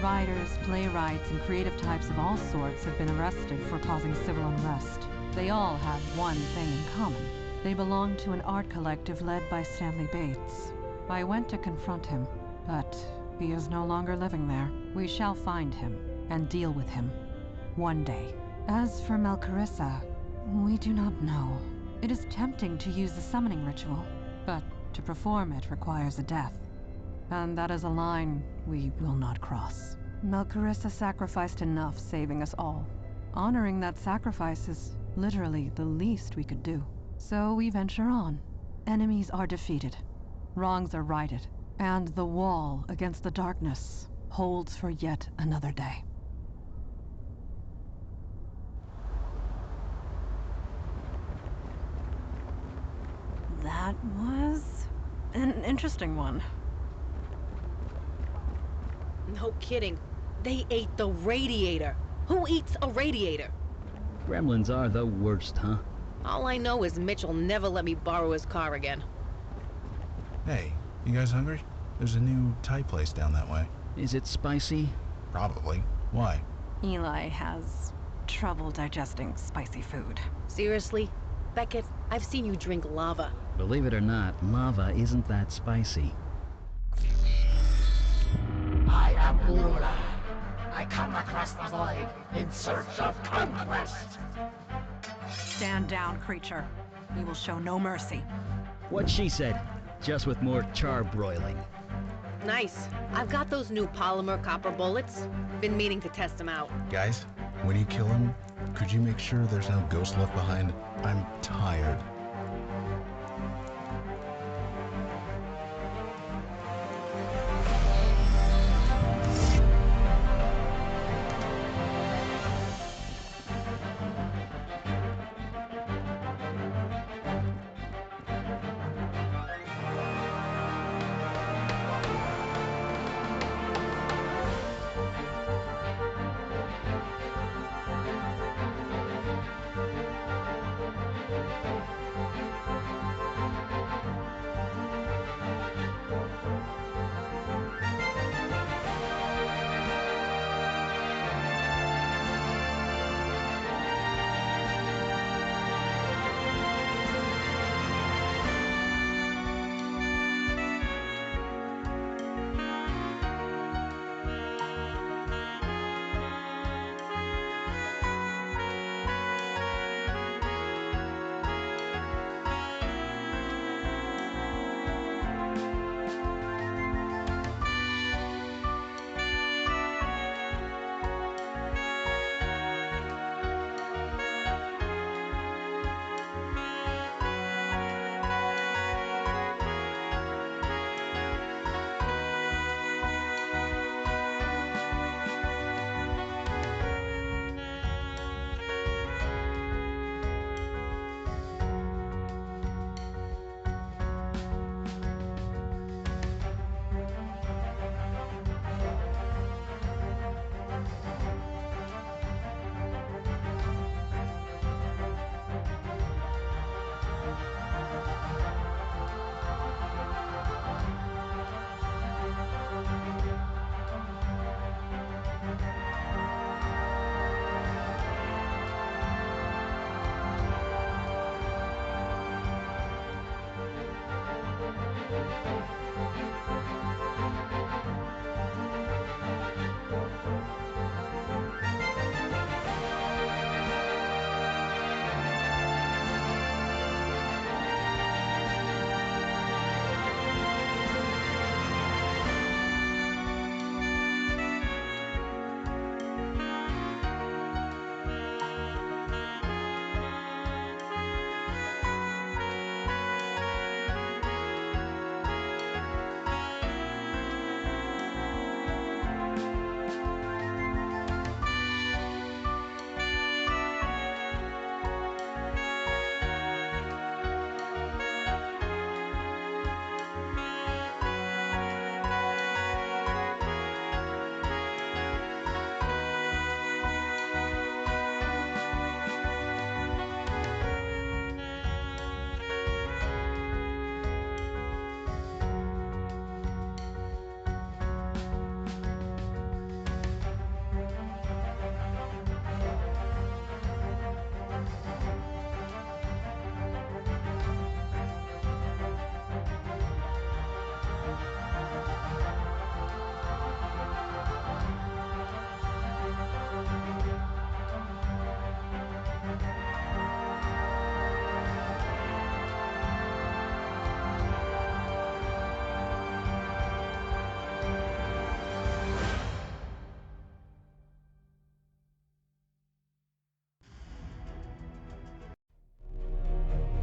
Writers, playwrights, and creative types of all sorts have been arrested for causing civil unrest. They all have one thing in common. They belong to an art collective led by Stanley Bates. I went to confront him, but he is no longer living there. We shall find him and deal with him one day. As for Carissa, we do not know. It is tempting to use the summoning ritual, but to perform it requires a death. And that is a line we will not cross. Carissa sacrificed enough, saving us all. Honoring that sacrifice is literally the least we could do. So we venture on. Enemies are defeated. Wrongs are righted. And the wall against the darkness holds for yet another day. That was an interesting one. No kidding. They ate the radiator. Who eats a radiator? Gremlins are the worst, huh? All I know is Mitchell never let me borrow his car again. Hey, you guys hungry? There's a new Thai place down that way. Is it spicy? Probably. Why? Eli has trouble digesting spicy food. Seriously? Beckett, I've seen you drink lava. Believe it or not, lava isn't that spicy. I am Lula. I come across the void in search of conquest. Stand down, creature. We will show no mercy. What she said, just with more charbroiling. Nice. I've got those new polymer copper bullets. Been meaning to test them out. Guys, when you kill him, could you make sure there's no ghost left behind? I'm tired.